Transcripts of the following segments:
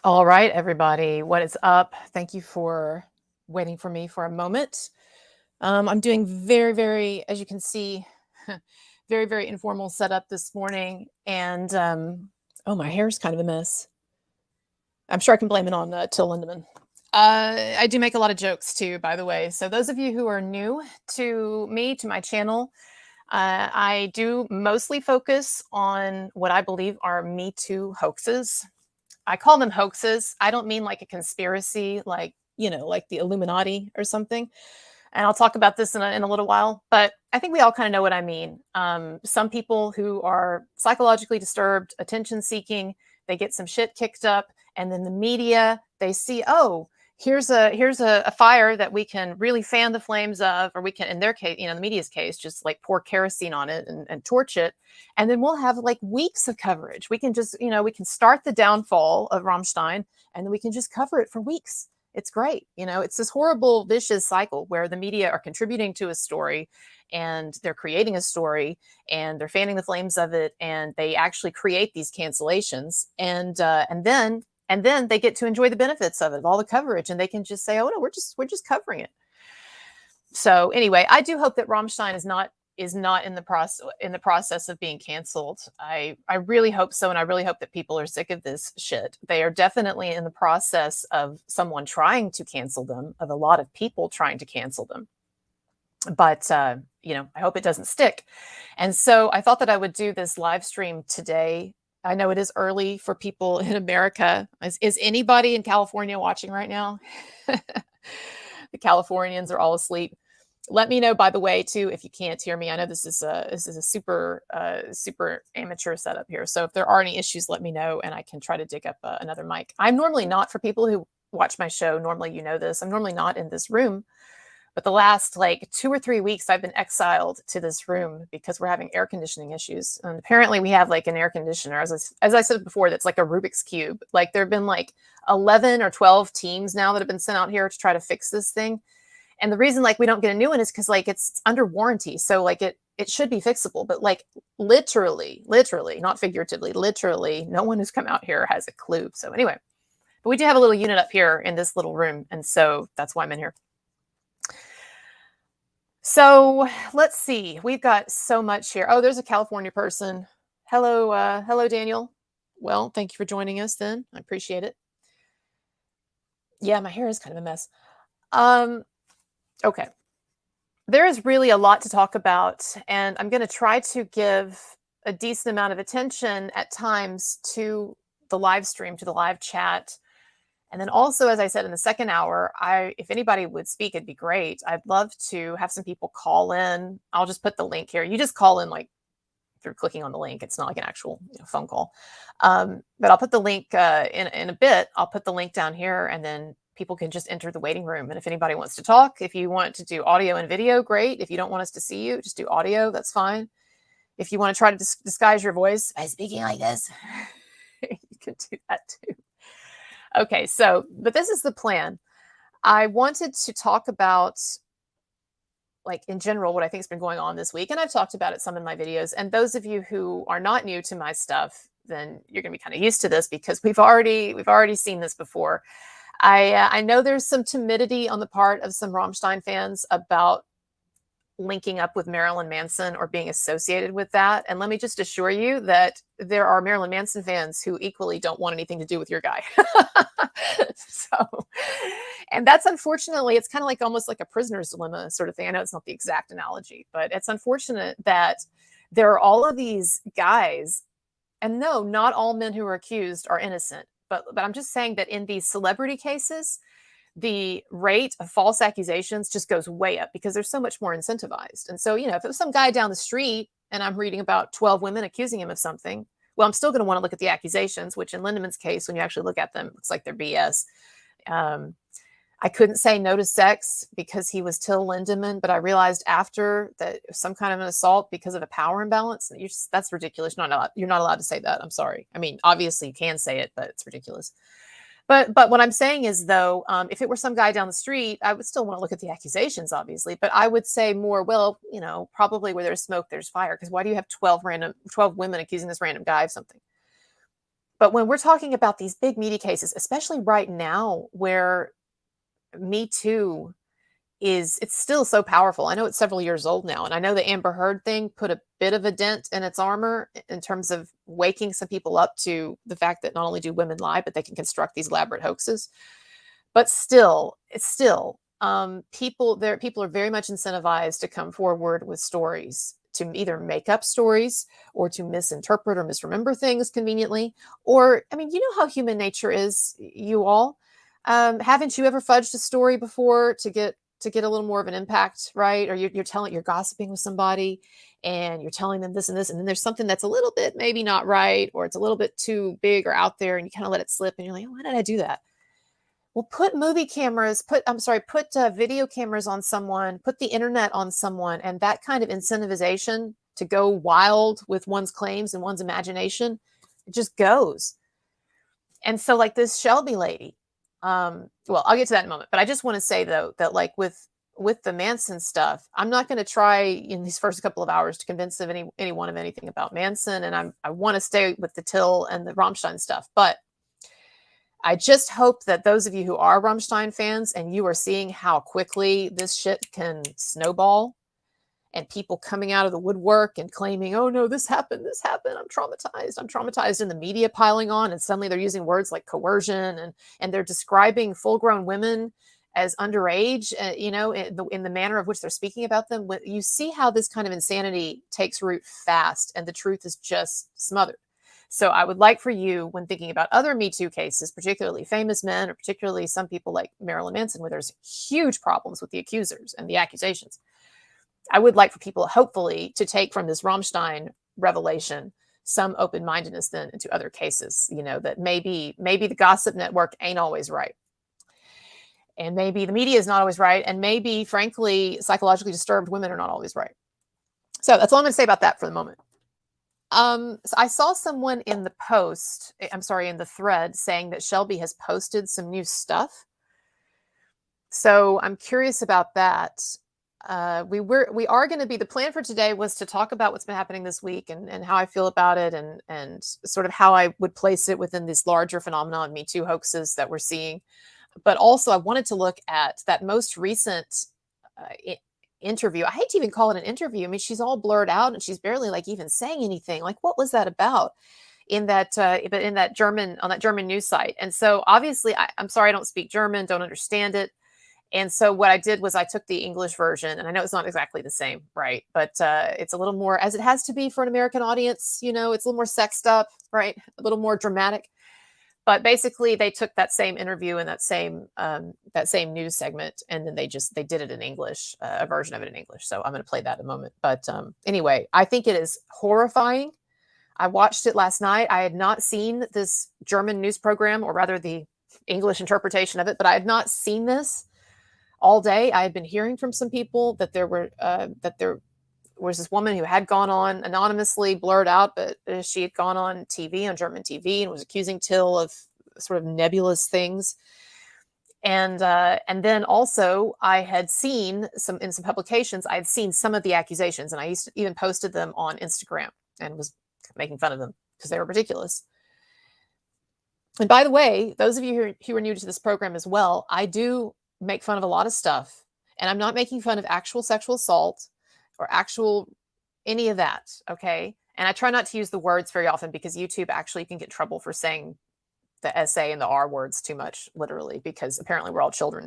All right, everybody, what is up? Thank you for waiting for me for a moment. I'm doing very, as you can see, very informal setup this morning. And oh, my hair's kind of a mess. I'm sure I can blame it on Till Lindemann. I do make a lot of jokes too, by the way. So those of you who are new to me, to my channel, I do mostly focus on what I believe are Me Too hoaxes. I call them hoaxes. I don't mean like a conspiracy, like, like the Illuminati or something. And I'll talk about this in a little while, but I think we all kind of know what I mean. Some people who are psychologically disturbed, attention seeking, they get some shit kicked up, and then the media, they see, oh, here's a fire that we can really fan the flames of, or we can, in their case, the media's case, just like pour kerosene on it and torch it. And then we'll have like weeks of coverage. We can just, we can start the downfall of Rammstein, and then we can just cover it for weeks. It's great. It's this horrible, vicious cycle where the media are contributing to a story, and they're creating a story, and they're fanning the flames of it, and they actually create these cancellations. And then they get to enjoy the benefits of it, of all the coverage, and they can just say, "Oh no, we're just covering it." So anyway, I do hope that Rammstein is not in the process of being canceled. I really hope so, and I really hope that people are sick of this shit. They are definitely in the process of someone trying to cancel them, of a lot of people trying to cancel them. But I hope it doesn't stick. And so I thought that I would do this live stream today. I know it is early for people in America. Is anybody in California watching right now? The Californians are all asleep. Let me know, by the way, too, if you can't hear me. I know this is a super amateur setup here. So if there are any issues, let me know, and I can try to dig up another mic. I'm normally not, for people who watch my show, normally you know this, I'm normally not in this room. But the last like 2 or 3 weeks, I've been exiled to this room because we're having air conditioning issues. And apparently we have like an air conditioner, as I said before, that's like a Rubik's Cube. Like there have been like 11 or 12 teams now that have been sent out here to try to fix this thing. And the reason like we don't get a new one is because like it's under warranty. So like it should be fixable. But like literally, not figuratively, literally, no one who's come out here has a clue. So anyway, but we do have a little unit up here in this little room. And so that's why I'm in here. So let's see. We've got so much here. Oh, there's a California person. Hello, Daniel. Well, thank you for joining us then. I appreciate it. Yeah, my hair is kind of a mess. Okay. There is really a lot to talk about, and I'm going to try to give a decent amount of attention at times to the live stream, to the live chat. And then also, as I said, in the second hour, if anybody would speak, it'd be great. I'd love to have some people call in. I'll just put the link here. You just call in like through clicking on the link. It's not like an actual phone call. But I'll put the link in a bit. I'll put the link down here, and then people can just enter the waiting room. And if anybody wants to talk, if you want to do audio and video, great. If you don't want us to see you, just do audio. That's fine. If you want to try to disguise your voice by speaking like this, you can do that too. Okay, but this is the plan. I wanted to talk about, like, in general, what I think has been going on this week. And I've talked about it some in my videos. And those of you who are not new to my stuff, then you're going to be kind of used to this because we've already seen this before. I know there's some timidity on the part of some Rammstein fans about linking up with Marilyn Manson or being associated with that. And let me just assure you that there are Marilyn Manson fans who equally don't want anything to do with your guy. And that's unfortunately, it's kind of like almost like a prisoner's dilemma sort of thing. I know it's not the exact analogy, but it's unfortunate that there are all of these guys, and no, not all men who are accused are innocent, but I'm just saying that in these celebrity cases, the rate of false accusations just goes way up because they're so much more incentivized. And so, if it was some guy down the street and I'm reading about 12 women accusing him of something, well, I'm still going to want to look at the accusations, which in Lindemann's case, when you actually look at them, it looks like they're BS. I couldn't say no to sex because he was Till Lindemann, but I realized after that it was some kind of an assault because of a power imbalance. That's ridiculous. You're not allowed to say that. I'm sorry. I mean, obviously you can say it, but it's ridiculous. But what I'm saying is, though, if it were some guy down the street, I would still want to look at the accusations, obviously. But I would say more, well, probably where there's smoke, there's fire. Because why do you have 12 women accusing this random guy of something? But when we're talking about these big media cases, especially right now where Me Too it's still so powerful. I know it's several years old now, and I know the Amber Heard thing put a bit of a dent in its armor in terms of waking some people up to the fact that not only do women lie, but they can construct these elaborate hoaxes. But still, it's still people are very much incentivized to come forward with stories, to either make up stories or to misinterpret or misremember things conveniently. Or, I mean, you know how human nature is, you all. Haven't you ever fudged a story before to get a little more of an impact, right? Or you're gossiping with somebody and you're telling them this and this, and then there's something that's a little bit maybe not right, or it's a little bit too big or out there, and you kind of let it slip, and you're like, oh, why did I do that? Well, put video cameras on someone, put the internet on someone, and that kind of incentivization to go wild with one's claims and one's imagination, it just goes. And so, like this Shelby lady, well, I'll get to that in a moment, but I just want to say though that like with the Manson stuff, I'm not going to try in these first couple of hours to convince anyone of anything about Manson, and I want to stay with the Till and the Rammstein stuff, but I just hope that those of you who are Rammstein fans and you are seeing how quickly this shit can snowball, and people coming out of the woodwork and claiming, oh no, this happened, I'm traumatized, and the media piling on, and suddenly they're using words like coercion, and they're describing full-grown women as underage, in the manner of which they're speaking about them. You see how this kind of insanity takes root fast, and the truth is just smothered. So I would like for you, when thinking about other Me Too cases, particularly famous men, or particularly some people like Marilyn Manson, where there's huge problems with the accusers and the accusations, I would like for people, hopefully, to take from this Rammstein revelation some open-mindedness then into other cases, that maybe the gossip network ain't always right. And maybe the media is not always right. And maybe, frankly, psychologically disturbed women are not always right. So that's all I'm going to say about that for the moment. So I saw someone in the thread saying that Shelby has posted some new stuff. So I'm curious about that. We are going to be, the plan for today was to talk about what's been happening this week and how I feel about it, and sort of how I would place it within this larger phenomenon of Me Too hoaxes that we're seeing. But also I wanted to look at that most recent interview. I hate to even call it an interview. I mean, she's all blurred out and she's barely like even saying anything. Like, what was that about in that, on that German news site? And so obviously I'm sorry, I don't speak German, don't understand it. And so what I did was I took the English version, and I know it's not exactly the same, right? But it's a little more, as it has to be for an American audience, it's a little more sexed up, right? A little more dramatic. But basically, they took that same interview and that same news segment, and then they did it in English, a version of it in English. So I'm going to play that in a moment. But anyway, I think it is horrifying. I watched it last night. I had not seen this German news program, or rather the English interpretation of it, but I had not seen this all day. I had been hearing from some people that there was this woman who had gone on anonymously, blurred out, but she had gone on TV, on German TV, and was accusing Till of sort of nebulous things. And then also I had seen in some publications, I had seen some of the accusations, and I even posted them on Instagram and was making fun of them because they were ridiculous. And by the way, those of you who are new to this program as well, I do make fun of a lot of stuff, and I'm not making fun of actual sexual assault or actual any of that, okay? And I try not to use the words very often, because YouTube actually can get in trouble for saying the SA and the R words too much, literally, because apparently we're all children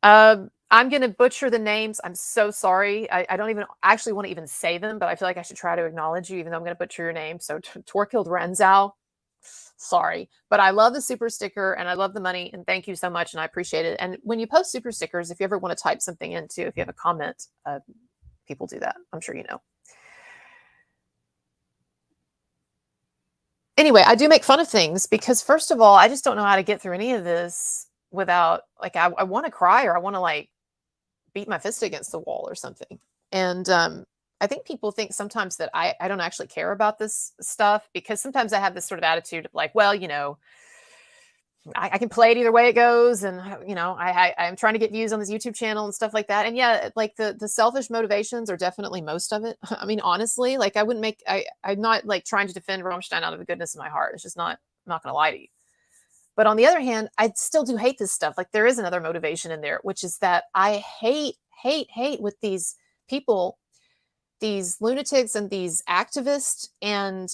now. I'm going to butcher the names. I'm so sorry. I don't even actually want to even say them, but I feel like I should try to acknowledge you, even though I'm going to butcher your name. So Torkild Renzau, sorry, but I love the super sticker and I love the money, and thank you so much, and I appreciate it. And when you post super stickers, if you ever want to type something into, if you have a comment, people do that. I'm sure you know. Anyway, I do make fun of things because, first of all, I just don't know how to get through any of this without, like, I want to cry, or I want to like beat my fist against the wall or something. And I think people think sometimes that I don't actually care about this stuff, because sometimes I have this sort of attitude of like, well, I can play it either way it goes. And, I'm trying to get views on this YouTube channel and stuff like that. And yeah, like the selfish motivations are definitely most of it. I mean, honestly, like I'm not like trying to defend Rammstein out of the goodness of my heart. It's just not, I'm not going to lie to you. But on the other hand, I still do hate this stuff. Like there is another motivation in there, which is that I hate with these people, these lunatics and these activists and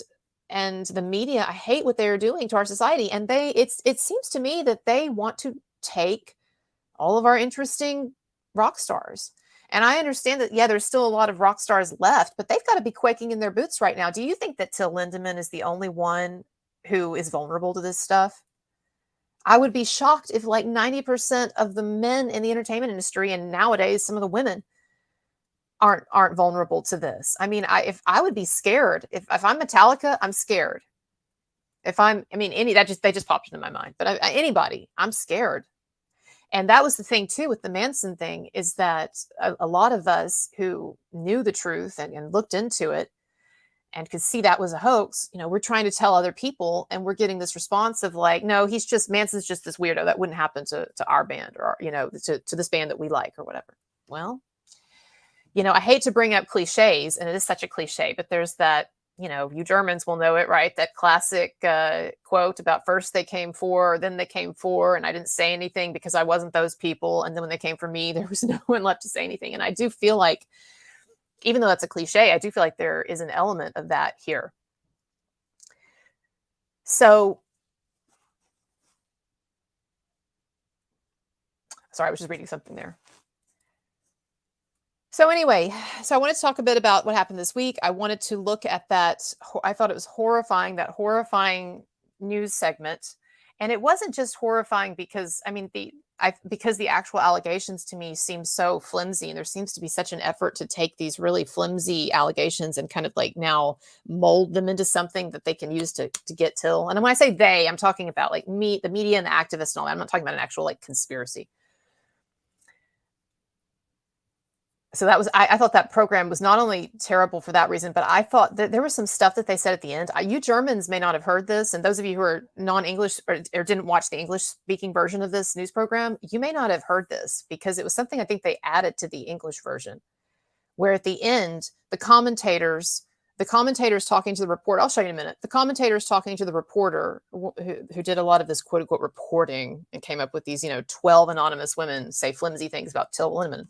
the media. I hate what they're doing to our society. And it seems to me that they want to take all of our interesting rock stars. And I understand that, yeah, there's still a lot of rock stars left, but they've got to be quaking in their boots right now. Do you think that Till Lindemann is the only one who is vulnerable to this stuff? I would be shocked if like 90% of the men in the entertainment industry, and nowadays some of the women, aren't vulnerable to this. I mean, if I would be scared. If I'm Metallica, I'm scared. They just popped into my mind. But anybody, I'm scared. And that was the thing too with the Manson thing, is that a lot of us who knew the truth and looked into it and could see that was a hoax, we're trying to tell other people, and we're getting this response of like, no, Manson's just this weirdo. That wouldn't happen to our band, or, to this band that we like or whatever. Well, I hate to bring up cliches, and it is such a cliche, but there's that, you Germans will know it, right? That classic quote about first they came for, then they came for, and I didn't say anything because I wasn't those people. And then when they came for me, there was no one left to say anything. And I do feel like, even though that's a cliche, I do feel like there is an element of that here. So, sorry, I was just reading something there. So anyway, I wanted to talk a bit about what happened this week. I wanted to look at that. I thought it was horrifying, that horrifying news segment. And it wasn't just horrifying because, because the actual allegations to me seem so flimsy, and there seems to be such an effort to take these really flimsy allegations and kind of like now mold them into something that they can use to get Till. And when I say they, I'm talking about like the media and the activists and all that. I'm not talking about an actual like conspiracy. So that was, I thought that program was not only terrible for that reason, but I thought that there was some stuff that they said at the end. You Germans may not have heard this, and those of you who are non-English or didn't watch the English-speaking version of this news program, you may not have heard this, because it was something I think they added to the English version, where at the end, the commentators talking to the reporter, I'll show you in a minute, the commentators talking to the reporter who did a lot of this quote-unquote reporting and came up with these, 12 anonymous women say flimsy things about Till Lindemann.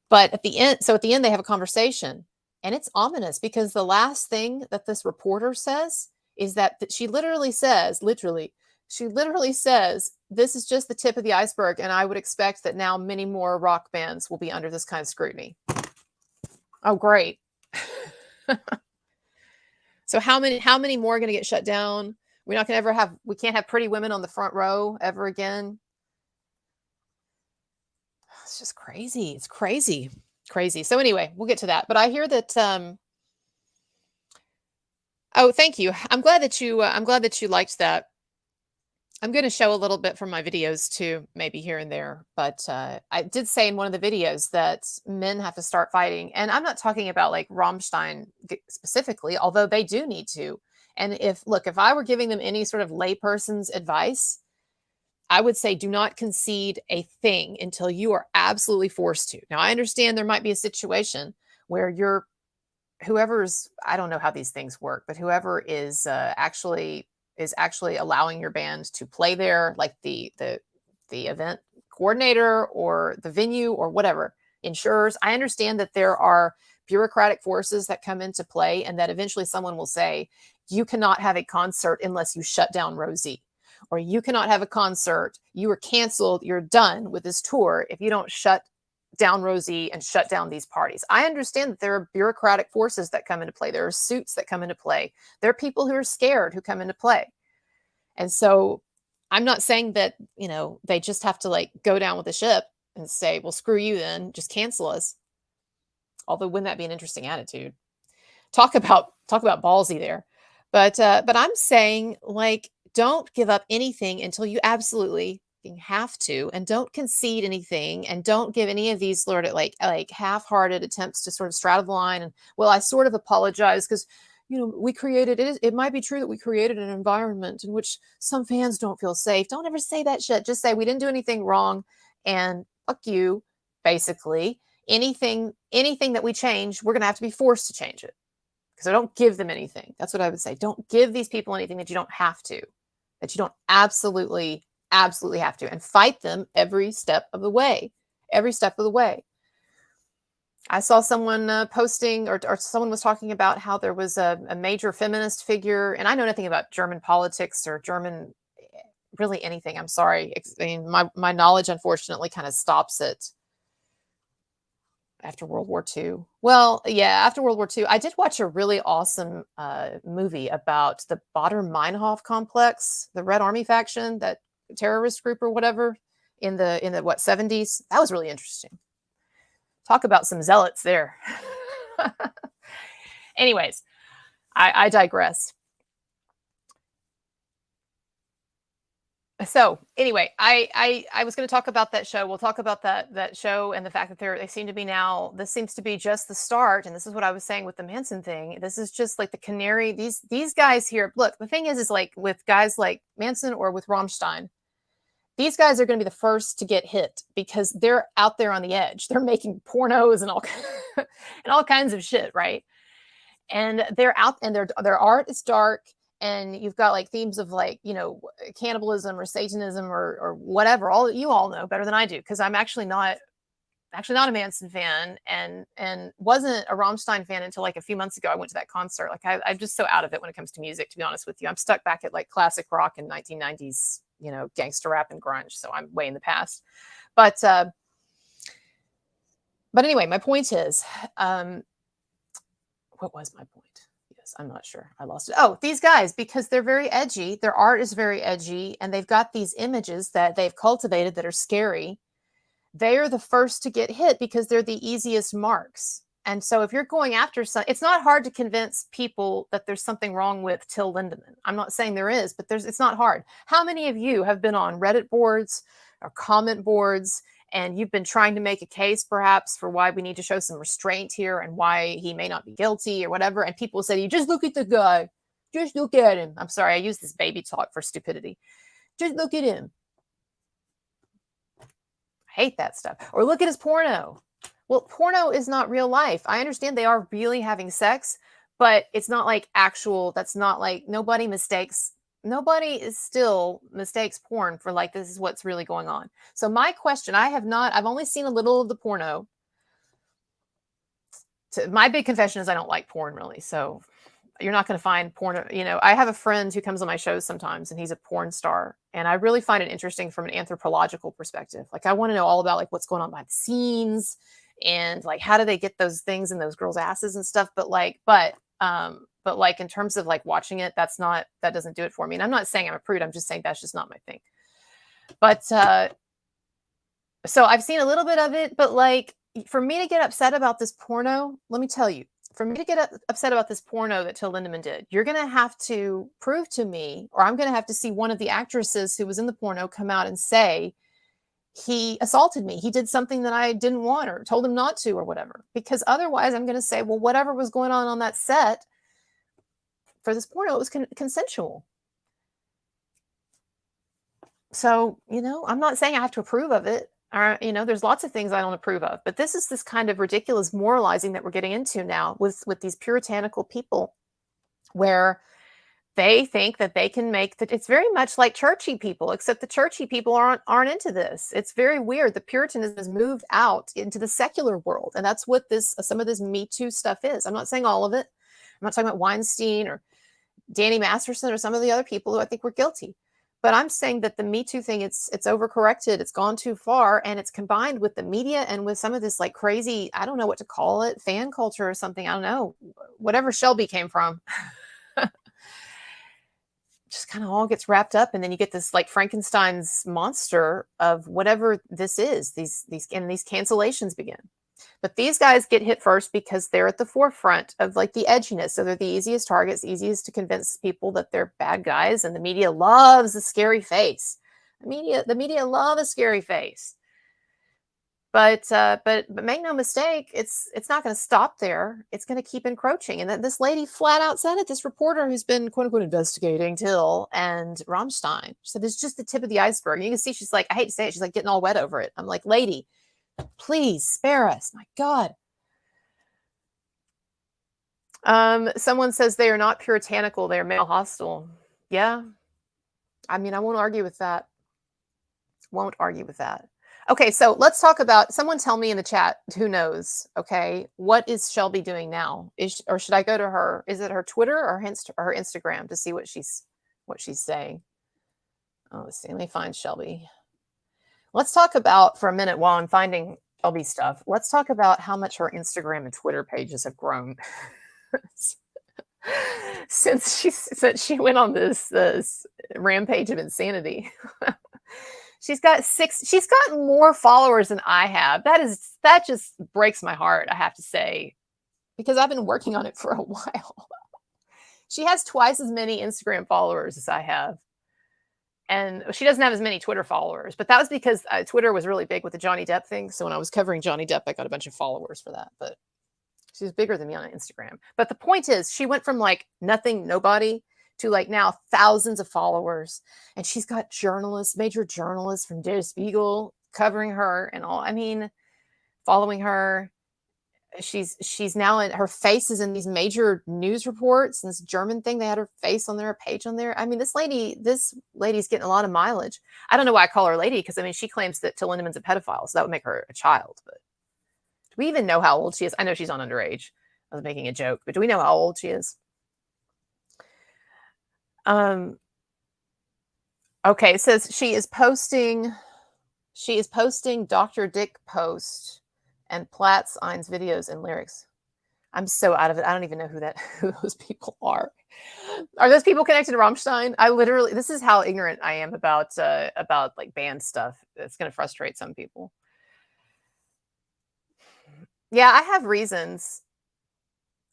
But at the end, they have a conversation, and it's ominous, because the last thing that this reporter says is that she literally says, this is just the tip of the iceberg, and I would expect that now many more rock bands will be under this kind of scrutiny. Oh, great. So how many more are going to get shut down? We can't have pretty women on the front row ever again. It's just crazy. It's crazy. So anyway, we'll get to that. But I hear that, oh, thank you. I'm glad that you liked that. I'm going to show a little bit from my videos too, maybe here and there. But I did say in one of the videos that men have to start fighting. And I'm not talking about like Rammstein specifically, although they do need to. And if I were giving them any sort of layperson's advice, I would say do not concede a thing until you are absolutely forced to. Now, I understand there might be a situation where I don't know how these things work, but whoever is actually allowing your band to play there, like the event coordinator or the venue or whatever, insurers. I understand that there are bureaucratic forces that come into play, and that eventually someone will say, you cannot have a concert unless you shut down Rosie. Or you cannot have a concert. You are canceled. You're done with this tour if you don't shut down Rosie and shut down these parties. I understand that there are bureaucratic forces that come into play. There are suits that come into play. There are people who are scared who come into play. And so I'm not saying that, they just have to like go down with the ship and say, well, screw you then, just cancel us. Although wouldn't that be an interesting attitude? Talk about ballsy there. But I'm saying, like, don't give up anything until you absolutely have to, and don't concede anything, and don't give any of these sort of like half-hearted attempts to sort of straddle the line. And, well, I sort of apologize because, we created it. It might be true that we created an environment in which some fans don't feel safe. Don't ever say that shit. Just say we didn't do anything wrong and fuck you, basically. Anything that we change, we're going to have to be forced to change it. Because I don't give them anything. That's what I would say. Don't give these people anything that you don't have to, that you don't absolutely have to, and fight them every step of the way. Every step of the way. I saw someone posting, or someone was talking about how there was a major feminist figure, and I know nothing about German politics or German, really anything. I'm sorry. I mean, my knowledge, unfortunately, kind of stops at after World War II. Well, yeah, after World War II. I did watch a really awesome movie about the Baader-Meinhof complex, the Red Army faction, that terrorist group or whatever, in the 70s. That was really interesting. Talk about some zealots there. Anyways, I digress. So anyway, I was going to talk about that show. We'll talk about that show and the fact that they seem to be now. This seems to be just the start, and this is what I was saying with the Manson thing. This is just like the canary. These guys here. Look, the thing is like with guys like Manson or with Rammstein, these guys are going to be the first to get hit because they're out there on the edge. They're making pornos and all kinds of shit, right? And they're out, and their art is dark. And you've got like themes of like, cannibalism or Satanism or whatever. You all know better than I do, because I'm actually not a Manson fan, and wasn't a Rammstein fan until like a few months ago. I went to that concert. Like I'm just so out of it when it comes to music, to be honest with you. I'm stuck back at like classic rock and 1990s, gangster rap and grunge. So I'm way in the past. But anyway, my point is, what was my point? I'm not sure. I lost it. Oh, these guys, because they're very edgy. Their art is very edgy, and they've got these images that they've cultivated that are scary. They are the first to get hit because they're the easiest marks. And so if you're going after it's not hard to convince people that there's something wrong with Till Lindemann. I'm not saying there is, but it's not hard. How many of you have been on Reddit boards or comment boards, and you've been trying to make a case perhaps for why we need to show some restraint here and why he may not be guilty or whatever? And people say, you just look at the guy. Just look at him. I'm sorry, I use this baby talk for stupidity. Just look at him. I hate that stuff. Or look at his porno. Well, porno is not real life. I understand they are really having sex, but it's not like that's not like nobody still mistakes porn for like, this is what's really going on. So my question, I've only seen a little of the porno. My big confession is I don't like porn really. So you're not going to find porn. I have a friend who comes on my shows sometimes, and he's a porn star. And I really find it interesting from an anthropological perspective. Like I want to know all about like what's going on behind the scenes and like, how do they get those things in those girls' asses and stuff. But like in terms of like watching it, that doesn't do it for me. And I'm not saying I'm a prude. I'm just saying that's just not my thing. But so I've seen a little bit of it, but like for me to get upset about this porno, let me tell you, for me to get upset about this porno that Till Lindemann did, you're going to have to prove to me, or I'm going to have to see one of the actresses who was in the porno come out and say, he assaulted me. He did something that I didn't want or told him not to or whatever. Because otherwise I'm going to say, well, whatever was going on that set for this porno, it was consensual. So, I'm not saying I have to approve of it. Or, there's lots of things I don't approve of. But this is this kind of ridiculous moralizing that we're getting into now with these puritanical people, where they think that they can make that. It's very much like churchy people, except the churchy people aren't into this. It's very weird. The Puritanism has moved out into the secular world. And that's what some of this Me Too stuff is. I'm not saying all of it. I'm not talking about Weinstein or Danny Masterson or some of the other people who I think were guilty. But I'm saying that the Me Too thing, it's overcorrected. It's gone too far, and it's combined with the media and with some of this like crazy, I don't know what to call it, fan culture or something. I don't know, whatever Shelby came from. Just kind of all gets wrapped up, and then you get this like Frankenstein's monster of whatever this is. These cancellations begin. But these guys get hit first because they're at the forefront of like the edginess. So they're the easiest targets, easiest to convince people that they're bad guys. And the media loves a scary face. The media love a scary face. But make no mistake, it's not going to stop there. It's going to keep encroaching. And this lady flat out said it. This reporter who's been quote unquote investigating Till and Rammstein said it's just the tip of the iceberg. And you can see she's like, I hate to say it, she's like getting all wet over it. I'm like, lady, please spare us. My God. Someone says they are not puritanical, they are male hostile. Yeah. I mean, I won't argue with that. Won't argue with that. Okay, so let's talk about, someone tell me in the chat, who knows, okay, what is Shelby doing now? Or should I go to her, is it her Twitter or her Instagram to see what she's saying? Oh, let's see, let me find Shelby. Let's talk about, for a minute while I'm finding Shelby stuff, let's talk about how much her Instagram and Twitter pages have grown since she went on this rampage of insanity. She's got more followers than I have. That just breaks my heart, I have to say, because I've been working on it for a while. She has twice as many Instagram followers as I have. And she doesn't have as many Twitter followers, but that was because Twitter was really big with the Johnny Depp thing. So when I was covering Johnny Depp, I got a bunch of followers for that, but she's bigger than me on Instagram. But the point is, she went from like nothing, nobody, to like now thousands of followers. And she's got major journalists from Der Spiegel covering her and all. I mean, following her. She's now her face is in these major news reports. And this German thing, they had her face on their page on there. I mean, this lady's getting a lot of mileage. I don't know why I call her lady, because I mean, she claims that Till Lindemann's a pedophile, so that would make her a child. But do we even know how old she is? I know she's on underage. I was making a joke, but do we know how old she is? Okay, it says she is posting Dr. Dick post and Platz Ein's videos and lyrics. I'm so out of it. I don't even know who those people are. Are those people connected to Rammstein? This is how ignorant I am about like band stuff. It's going to frustrate some people. Yeah, I have reasons.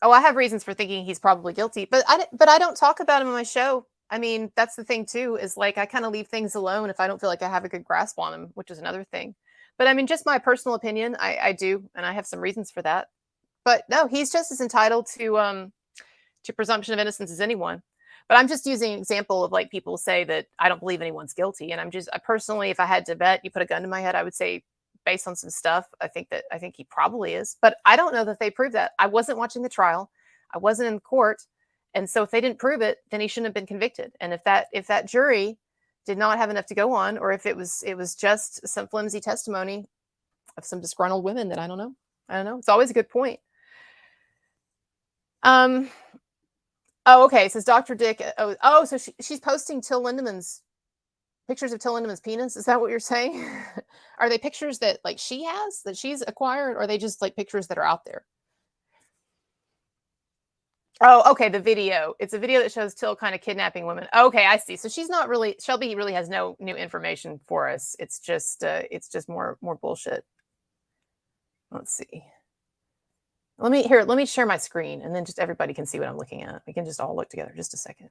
Oh, I have reasons for thinking he's probably guilty, but I don't talk about him on my show. I mean, that's the thing too, is like, I kind of leave things alone if I don't feel like I have a good grasp on him, which is another thing. But I mean, just my personal opinion, I do, and I have some reasons for that. But no, he's just as entitled to presumption of innocence as anyone. But I'm just using an example of like people say that I don't believe anyone's guilty. And I personally, if I had to bet, you put a gun to my head, I would say, based on some stuff, I think he probably is. But I don't know that they proved that. I wasn't watching the trial. I wasn't in court. And so if they didn't prove it, then he shouldn't have been convicted. And if that jury did not have enough to go on, or if it was just some flimsy testimony of some disgruntled women, that I don't know. It's always a good point. Oh, okay. It says Dr. Dick. Oh, so she's posting Till Lindemann's pictures of Till Lindemann's penis. Is that what you're saying? Are they pictures that like she has, that she's acquired, or are they just like pictures that are out there? Oh, okay. The video. It's a video that shows Till kind of kidnapping women. Okay, I see. So Shelby really has no new information for us. It's just more bullshit. Let's see. Let me share my screen, and then just everybody can see what I'm looking at. We can just all look together. Just a second.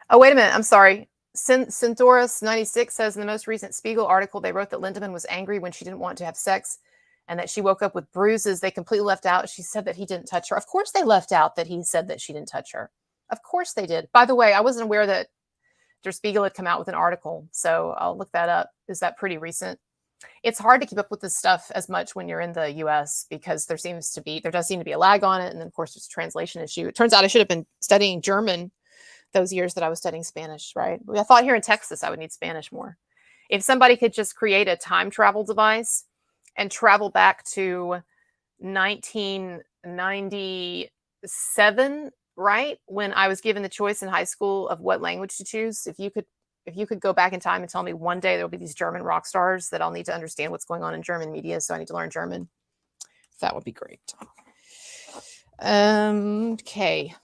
Oh, wait a minute. I'm sorry. Centaurus96 says in the most recent Spiegel article, they wrote that Lindemann was angry when she didn't want to have sex and that she woke up with bruises. They completely left out. She said that he didn't touch her. Of course they left out that he said that she didn't touch her. Of course they did. By the way, I wasn't aware that Der Spiegel had come out with an article, so I'll look that up. Is that pretty recent? It's hard to keep up with this stuff as much when you're in the US, because there does seem to be a lag on it. And then of course there's a translation issue. It turns out I should have been studying German those years that I was studying Spanish, right? I thought here in Texas I would need Spanish more. If somebody could just create a time travel device and travel back to 1997, right? When I was given the choice in high school of what language to choose, if you could go back in time and tell me one day there'll be these German rock stars that I'll need to understand what's going on in German media, so I need to learn German, that would be great. Okay.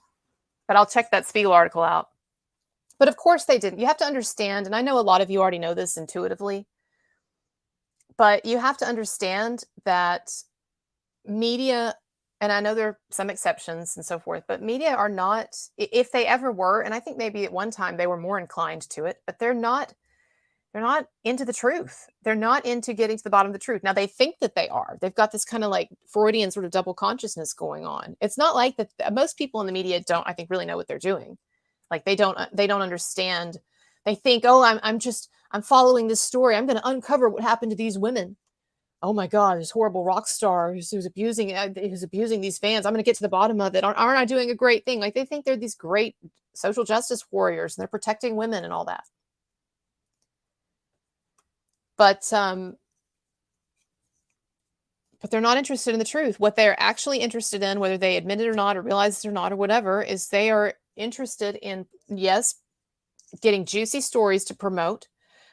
But I'll check that Spiegel article out. But of course they didn't. You have to understand, and I know a lot of you already know this intuitively, but you have to understand that media, and I know there are some exceptions and so forth, but media are not, if they ever were, and I think maybe at one time they were more inclined to it, but they're not They're not into the truth. They're not into getting to the bottom of the truth. Now they think that they are. They've got this kind of like Freudian sort of double consciousness going on. It's not like that. Most people in the media don't, I think, really know what they're doing. Like they don't understand. They think, oh, I'm following this story. I'm going to uncover what happened to these women. Oh my God, this horrible rock star who's abusing these fans. I'm going to get to the bottom of it. Aren't I doing a great thing? Like they think they're these great social justice warriors and they're protecting women and all that. But they're not interested in the truth. What they're actually interested in, whether they admit it or not, or realize it or not, or whatever, is they are interested in, yes, getting juicy stories to promote.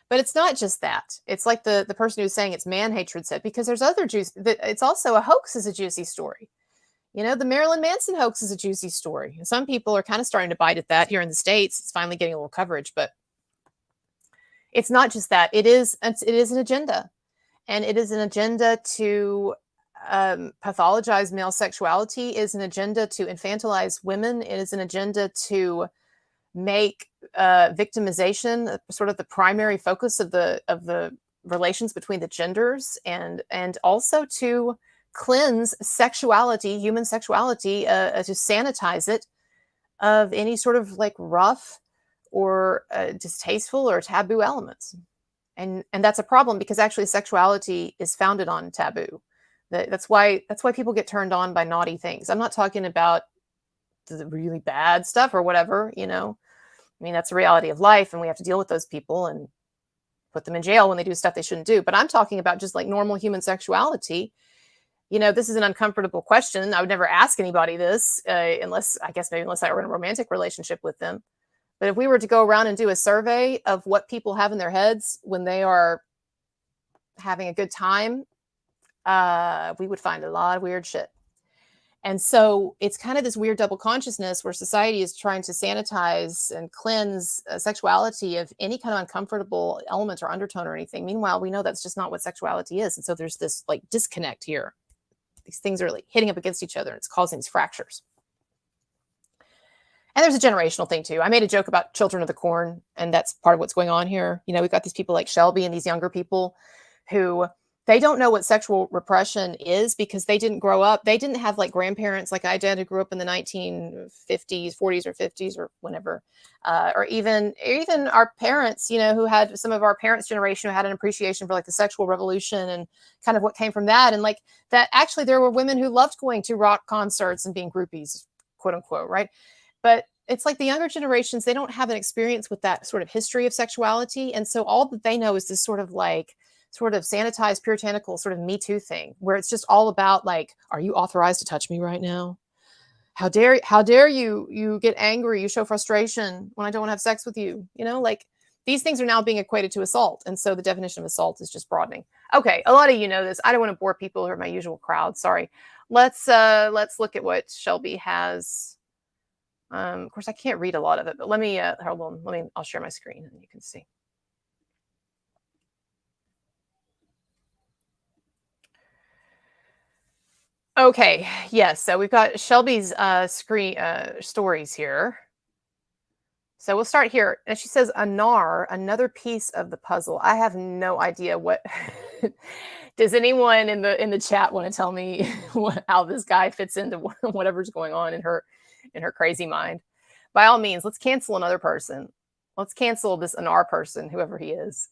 But it's not just that. It's like the person who's saying it's man hatred said, because there's other juice. It's also a hoax is a juicy story. You know, the Marilyn Manson hoax is a juicy story. And some people are kind of starting to bite at that here in the States. It's finally getting a little coverage, but it's not just that. It is an agenda. And it is an agenda to pathologize male sexuality. It is an agenda to infantilize women. It is an agenda to make victimization sort of the primary focus of the relations between the genders, and also to cleanse sexuality, human sexuality, to sanitize it of any sort of like rough or distasteful or taboo elements. And that's a problem, because actually sexuality is founded on taboo. That's why people get turned on by naughty things. I'm not talking about the really bad stuff or whatever, you know. I mean, that's the reality of life, and we have to deal with those people and put them in jail when they do stuff they shouldn't do. But I'm talking about just like normal human sexuality. You know, this is an uncomfortable question. I would never ask anybody this unless I were in a romantic relationship with them. But if we were to go around and do a survey of what people have in their heads when they are having a good time, we would find a lot of weird shit. And so it's kind of this weird double consciousness where society is trying to sanitize and cleanse sexuality of any kind of uncomfortable element or undertone or anything. Meanwhile, we know that's just not what sexuality is. And so there's this like disconnect here. These things are like hitting up against each other, and it's causing these fractures. And there's a generational thing too. I made a joke about Children of the Corn, and that's part of what's going on here. You know, we've got these people like Shelby and these younger people who they don't know what sexual repression is because they didn't grow up. They didn't have like grandparents like I did, who grew up in the 1950s, 40s or 50s or whenever, or even our parents, you know, who had some of our parents' generation who had an appreciation for like the sexual revolution and kind of what came from that. And like that, actually, there were women who loved going to rock concerts and being groupies, quote unquote, right? But it's like the younger generations, they don't have an experience with that sort of history of sexuality. And so all that they know is this sort of sanitized puritanical sort of Me Too thing, where it's just all about like, are you authorized to touch me right now? How dare you get angry, you show frustration when I don't want to have sex with you? You know, like these things are now being equated to assault. And so the definition of assault is just broadening. Okay, a lot of you know this. I don't want to bore people who are my usual crowd. Sorry. Let's look at what Shelby has. Of course, I can't read a lot of it, but let me hold on. I'll share my screen and you can see. Okay, yes. So we've got Shelby's screen stories here. So we'll start here. And she says, another piece of the puzzle. I have no idea what. Does anyone in the chat want to tell me how this guy fits into whatever's going on in her crazy mind? By all means, let's cancel another person. Let's cancel this Anar person, whoever he is.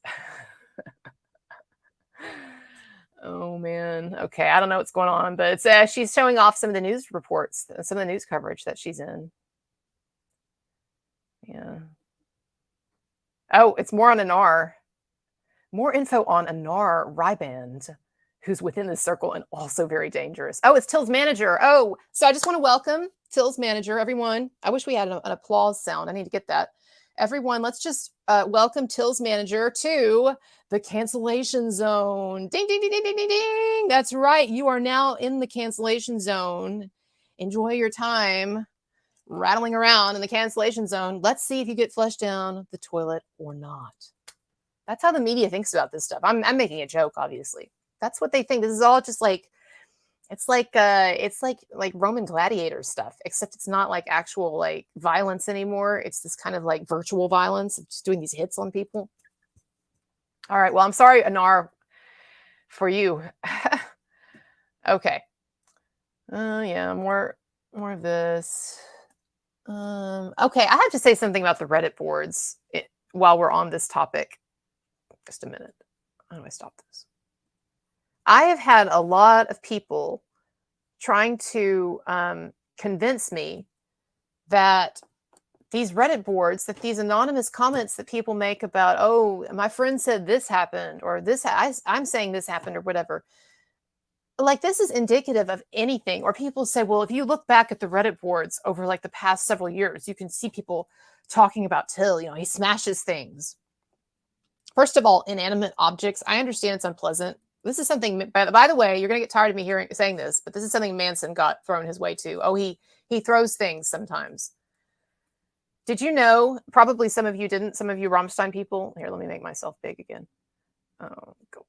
Oh man. Okay, I don't know what's going on, but it's she's showing off some of the news reports, some of the news coverage that she's in. Yeah. Oh, it's more on Anar. More info on Anar Ryband, who's within this circle and also very dangerous. Oh, it's Till's manager. Oh, so I just want to welcome Till's manager, everyone. I wish we had an applause sound. I need to get that. Everyone, let's just welcome Till's manager to the cancellation zone. Ding, ding, ding, ding, ding, ding, ding. That's right. You are now in the cancellation zone. Enjoy your time rattling around in the cancellation zone. Let's see if you get flushed down the toilet or not. That's how the media thinks about this stuff. I'm making a joke, obviously. That's what they think. This is all just like, it's like Roman gladiator stuff, except it's not like actual like violence anymore. It's this kind of like virtual violence of just doing these hits on people. All right. Well, I'm sorry, Anar, for you. Okay. Yeah, more of this. Okay, I have to say something about the Reddit boards while we're on this topic. Just a minute. How do I stop this? I have had a lot of people trying to convince me that these Reddit boards, that these anonymous comments that people make about, oh, my friend said this happened, or I'm saying this happened, or whatever, like this is indicative of anything. Or people say, well, if you look back at the Reddit boards over like the past several years, you can see people talking about Till, he smashes things. First of all, inanimate objects, I understand it's unpleasant. This is something, by the way, you're going to get tired of me saying this, but this is something Manson got thrown his way too. Oh, he throws things sometimes. Did you know, probably some of you didn't, some of you Rammstein people, here, let me make myself big again. Oh, go.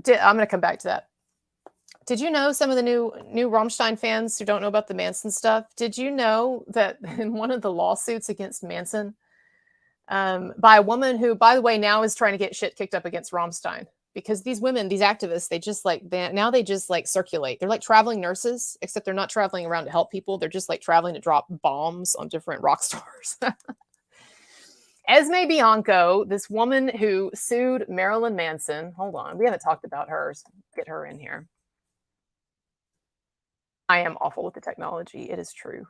I'm going to come back to that. Did you know, some of the new Rammstein fans who don't know about the Manson stuff, did you know that in one of the lawsuits against Manson, by a woman who, by the way, now is trying to get shit kicked up against Rammstein, because these women, these activists, they just circulate. They're like traveling nurses, except they're not traveling around to help people. They're just like traveling to drop bombs on different rock stars. Esme Bianco, this woman who sued Marilyn Manson. Hold on, we haven't talked about her. So get her in here. I am awful with the technology. It is true.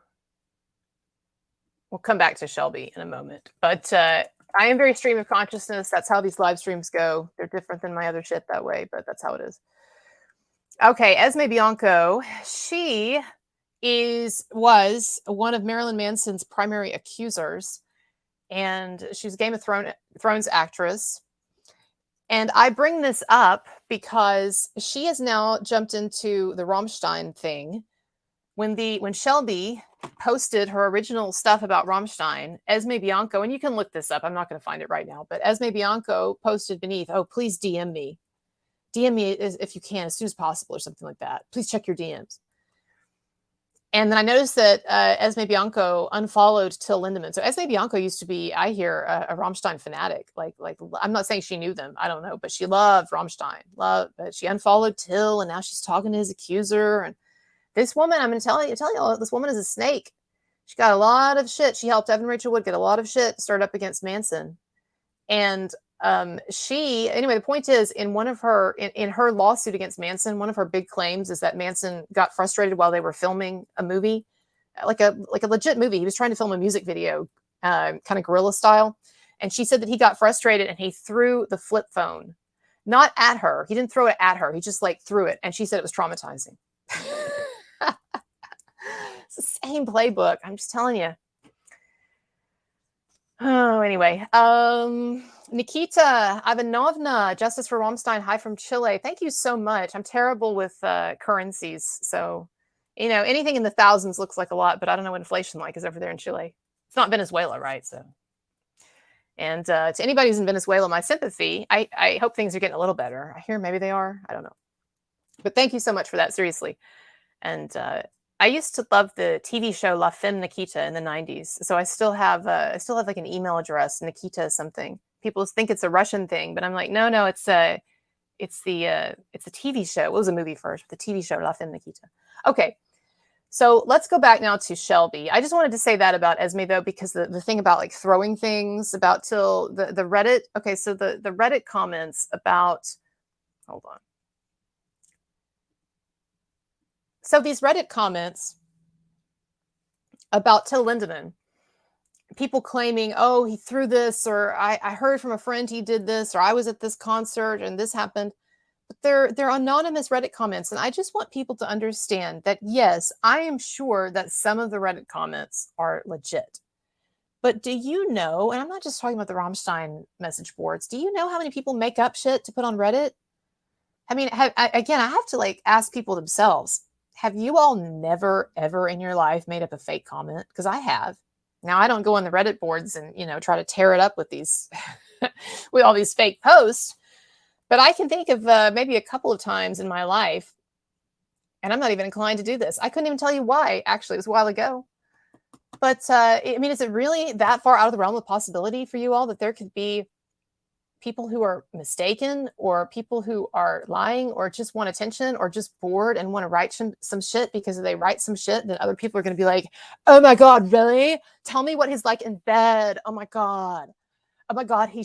We'll come back to Shelby in a moment. But I am very stream of consciousness. That's how these live streams go. They're different than my other shit that way, but that's how it is. Okay, Esme Bianco, she was one of Marilyn Manson's primary accusers, and she's a Game of Thrones actress. And I bring this up because she has now jumped into the Rammstein thing. When Shelby posted her original stuff about Rammstein, Esme Bianco, and you can look this up, I'm not going to find it right now, but Esme Bianco posted beneath, oh, please DM me. DM me if you can, as soon as possible, or something like that. Please check your DMs. And then I noticed that Esme Bianco unfollowed Till Lindemann. So Esme Bianco used to be, I hear, a Rammstein fanatic. Like I'm not saying she knew them. I don't know, but she loved Rammstein. But she unfollowed Till, and now she's talking to his accuser. And this woman, I'm going to tell you, this woman is a snake. She got a lot of shit. She helped Evan Rachel Wood get a lot of shit started up against Manson. And anyway, the point is, in her lawsuit against Manson, one of her big claims is that Manson got frustrated while they were filming a movie, like a legit movie. He was trying to film a music video, kind of guerrilla style. And she said that he got frustrated and he threw the flip phone, not at her. He didn't throw it at her. He just like threw it. And she said it was traumatizing. It's the same playbook. I'm just telling you. Oh, anyway. Nikita Ivanovna, Justice for Rammstein, hi from Chile. Thank you so much. I'm terrible with currencies. So, anything in the thousands looks like a lot, but I don't know what inflation is over there in Chile. It's not Venezuela, right? So, and to anybody who's in Venezuela, my sympathy. I hope things are getting a little better. I hear maybe they are. I don't know. But thank you so much for that, seriously. And I used to love the TV show La Femme Nikita in the 90s. So I still have like an email address, Nikita something. People think it's a Russian thing, but I'm like, no, it's the TV show. It was a movie first, but the TV show La Femme Nikita. Okay. So let's go back now to Shelby. I just wanted to say that about Esme though, because the thing about like throwing things about Till the Reddit. Okay, so the Reddit comments about, hold on. So these Reddit comments about Till Lindemann, people claiming, oh, he threw this, or I heard from a friend he did this, or I was at this concert and this happened. But they're anonymous Reddit comments. And I just want people to understand that, yes, I am sure that some of the Reddit comments are legit. But do you know, and I'm not just talking about the Rammstein message boards, do you know how many people make up shit to put on Reddit? I mean, again, I have to like ask people themselves. Have you all never, ever in your life made up a fake comment? Because I have. Now, I don't go on the Reddit boards and, try to tear it up with these, with all these fake posts. But I can think of maybe a couple of times in my life, and I'm not even inclined to do this. I couldn't even tell you why. Actually, it was a while ago. But I mean, is it really that far out of the realm of possibility for you all that there could be people who are mistaken, or people who are lying, or just want attention, or just bored and want to write some shit, because if they write some shit, then other people are going to be like, oh my God, really? Tell me what he's like in bed. Oh my God. Oh my God, he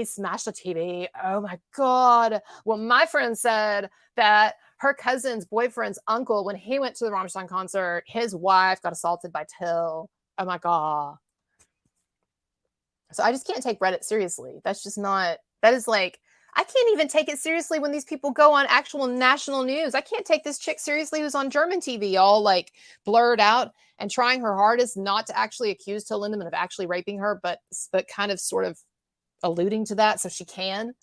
smashed the TV. Oh my God. Well, my friend said that her cousin's boyfriend's uncle, when he went to the Rammstein concert, his wife got assaulted by Till. Oh my God. So I just can't take Reddit seriously. That's just not, that is like, I can't even take it seriously when these people go on actual national news. I can't take this chick seriously who's on German TV, all like blurred out and trying her hardest not to actually accuse Till Lindemann of actually raping her, but kind of sort of alluding to that so she can.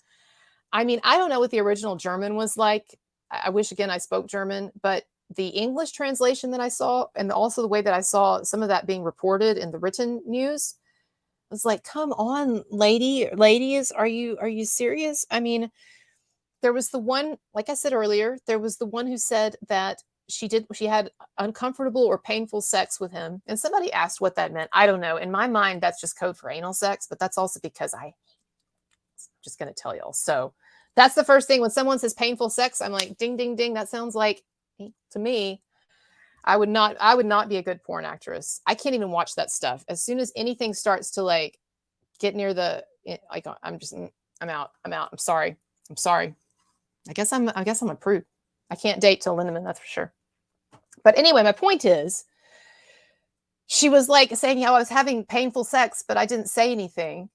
I mean, I don't know what the original German was like. I wish, again, I spoke German, but the English translation that I saw, and also the way that I saw some of that being reported in the written news, was like, come on, ladies, are you serious? I mean, there was the one, like I said earlier, there was the one who said that she had uncomfortable or painful sex with him. And somebody asked what that meant. I don't know. In my mind, that's just code for anal sex, but that's also because I'm just going to tell y'all. So that's the first thing. When someone says painful sex, I'm like, ding, ding, ding. That sounds like, to me, I would not be a good porn actress. I can't even watch that stuff. As soon as anything starts to like get near the, like, I'm out. I'm sorry. I guess I'm a prude. I can't date Till Lindemann, that's for sure. But anyway, my point is, she was like saying how I was having painful sex, but I didn't say anything.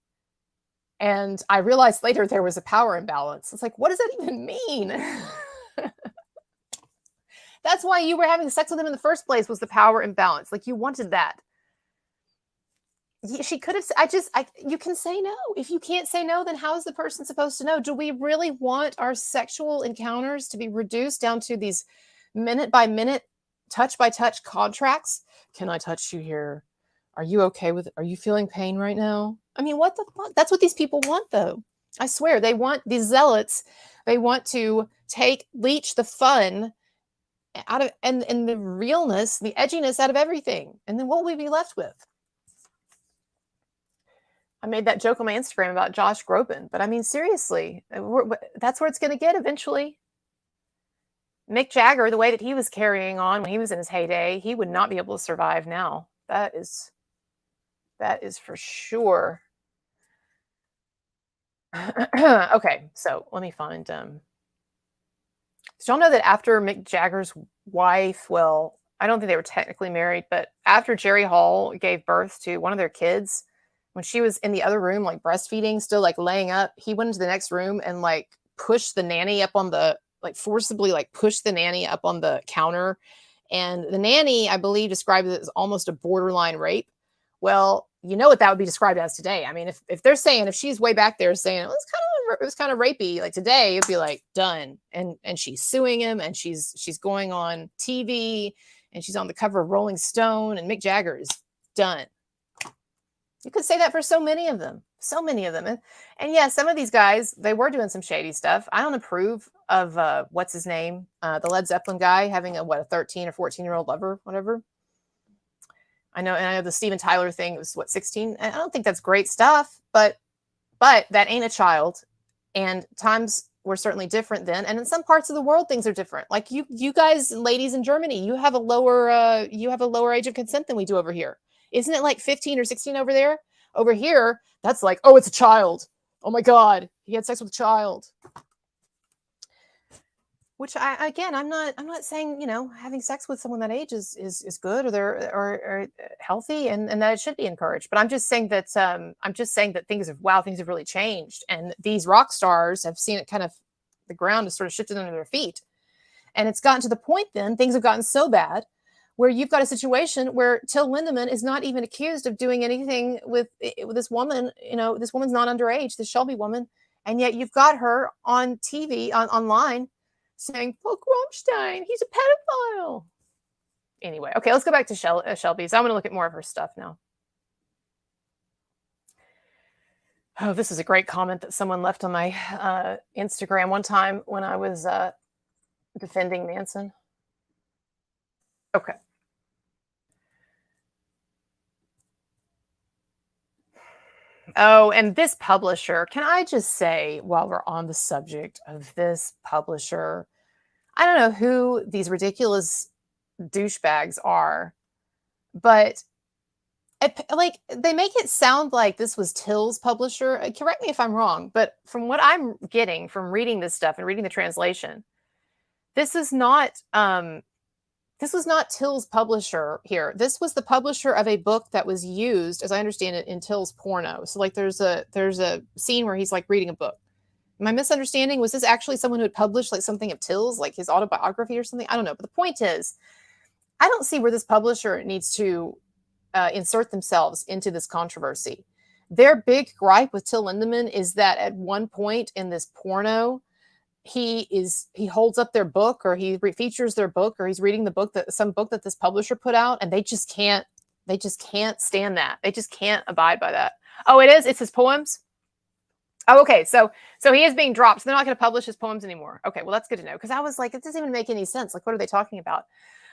And I realized later there was a power imbalance. It's like, what does that even mean? That's why you were having sex with him in the first place, was the power imbalance. Like, you wanted that. She could have, you can say no. If you can't say no, then how is the person supposed to know? Do we really want our sexual encounters to be reduced down to these minute by minute, touch by touch contracts? Can I touch you here? Are you okay with it? Are you feeling pain right now? I mean, what the fuck? That's what these people want, though. I swear, they want, these zealots, they want to leech the fun out of, and the realness, the edginess out of everything. And then what will we be left with? I made that joke on my Instagram about Josh Groban, but I mean, seriously, that's where it's going to get eventually. Mick Jagger, the way that he was carrying on when he was in his heyday, he would not be able to survive now. That is for sure. Okay, so let me find, did y'all know that after Mick Jagger's wife, well, I don't think they were technically married, but after Jerry Hall gave birth to one of their kids, when she was in the other room, like breastfeeding, still like laying up, he went into the next room and like pushed the nanny up on the, like forcibly like pushed the nanny up on the counter. And the nanny, I believe, described it as almost a borderline rape. Well, you know what that would be described as today. I mean, if they're saying, if she's way back there saying it was kind of rapey, like today, it'd be like done. And she's suing him, and she's going on TV, and she's on the cover of Rolling Stone, and Mick Jagger is done. You could say that for so many of them. And yeah, some of these guys, they were doing some shady stuff. I don't approve of, what's his name? The Led Zeppelin guy having a 13 or 14-year-old lover, whatever. I know the Steven Tyler thing was 16. I don't think that's great stuff, but that ain't a child. And times were certainly different then. And in some parts of the world, things are different. Like you guys, ladies in Germany, you have a lower age of consent than we do over here. Isn't it like 15 or 16 over there? Over here, that's like, oh, it's a child. Oh my God, he had sex with a child. Which I'm not saying, having sex with someone that age is good, or they're healthy, and that it should be encouraged. But I'm just saying that things have really changed, and these rock stars have seen it kind of, the ground has sort of shifted under their feet, and it's gotten to the point. Then things have gotten so bad where you've got a situation where Till Lindemann is not even accused of doing anything with this woman. This woman's not underage, this Shelby woman, and yet you've got her on TV, online, saying, fuck Rammstein, he's a pedophile. Anyway, okay, let's go back to Shelby. So I'm going to look at more of her stuff now. Oh, this is a great comment that someone left on my Instagram one time when I was defending Manson. Okay. Oh, and this publisher, can I just say, while we're on the subject of this publisher, I don't know who these ridiculous douchebags are, but like they make it sound like this was Till's publisher. Correct me if I'm wrong, but from what I'm getting from reading this stuff and reading the translation, this is not this was not Till's publisher here. This was the publisher of a book that was used, as I understand it, in Till's porno. So like there's a scene where he's like reading a book. Am I misunderstanding? Was this actually someone who had published like something of Till's, like his autobiography or something? I don't know. But the point is, I don't see where this publisher needs to insert themselves into this controversy. Their big gripe with Till Lindemann is that at one point in this porno, he holds up their book, or he features their book, or he's reading the book, that some book that this publisher put out, and they just can't stand that. They just can't abide by that. Oh, it's his poems. Oh, okay. So he is being dropped. So they're not going to publish his poems anymore. Okay, well, that's good to know, because I was like, it doesn't even make any sense. Like, what are they talking about?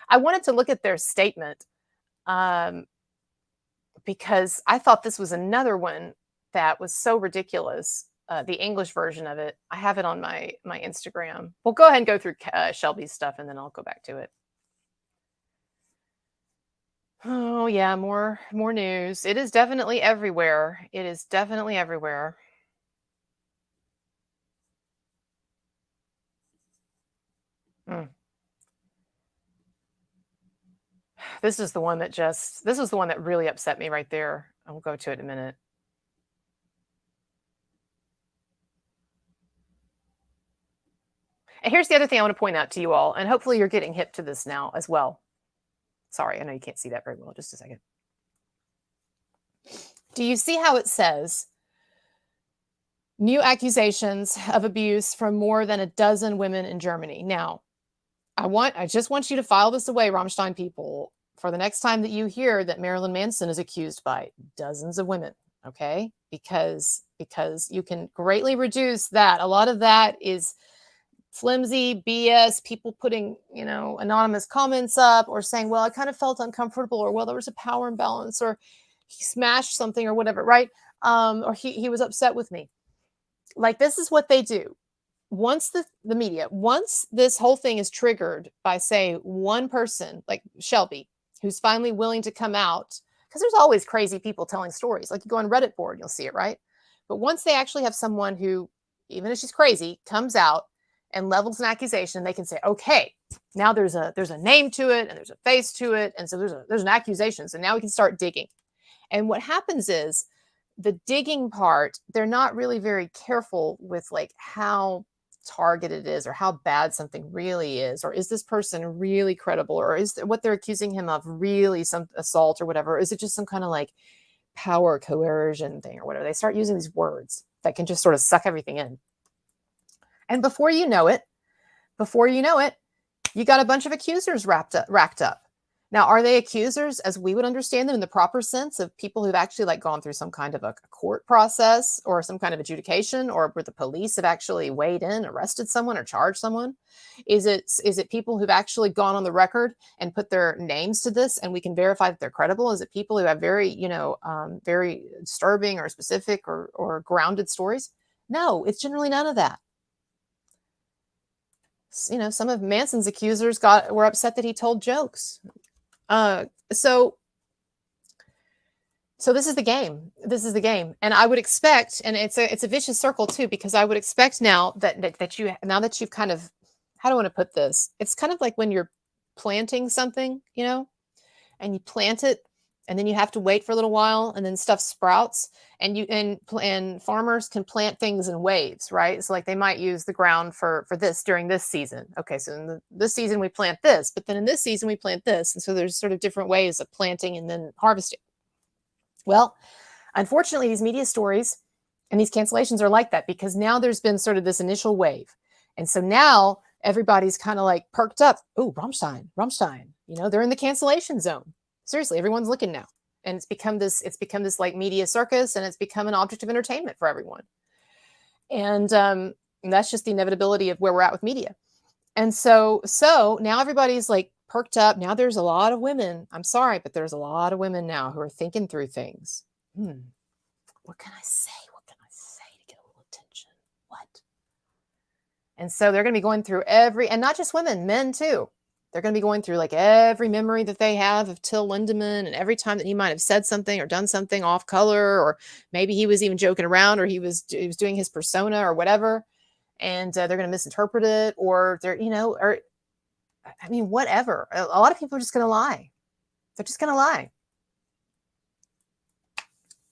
I wanted to look at their statement, because I thought this was another one that was so ridiculous. The English version of it, I have it on my Instagram. We'll go ahead and go through Shelby's stuff, and then I'll go back to it. Oh yeah, more news. It is definitely everywhere. It is definitely everywhere. This is the one that really upset me right there. I'll go to it in a minute. And here's the other thing I want to point out to you all, and hopefully you're getting hip to this now as well. Sorry, I know you can't see that very well. Just a second. Do you see how it says new accusations of abuse from more than a dozen women in Germany? Now, I just want you to file this away, Rammstein people, for the next time that you hear that Marilyn Manson is accused by dozens of women, okay? Because you can greatly reduce that. A lot of that is flimsy BS, people putting, anonymous comments up, or saying, well, I kind of felt uncomfortable, or well, there was a power imbalance, or he smashed something, or whatever, right? Or he was upset with me. Like, this is what they do. Once the media, once this whole thing is triggered by, say, one person like Shelby, who's finally willing to come out, because there's always crazy people telling stories. Like, you go on Reddit board, you'll see it, right? But once they actually have someone who, even if she's crazy, comes out and levels an accusation, they can say, okay, now there's a name to it, and there's a face to it, and so there's an accusation. So now we can start digging. And what happens is, the digging part, they're not really very careful with like how targeted it is, or how bad something really is, or is this person really credible, or is what they're accusing him of really some assault or whatever, or is it just some kind of like power coercion thing or whatever. They start using these words that can just sort of suck everything in. And before you know it, you got a bunch of accusers racked up. Now, are they accusers as we would understand them in the proper sense of people who've actually like gone through some kind of a court process or some kind of adjudication, or where the police have actually weighed in, arrested someone, or charged someone? Is it people who've actually gone on the record and put their names to this, and we can verify that they're credible? Is it people who have very, very disturbing or specific or grounded stories? No, it's generally none of that. Some of Manson's accusers were upset that he told jokes. So this is the game. And I would expect, and it's a vicious circle too, because I would expect now that you've kind of, how do I want to put this? It's kind of like when you're planting something, and you plant it, and then you have to wait for a little while, and then stuff sprouts, and farmers can plant things in waves, right? So like they might use the ground for this during this season. Okay, so in this season we plant this, but then in this season we plant this. And so there's sort of different ways of planting and then harvesting. Well, unfortunately, these media stories and these cancellations are like that, because now there's been sort of this initial wave. And so now everybody's kind of like perked up. Oh, Rammstein, they're in the cancellation zone. Seriously, everyone's looking now. And it's become this like media circus, and it's become an object of entertainment for everyone. And that's just the inevitability of where we're at with media. And so now everybody's like perked up. Now there's a lot of women. I'm sorry, but there's a lot of women now who are thinking through things. what can I say? What can I say to get a little attention? What? And so they're going to be going through and not just women, men too. They're going to be going through like every memory that they have of Till Lindemann, and every time that he might have said something or done something off color, or maybe he was even joking around, or he was doing his persona or whatever. And they're going to misinterpret it, or they're, or I mean, whatever. A lot of people are just going to lie. They're just going to lie.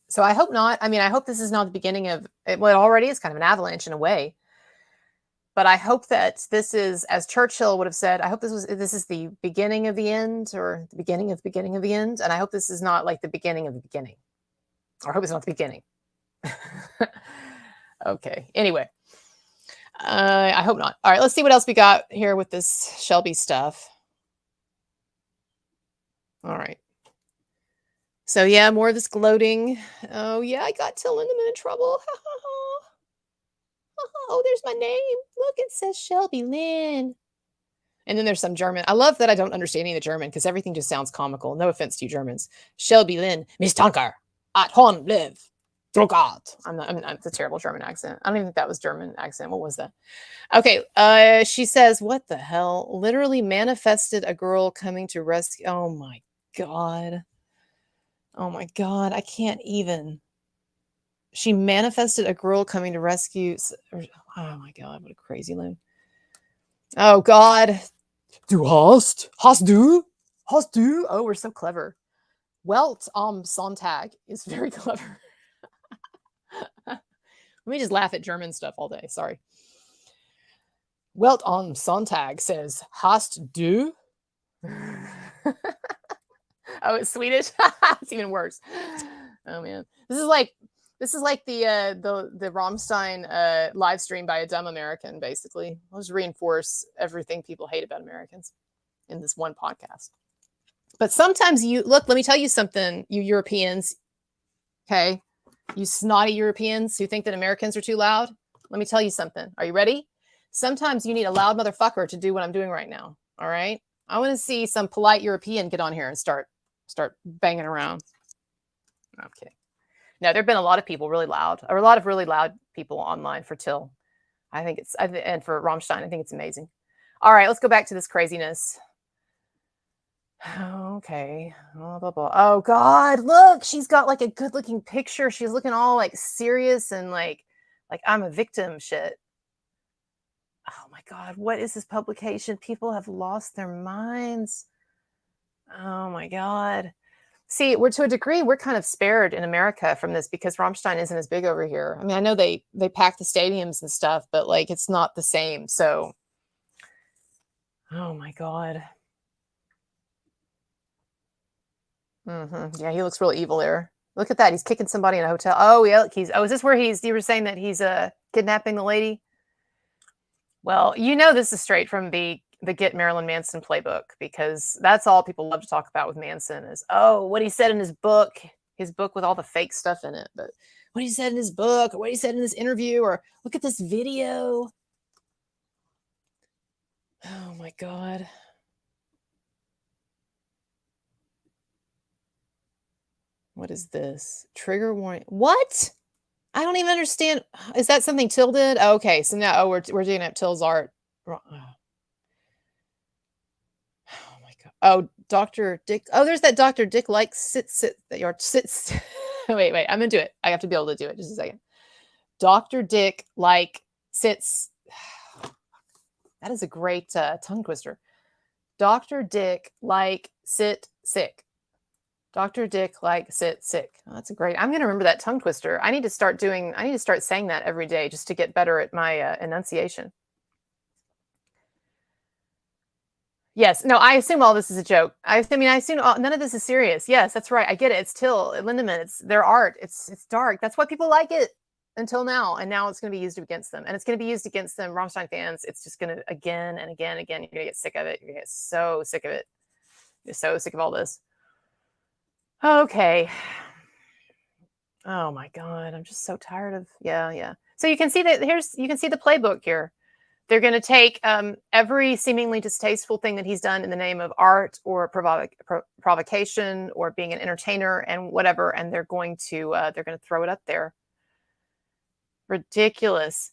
So I hope not. I mean, I hope this is not the beginning of it. Well, it already is kind of an avalanche in a way. But I hope that this is, as Churchill would have said, I hope this is the beginning of the end, or the beginning of the end. And I hope this is not like the beginning of the beginning. Or I hope it's not the beginning. Okay. Anyway, I hope not. All right, let's see what else we got here with this Shelby stuff. All right. So yeah, more of this gloating. Oh yeah, I got Till Lindemann in trouble. Oh, there's my name. Look, it says Shelby Lynn. And then there's some German. I love that I don't understand any of the German because everything just sounds comical. No offense to you Germans. Shelby Lynn, Miss Tanker, at home live. Druckart. It's a terrible German accent. I don't even think that was German accent. What was that? Okay. She says, what the hell? Literally manifested a girl coming to rescue. Oh my God. Oh my God. I can't even. She manifested a girl coming to rescue. Oh my God, what a crazy loon. Oh God. Du hast du? Oh, we're so clever. Welt am Sonntag is very clever. Let me just laugh at German stuff all day. Sorry. Welt am Sonntag says, hast du? Oh, it's Swedish. It's even worse. Oh man. This is like the Rammstein live stream by a dumb American, basically. I'll just reinforce everything people hate about Americans in this one podcast. But sometimes let me tell you something, you Europeans, okay? You snotty Europeans who think that Americans are too loud. Let me tell you something. Are you ready? Sometimes you need a loud motherfucker to do what I'm doing right now, all right? I want to see some polite European get on here and start banging around. Okay. No, there have been a lot of people really loud, or a lot of really loud people online for Till. And for Rammstein, I think it's amazing. All right, let's go back to this craziness. Okay. Blah, blah, blah. Oh God, look, she's got like a good looking picture. She's looking all like serious and like I'm a victim shit. Oh my God, what is this publication? People have lost their minds. Oh my God. See, to a degree, we're kind of spared in America from this because Rammstein isn't as big over here. I mean, I know they pack the stadiums and stuff, but like it's not the same. So, oh my God. Yeah, he looks real evil there. Look at that. He's kicking somebody in a hotel. Oh, yeah. Is this where you were saying that he's kidnapping the lady? Well, this is straight from the Get Marilyn Manson playbook, because that's all people love to talk about with Manson is, what he said in his book with all the fake stuff in it. But what he said in his book, or what he said in this interview, or look at this video. Oh my God. What is this? Trigger warning. What? I don't even understand. Is that something Till did? Oh, okay. So now, we're digging up Till's art. Oh my God. Oh, Dr. Dick. Oh, there's that Dr. Dick like sit that you're sits. Wait. I'm gonna do it. I have to be able to do it. Just a second. Dr. Dick like sits. That is a great tongue twister. Dr. Dick like sit sick. Dr. Dick like sit sick. Oh, that's a great. I'm going to remember that tongue twister. I need to start saying that every day just to get better at my enunciation. Yes. No, I assume all this is a joke. I assume none of this is serious. Yes, that's right. I get it. It's Till Lindemann. It's their art. It's dark. That's why people like it until now. And now it's going to be used against them. And it's going to be used against them, Rammstein fans. It's just going to again and again. You're going to get sick of it. You're going to get so sick of it. You're so sick of all this. Okay. Oh my God. I'm just so tired of, yeah. So you can see that you can see the playbook here. They're going to take every seemingly distasteful thing that he's done in the name of art or provocation or being an entertainer and whatever, and they're going to throw it up there. Ridiculous.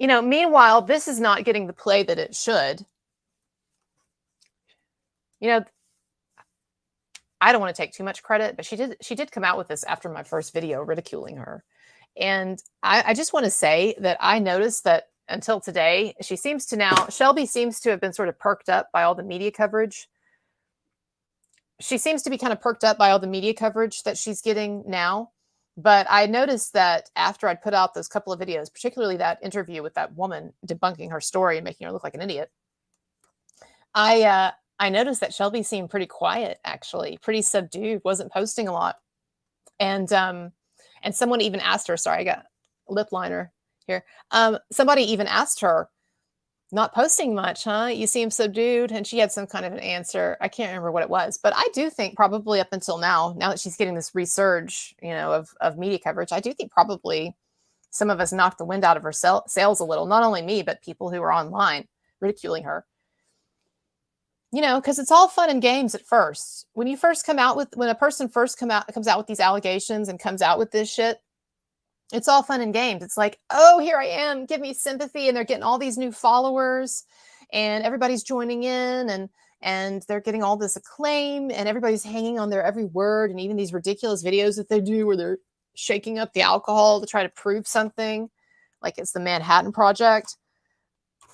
Meanwhile, this is not getting the play that it should. I don't want to take too much credit, but she did come out with this after my first video ridiculing her. And I just want to say that I noticed that until today, Shelby seems to have been sort of perked up by all the media coverage. She seems to be kind of perked up by all the media coverage that she's getting now. But I noticed that after I'd put out those couple of videos, particularly that interview with that woman debunking her story and making her look like an idiot, I noticed that Shelby seemed pretty quiet, actually, pretty subdued, wasn't posting a lot. And someone even asked her, sorry, I got lip liner here. Somebody even asked her, not posting much, huh? You seem subdued. And she had some kind of an answer. I can't remember what it was, but I do think probably up until now that she's getting this resurge, of media coverage, I do think probably some of us knocked the wind out of her sails a little, not only me, but people who are online ridiculing her. Because it's all fun and games at first. When a person first comes out with these allegations and comes out with this shit, it's all fun and games. It's like, oh, here I am, give me sympathy. And they're getting all these new followers and everybody's joining in and they're getting all this acclaim and everybody's hanging on their every word. And even these ridiculous videos that they do where they're shaking up the alcohol to try to prove something, like it's the Manhattan Project.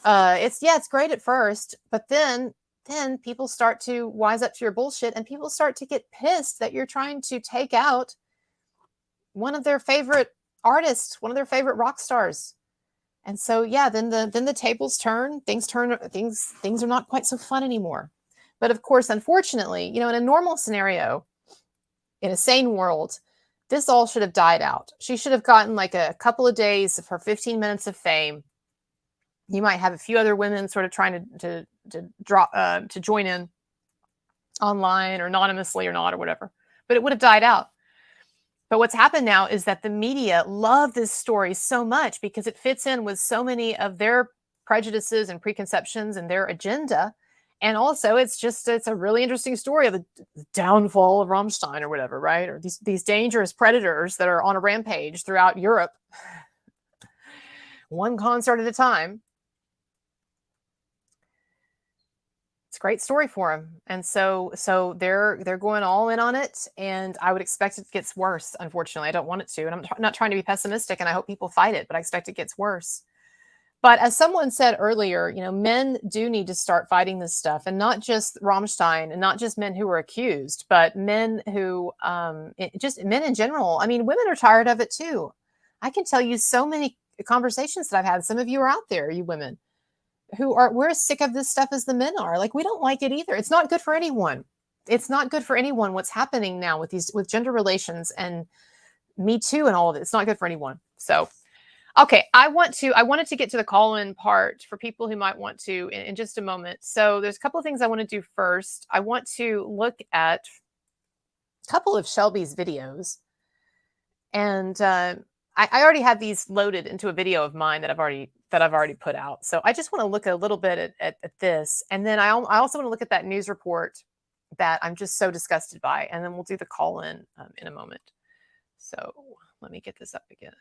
It's great at first, but then people start to wise up to your bullshit and people start to get pissed that you're trying to take out one of their favorite artists, one of their favorite rock stars. And so, then the tables turn, things are not quite so fun anymore. But of course, unfortunately, in a normal scenario, in a sane world, this all should have died out. She should have gotten like a couple of days of her 15 minutes of fame. You might have a few other women sort of trying to join in online or anonymously or not or whatever, but it would have died out. But what's happened now is that the media love this story so much because it fits in with so many of their prejudices and preconceptions and their agenda. And also it's a really interesting story of the downfall of Rammstein or whatever, right? Or these dangerous predators that are on a rampage throughout Europe, one concert at a time. It's a great story for them. And so they're going all in on it. And I would expect it gets worse. Unfortunately, I don't want it to. And I'm not trying to be pessimistic and I hope people fight it, but I expect it gets worse. But as someone said earlier, men do need to start fighting this stuff, and not just Rammstein and not just men who are accused, but men who, just men in general. I mean, women are tired of it too. I can tell you so many conversations that I've had. Some of you are out there, you women, we're as sick of this stuff as the men are. Like, we don't like it either. It's not good for anyone. It's not good for anyone what's happening now with gender relations and Me Too and all of it. It's not good for anyone. So, okay, I wanted to get to the call-in part for people who might want to in just a moment. So there's a couple of things I want to do first. I want to look at a couple of Shelby's videos. And I already have these loaded into a video of mine that I've already put out. So I just want to look a little bit at this. And then I also want to look at that news report that I'm just so disgusted by. And then we'll do the call-in in a moment. So let me get this up again.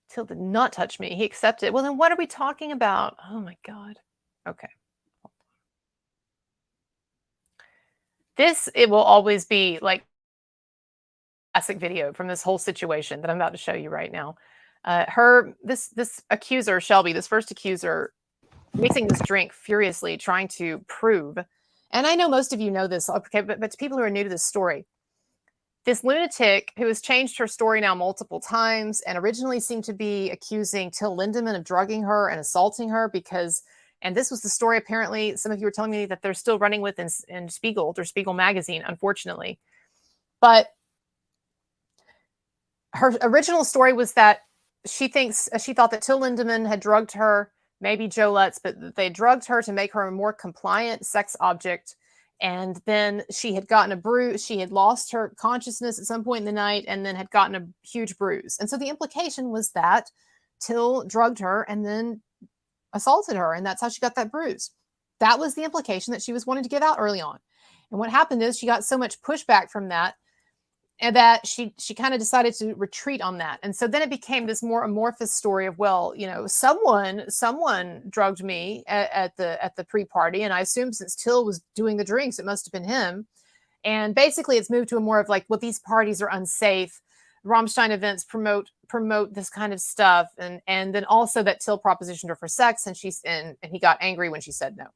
Till did not touch me. He accepted. Well, then what are we talking about? Oh my God. Okay. It will always be like classic video from this whole situation that I'm about to show you right now. This accuser, Shelby, this first accuser, mixing this drink furiously, trying to prove, and I know most of you know this, okay, but to people who are new to this story, this lunatic who has changed her story now multiple times and originally seemed to be accusing Till Lindemann of drugging her and assaulting her and this was the story apparently some of you were telling me that they're still running with in Spiegel or Spiegel magazine, unfortunately. But her original story was that she thought that Till Lindemann had drugged her, maybe Joe Lutz, but they drugged her to make her a more compliant sex object. And then she had gotten a bruise. She had lost her consciousness at some point in the night and then had gotten a huge bruise. And so the implication was that Till drugged her and then assaulted her. And that's how she got that bruise. That was the implication that she was wanting to give out early on. And what happened is she got so much pushback from that and that she kind of decided to retreat on that. And so then it became this more amorphous story of, well, you know, someone drugged me at the pre-party, and I assume since Till was doing the drinks, it must have been him. And basically it's moved to a more of like, well, these parties are unsafe. Rammstein events promote this kind of stuff, and then also that Till propositioned her for sex, and he got angry when she said no.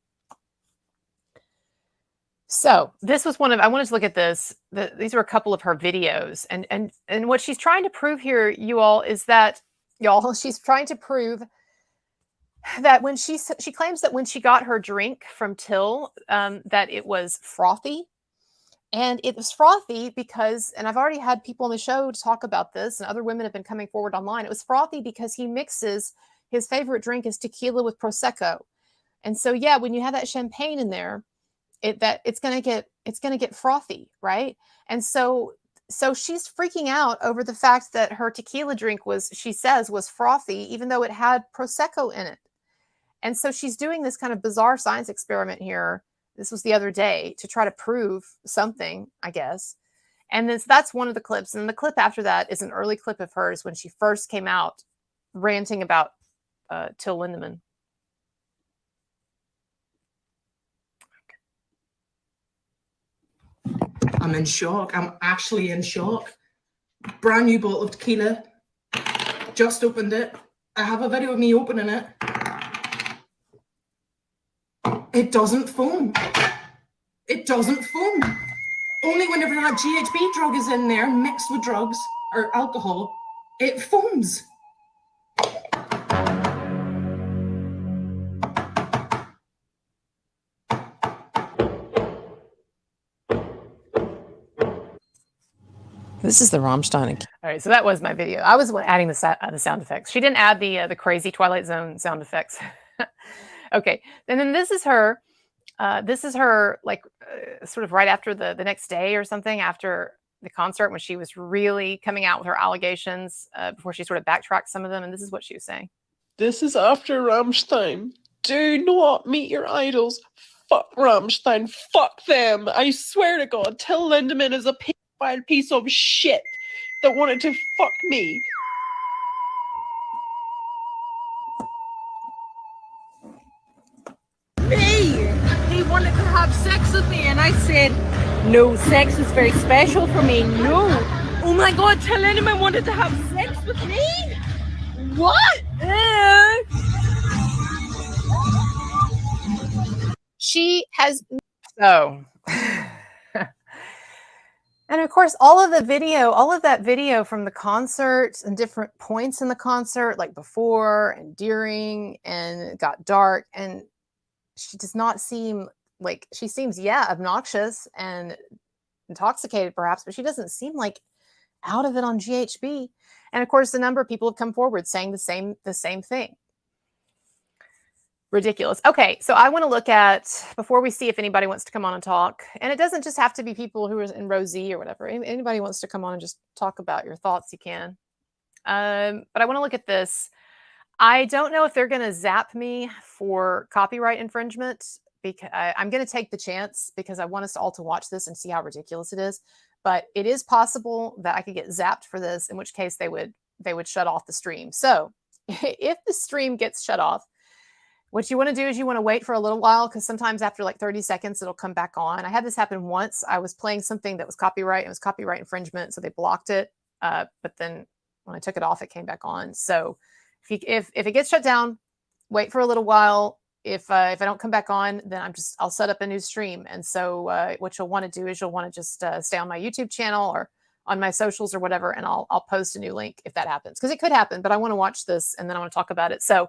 So this was I wanted to look at this. These are a couple of her videos, and what she's trying to prove here, you all, is that she's trying to prove that when she claims that when she got her drink from Till, that it was frothy. And it was frothy because, and I've already had people on the show talk about this, and other women have been coming forward online. It was frothy because he mixes his favorite drink is tequila with Prosecco. And so, yeah, when you have that champagne in there, it's going to get frothy, right? And so she's freaking out over the fact that her tequila drink she says was frothy, even though it had Prosecco in it. And so she's doing this kind of bizarre science experiment here. This was the other day to try to prove something, I guess. And that's one of the clips. And the clip after that is an early clip of hers when she first came out ranting about Till Lindemann. I'm in shock. I'm actually in shock. Brand new bottle of tequila. Just opened it. I have a video of me opening it. It doesn't foam. It doesn't foam. Only whenever that GHB drug is in there mixed with drugs or alcohol, it foams. This is the Rammstein. All right, so that was my video. I was adding the sound effects. She didn't add the crazy Twilight Zone sound effects. Okay, and then this is her. Like sort of right after the next day or something after the concert, when she was really coming out with her allegations before she sort of backtracked some of them. And this is what she was saying. This is after Rammstein. Do not meet your idols. Fuck Rammstein. Fuck them. I swear to God, Till Lindemann is a pedophile piece of shit that wanted to fuck me. He wanted to have sex with me, and I said, no, sex is very special for me. No. Oh my God, Till Lindemann wanted to have sex with me? What? She has so. And of course, all of that video from the concert and different points in the concert, like before and during, and it got dark, and she does not seem like, she seems, obnoxious and intoxicated perhaps, but she doesn't seem like out of it on GHB. And of course, a number of people have come forward saying the same thing. Ridiculous. Okay, so I want to look at, before we see if anybody wants to come on and talk, and it doesn't just have to be people who are in row Z or whatever. Anybody wants to come on and just talk about your thoughts, you can. But I want to look at this. I don't know if they're going to zap me for copyright infringement, because I'm going to take the chance, because I want us all to watch this and see how ridiculous it is. But it is possible that I could get zapped for this, in which case they would shut off the stream. So if the stream gets shut off, what you want to do is you want to wait for a little while, because sometimes after like 30 seconds, it'll come back on. I had this happen once. I was playing something that was copyright. It was copyright infringement, so they blocked it. But then when I took it off, it came back on. So if it gets shut down, wait for a little while. If I don't come back on, then I'll set up a new stream. And so what you'll want to do is you'll want to just stay on my YouTube channel or on my socials or whatever, and I'll post a new link if that happens, because it could happen. But I want to watch this and then I want to talk about it. So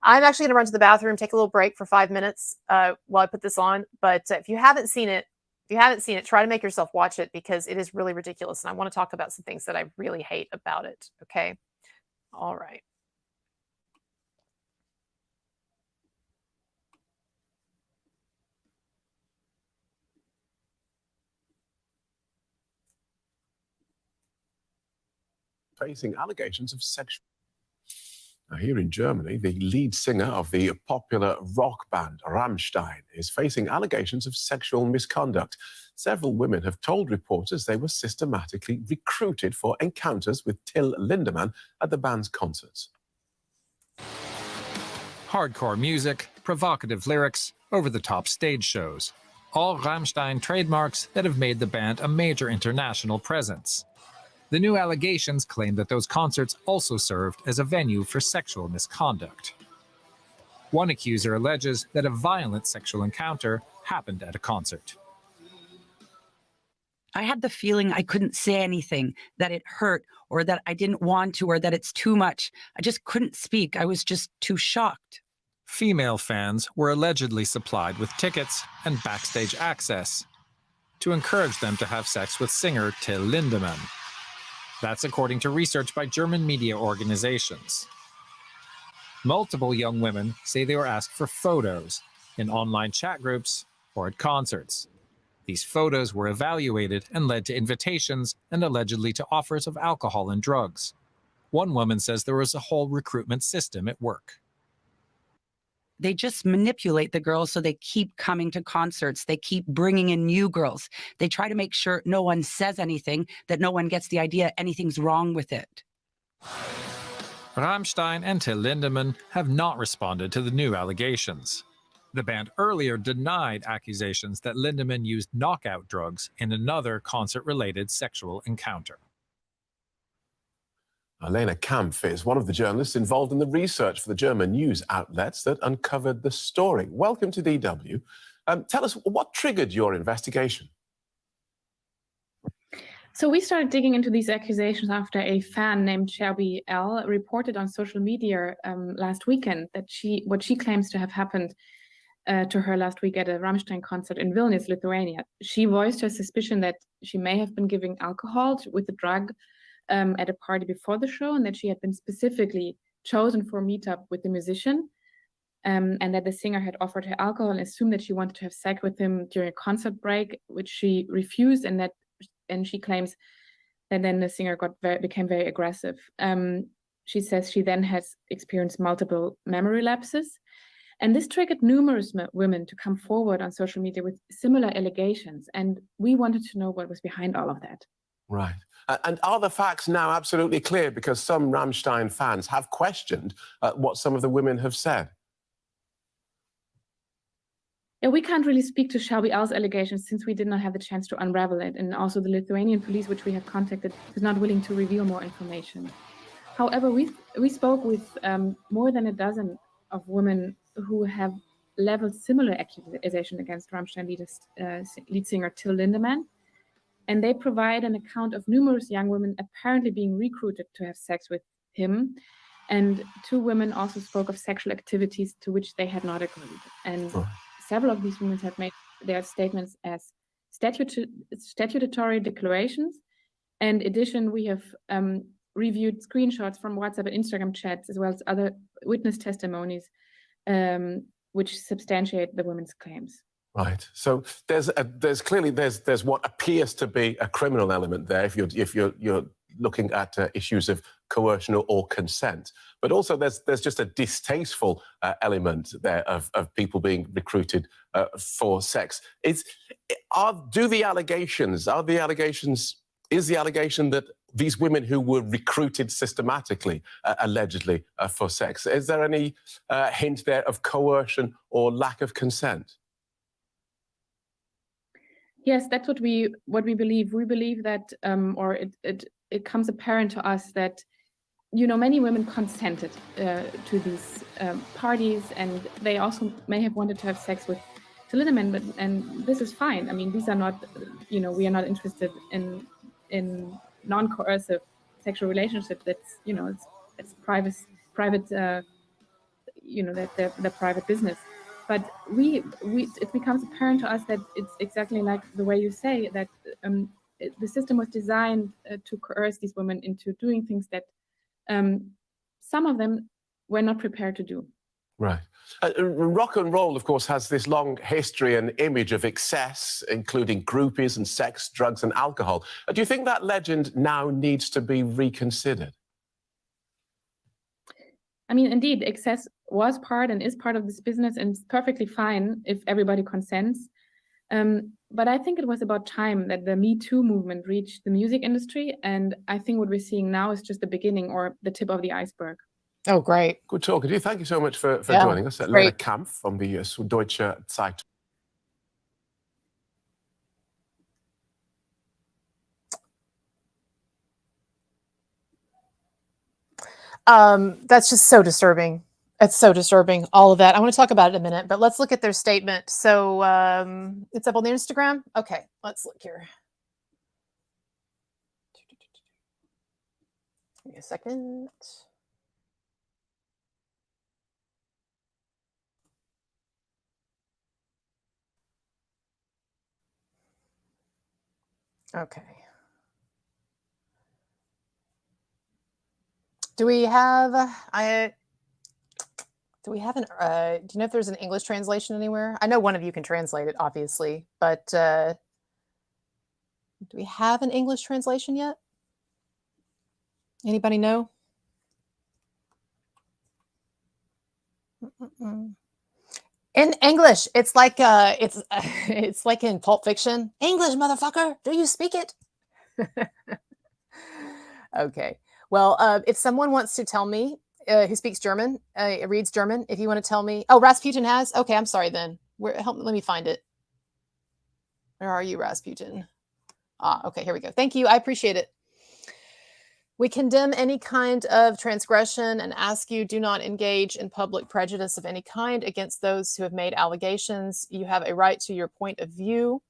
I'm actually going to run to the bathroom, take a little break for 5 minutes while I put this on. But if you haven't seen it, try to make yourself watch it, because it is really ridiculous. And I want to talk about some things that I really hate about it. Okay. All right. facing allegations of sexual. Now, here in Germany, the lead singer of the popular rock band Rammstein is facing allegations of sexual misconduct. Several women have told reporters they were systematically recruited for encounters with Till Lindemann at the band's concerts. Hardcore music, provocative lyrics, over-the-top stage shows. All Rammstein trademarks that have made the band a major international presence. The new allegations claim that those concerts also served as a venue for sexual misconduct. One accuser alleges that a violent sexual encounter happened at a concert. I had the feeling I couldn't say anything, that it hurt, or that I didn't want to, or that it's too much. I just couldn't speak. I was just too shocked. Female fans were allegedly supplied with tickets and backstage access to encourage them to have sex with singer Till Lindemann. That's according to research by German media organizations. Multiple young women say they were asked for photos in online chat groups or at concerts. These photos were evaluated and led to invitations and allegedly to offers of alcohol and drugs. One woman says there was a whole recruitment system at work. They just manipulate the girls so they keep coming to concerts. They keep bringing in new girls. They try to make sure no one says anything, that no one gets the idea anything's wrong with it. Rammstein and Till Lindemann have not responded to the new allegations. The band earlier denied accusations that Lindemann used knockout drugs in another concert-related sexual encounter. Lena Kampf is one of the journalists involved in the research for the German news outlets that uncovered the story. Welcome to DW. Tell us, what triggered your investigation? So we started digging into these accusations after a fan named Shelby L reported on social media last weekend that what she claims to have happened to her last week at a Rammstein concert in Vilnius, Lithuania. She voiced her suspicion that she may have been giving alcohol with the drug at a party before the show, and that she had been specifically chosen for a meetup with the musician, and that the singer had offered her alcohol and assumed that she wanted to have sex with him during a concert break, which she refused, and she claims that then the singer became very aggressive. She says she then has experienced multiple memory lapses, and this triggered numerous women to come forward on social media with similar allegations, and we wanted to know what was behind all of that. Right. And are the facts now absolutely clear? Because some Rammstein fans have questioned what some of the women have said. Yeah, we can't really speak to Shelby L's allegations since we did not have the chance to unravel it. And also the Lithuanian police, which we have contacted, is not willing to reveal more information. However, we spoke with more than a dozen of women who have leveled similar accusation against Rammstein lead singer Till Lindemann. And they provide an account of numerous young women apparently being recruited to have sex with him. And 2 women also spoke of sexual activities to which they had not agreed. And several of these women have made their statements as statutory declarations. And in addition, we have reviewed screenshots from WhatsApp and Instagram chats, as well as other witness testimonies, which substantiate the women's claims. Right. So there's clearly what appears to be a criminal element there if you're looking at issues of coercion or consent, but also there's just a distasteful element there of people being recruited for sex. Is the allegation that these women who were recruited systematically, allegedly for sex, is there any hint there of coercion or lack of consent? Yes, that's what we believe. We believe that, or it comes apparent to us that, many women consented to these parties, and they also may have wanted to have sex with Till Lindemann, and this is fine. I mean, these are not, we are not interested in non-coercive sexual relationship. That's, it's private, that they're private business. But it becomes apparent to us that it's exactly like the way you say, that the system was designed to coerce these women into doing things that some of them were not prepared to do. Right. Rock and roll, of course, has this long history and image of excess, including groupies and sex, drugs and alcohol. Do you think that legend now needs to be reconsidered? I mean, indeed, excess was part and is part of this business, and it's perfectly fine if everybody consents. But I think it was about time that the Me Too movement reached the music industry, and I think what we're seeing now is just the beginning or the tip of the iceberg. Oh, great. Good talking to you. Thank you so much for Yeah, joining us. Lena great. Kampf from the Süddeutsche Zeitung. That's just so disturbing. It's so disturbing, all of that. I want to talk about it in a minute, but let's look at their statement. So it's up on the Instagram. Okay, let's look here. Give me a second. Okay. Do we have do we have an do you know if there's an English translation anywhere? I know one of you can translate it, obviously, but do we have an English translation yet? Anybody know? In English, it's like it's like in Pulp Fiction. English, motherfucker, do you speak it? Okay. Well, if someone wants to tell me who speaks German, reads German, if you want to tell me, oh, Rasputin has. Okay, I'm sorry then. Let me find it. Where are you, Rasputin? Ah, okay, here we go. Thank you. I appreciate it. We condemn any kind of transgression and ask you do not engage in public prejudice of any kind against those who have made allegations. You have a right to your point of view.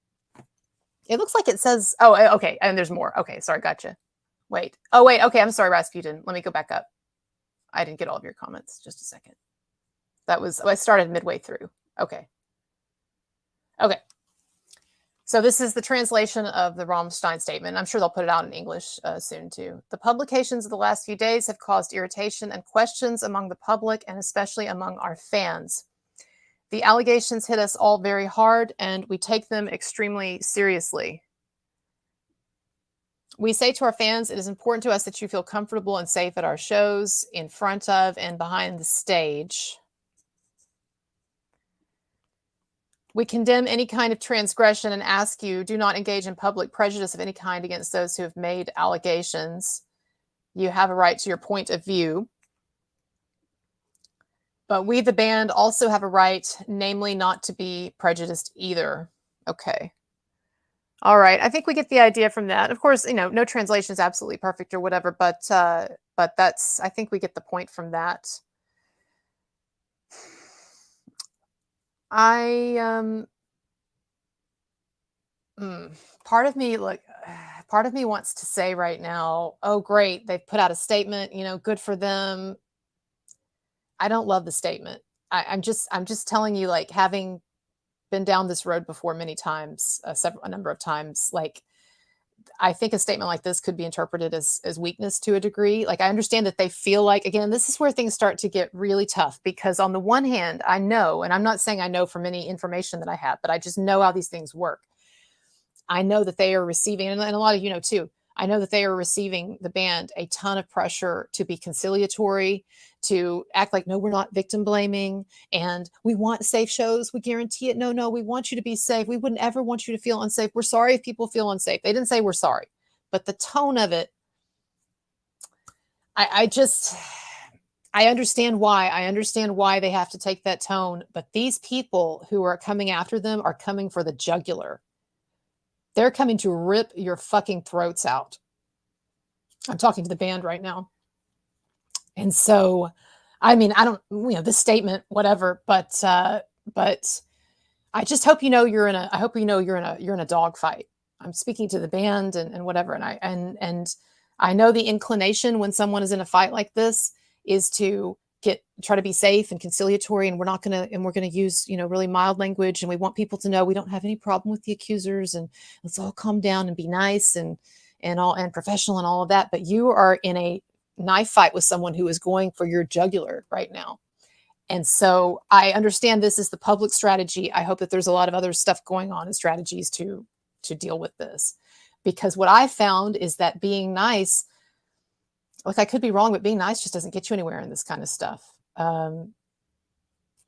It looks like it says, oh, okay, and there's more. Okay, sorry, gotcha. Wait. Oh, wait, okay, I'm sorry, Rasputin. Let me go back up. I didn't get all of your comments. Just a second. I started midway through. Okay. Okay. So this is the translation of the Rammstein statement. I'm sure they'll put it out in English soon too. The publications of the last few days have caused irritation and questions among the public and especially among our fans. The allegations hit us all very hard and we take them extremely seriously. We say to our fans, it is important to us that you feel comfortable and safe at our shows, in front of and behind the stage. We condemn any kind of transgression and ask you, do not engage in public prejudice of any kind against those who have made allegations. You have a right to your point of view. But we, the band, also have a right, namely not to be prejudiced either. Okay. All right. I think we get the idea from that. Of course, you know, no translation is absolutely perfect or whatever, but I think we get the point from that. Part of me wants to say right now, oh, great, they've put out a statement, you know, good for them. I don't love the statement. I'm just telling you, like, having been down this road before many times, a number of times, like, I think a statement like this could be interpreted as weakness to a degree. Like, I understand that they feel like, again, this is where things start to get really tough, because on the one hand, I know, and I'm not saying I know from any information that I have, but I just know how these things work. I know that they are receiving, and a lot of you know too, I know that they are receiving, the band, a ton of pressure to be conciliatory, to act like, no, we're not victim blaming, and we want safe shows. We guarantee it. No, we want you to be safe. We wouldn't ever want you to feel unsafe. We're sorry if people feel unsafe. They didn't say we're sorry, but the tone of it, I understand why. I understand why they have to take that tone, but these people who are coming after them are coming for the jugular. They're coming to rip your fucking throats out. I'm talking to the band right now. And so, I mean, I don't, you know, this statement, whatever, but I just hope you know you're in a dogfight. I'm speaking to the band and whatever. And I know the inclination when someone is in a fight like this is to try to be safe and conciliatory, and we're going to use, you know, really mild language, and we want people to know we don't have any problem with the accusers, and let's all calm down and be nice and professional and all of that. But you are in a knife fight with someone who is going for your jugular right now. And so I understand this is the public strategy. I hope that there's a lot of other stuff going on and strategies to deal with this. Because what I found is that being nice, like I could be wrong, but being nice just doesn't get you anywhere in this kind of stuff.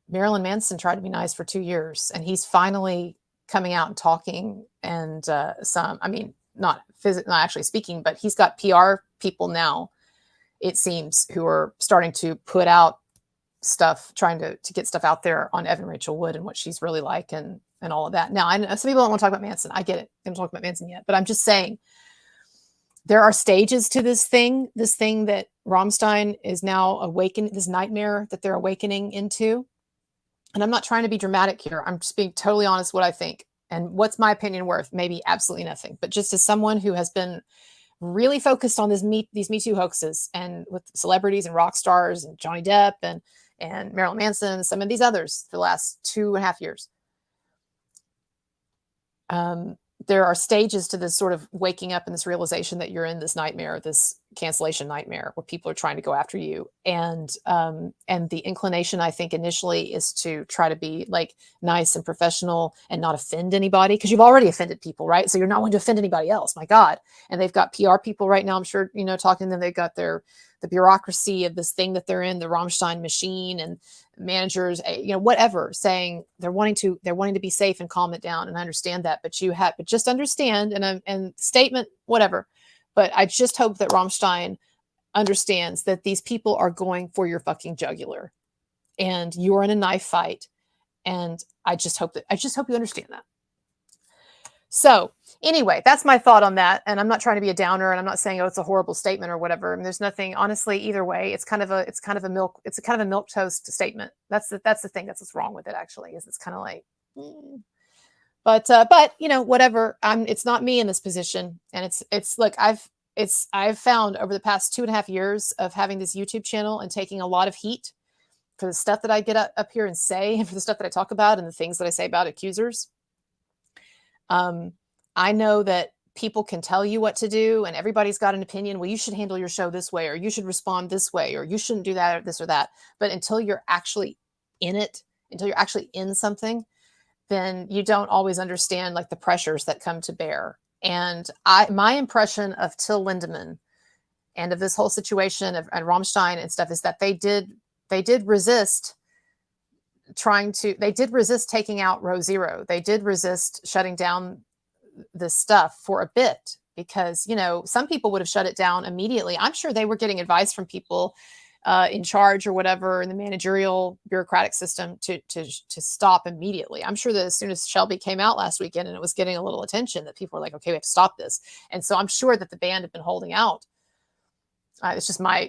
Marilyn Manson tried to be nice for 2 years, and he's finally coming out and talking. And not actually speaking, but he's got PR people now, it seems, who are starting to put out stuff, trying to get stuff out there on Evan Rachel Wood and what she's really like and all of that. Now, I know some people don't want to talk about Manson. I get it. They don't talk about Manson yet, but I'm just saying there are stages to this thing that Rammstein is now awakening, this nightmare that they're awakening into. And I'm not trying to be dramatic here. I'm just being totally honest what I think. And what's my opinion worth? Maybe absolutely nothing. But just as someone who has been really focused on these Me Too hoaxes, and with celebrities and rock stars and Johnny Depp and Marilyn Manson and some of these others for the last 2.5 years, there are stages to this sort of waking up and this realization that you're in this nightmare, this cancellation nightmare, where people are trying to go after you. And the inclination, I think, initially is to try to be like nice and professional and not offend anybody, because you've already offended people, right? So you're not going to offend anybody else. My God. And they've got PR people right now, I'm sure, talking to them. They've got the bureaucracy of this thing that they're in, the Rammstein machine, and managers, whatever, saying they're wanting to be safe and calm it down. And I understand that, but just understand, and statement, whatever. But I just hope that Rammstein understands that these people are going for your fucking jugular, and you're in a knife fight. And I just hope you understand that. So anyway, that's my thought on that. And I'm not trying to be a downer, and I'm not saying, oh, it's a horrible statement or whatever. I mean, there's nothing, honestly, either way. It's kind of a milquetoast statement. That's the thing that's what's wrong with it, actually, is it's kind of like, but whatever. It's not me in this position. And it's like, I've found over the past 2.5 years of having this YouTube channel and taking a lot of heat for the stuff that I get up here and say, and for the stuff that I talk about and the things that I say about accusers. I know that people can tell you what to do, and everybody's got an opinion. Well, you should handle your show this way, or you should respond this way, or you shouldn't do that or this or that. But until you're actually in it, until you're actually in something, then you don't always understand like the pressures that come to bear. And my impression of Till Lindemann and of this whole situation and Rammstein and stuff is that they did resist taking out Row Zero. They did resist shutting down this stuff for a bit, because, some people would have shut it down immediately. I'm sure they were getting advice from people in charge or whatever in the managerial bureaucratic system to stop immediately. I'm sure that as soon as Shelby came out last weekend and it was getting a little attention, that people were like, okay, we have to stop this. And so I'm sure that the band had been holding out. It's just my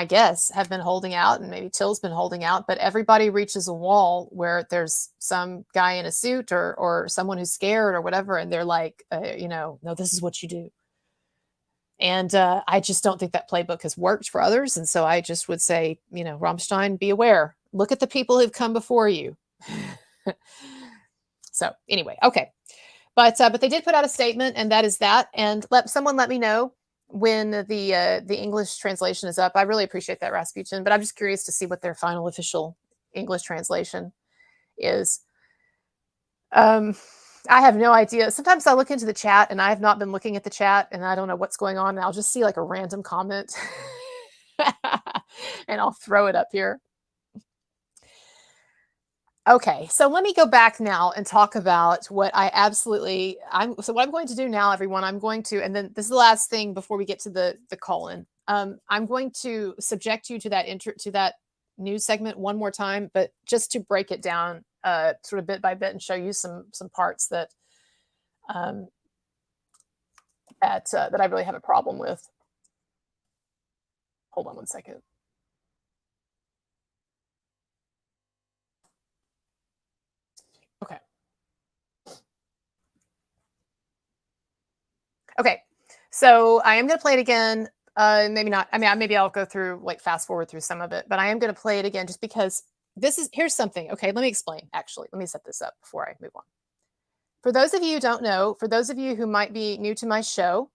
guess, have been holding out, and maybe Till's been holding out, but everybody reaches a wall where there's some guy in a suit or someone who's scared or whatever. And they're like, no, this is what you do. And I just don't think that playbook has worked for others. And so I just would say, Rammstein, be aware. Look at the people who've come before you. So anyway, okay. But they did put out a statement, and that is that. And someone let me know when the English translation is up. I really appreciate that, Rasputin, but I'm just curious to see what their final official English translation is. I have no idea. Sometimes I look into the chat, and I have not been looking at the chat, and I don't know what's going on. And I'll just see like a random comment and I'll throw it up here. Okay, so let me go back now and talk about what so what I'm going to do now, everyone, and then this is the last thing before we get to the call-in. I'm going to subject you to that news segment one more time, but just to break it down sort of bit by bit and show you some parts that I really have a problem with. Hold on one second. Okay, so I am going to play it again. Maybe not. I mean, maybe I'll go through, like, fast forward through some of it, but I am going to play it again just because here's something. Okay, let me explain. Actually, let me set this up before I move on. For those of you who don't know, for those of you who might be new to my show,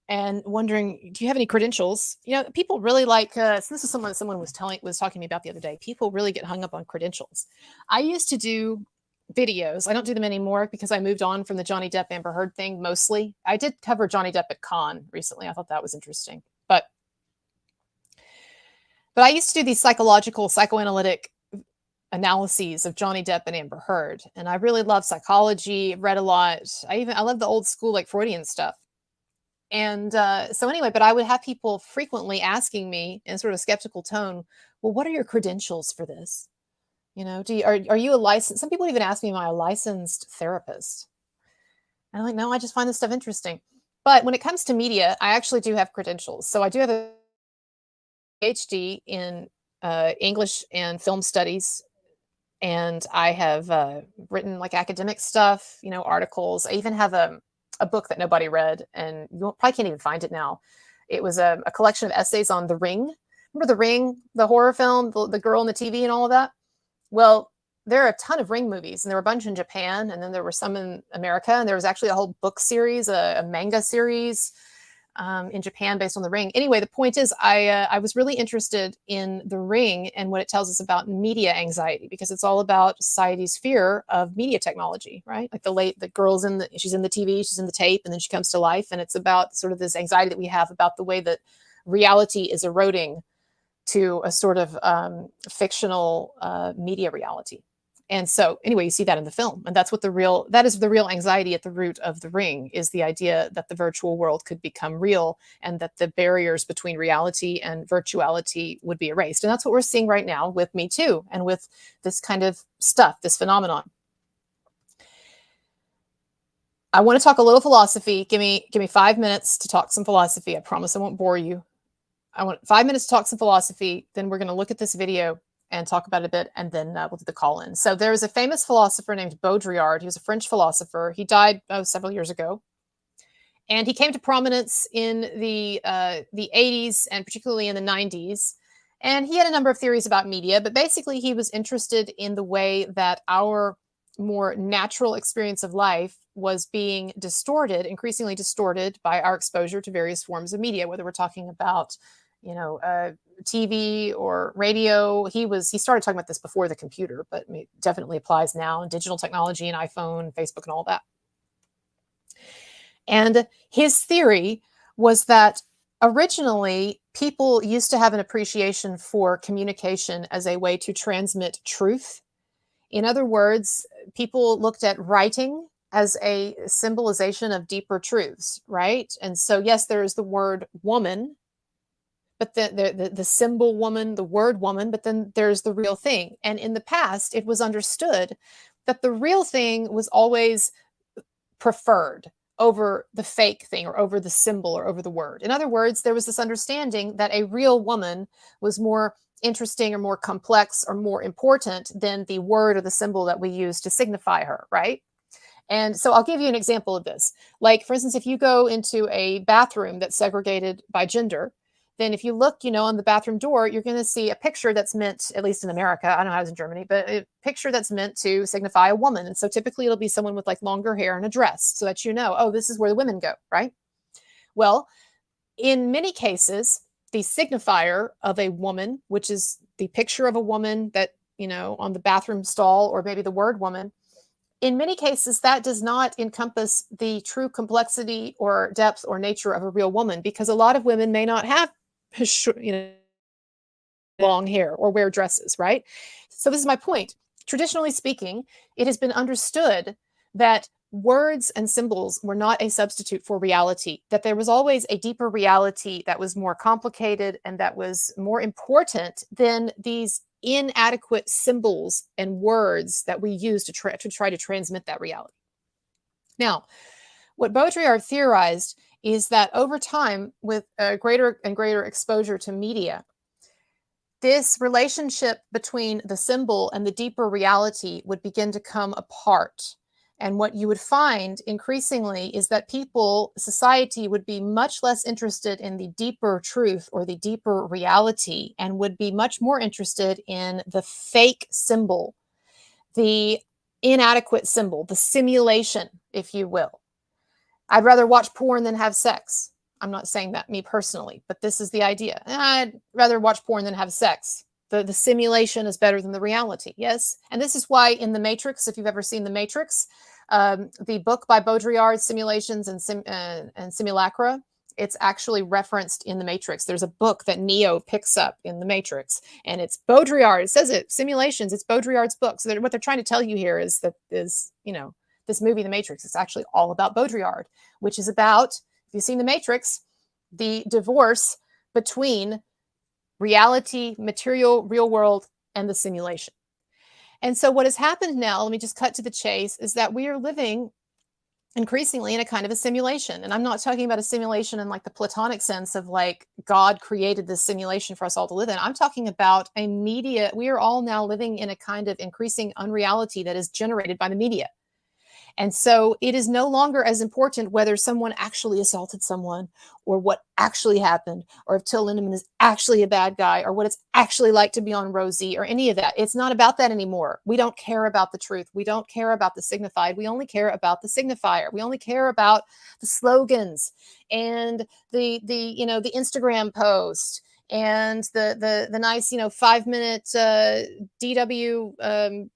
and wondering, do you have any credentials? You know, people really like, so this is someone was talking to me about the other day. People really get hung up on credentials. I used to do videos. I don't do them anymore because I moved on from the Johnny Depp Amber Heard thing mostly. I did cover Johnny Depp at Cannes recently. I thought that was interesting. But I used to do these psychoanalytic analyses of Johnny Depp and Amber Heard. And I really love psychology, read a lot. I love the old school, like Freudian stuff. And so anyway, but I would have people frequently asking me in sort of a skeptical tone, well, what are your credentials for this? You know, are you a licensed, some people even ask me, am I a licensed therapist? And I'm like, no, I just find this stuff interesting. But when it comes to media, I actually do have credentials. So I do have a PhD in English and film studies. And I have written like academic stuff, you know, articles. I even have a book that nobody read, and you probably can't even find it now. It was a collection of essays on The Ring. Remember The Ring, the horror film, the girl on the TV and all of that? Well, there are a ton of Ring movies, and there were a bunch in Japan, and then there were some in America, and there was actually a whole book series, a manga series in Japan based on The Ring. Anyway, the point is I was really interested in The Ring and what it tells us about media anxiety, because it's all about society's fear of media technology, right? Like the girl's she's in the TV, she's in the tape, and then she comes to life. And it's about sort of this anxiety that we have about the way that reality is eroding to a sort of fictional media reality. And so anyway, you see that in the film. And that is the real anxiety at the root of The Ring, is the idea that the virtual world could become real and that the barriers between reality and virtuality would be erased. And that's what we're seeing right now with Me Too and with this kind of stuff, this phenomenon. I want to talk a little philosophy. Give me 5 minutes to talk some philosophy. I promise I won't bore you. I want 5 minutes to talk some philosophy. Then we're going to look at this video and talk about it a bit, and then we'll do the call-in. So there's a famous philosopher named Baudrillard. He was a French philosopher. He died several years ago. And he came to prominence in the 80s and particularly in the 90s. And he had a number of theories about media, but basically he was interested in the way that our more natural experience of life was being distorted, increasingly distorted by our exposure to various forms of media, whether we're talking about TV or radio. He started talking about this before the computer, but it definitely applies now in digital technology and iPhone, Facebook, and all that. And his theory was that originally people used to have an appreciation for communication as a way to transmit truth. In other words, people looked at writing as a symbolization of deeper truths, right? And so, yes, there is the word woman, but the symbol woman, the word woman, but then there's the real thing. And in the past, it was understood that the real thing was always preferred over the fake thing or over the symbol or over the word. In other words, there was this understanding that a real woman was more interesting or more complex or more important than the word or the symbol that we use to signify her, right? And so I'll give you an example of this. Like, for instance, if you go into a bathroom that's segregated by gender, then if you look, on the bathroom door, you're going to see a picture that's meant, at least in America, I don't know how it's in Germany, but a picture that's meant to signify a woman. And so typically it'll be someone with like longer hair and a dress so that oh, this is where the women go, right? Well, in many cases, the signifier of a woman, which is the picture of a woman that, on the bathroom stall, or maybe the word woman, in many cases, that does not encompass the true complexity or depth or nature of a real woman, because a lot of women may not have long hair or wear dresses, right? So this is my point. Traditionally speaking, it has been understood that words and symbols were not a substitute for reality, that there was always a deeper reality that was more complicated and that was more important than these inadequate symbols and words that we use to try to transmit that reality. Now, what Baudrillard theorized is that over time, with a greater and greater exposure to media, this relationship between the symbol and the deeper reality would begin to come apart. And what you would find increasingly is that society would be much less interested in the deeper truth or the deeper reality, and would be much more interested in the fake symbol, the inadequate symbol, the simulation, if you will. I'd rather watch porn than have sex. I'm not saying that me personally, but this is the idea. I'd rather watch porn than have sex. The simulation is better than the reality. Yes. And this is why in The Matrix, if you've ever seen The Matrix, the book by Baudrillard, Simulations and Simulacra, it's actually referenced in The Matrix. There's a book that Neo picks up in The Matrix, and it's Baudrillard. It says it, Simulations. It's Baudrillard's book. So what they're trying to tell you here is that this movie, The Matrix, is actually all about Baudrillard, which is about, if you've seen The Matrix, the divorce between reality, material, real world, and the simulation. And so what has happened now, let me just cut to the chase, is that we are living increasingly in a kind of a simulation. And I'm not talking about a simulation in like the Platonic sense of like God created this simulation for us all to live in. I'm talking about a media. We are all now living in a kind of increasing unreality that is generated by the media. And so it is no longer as important whether someone actually assaulted someone or what actually happened, or if Till Lindemann is actually a bad guy, or what it's actually like to be on Rosie, or any of that. It's not about that anymore. We don't care about the truth. We don't care about the signified. We only care about the signifier. We only care about the slogans and the Instagram post and the nice 5-minute DW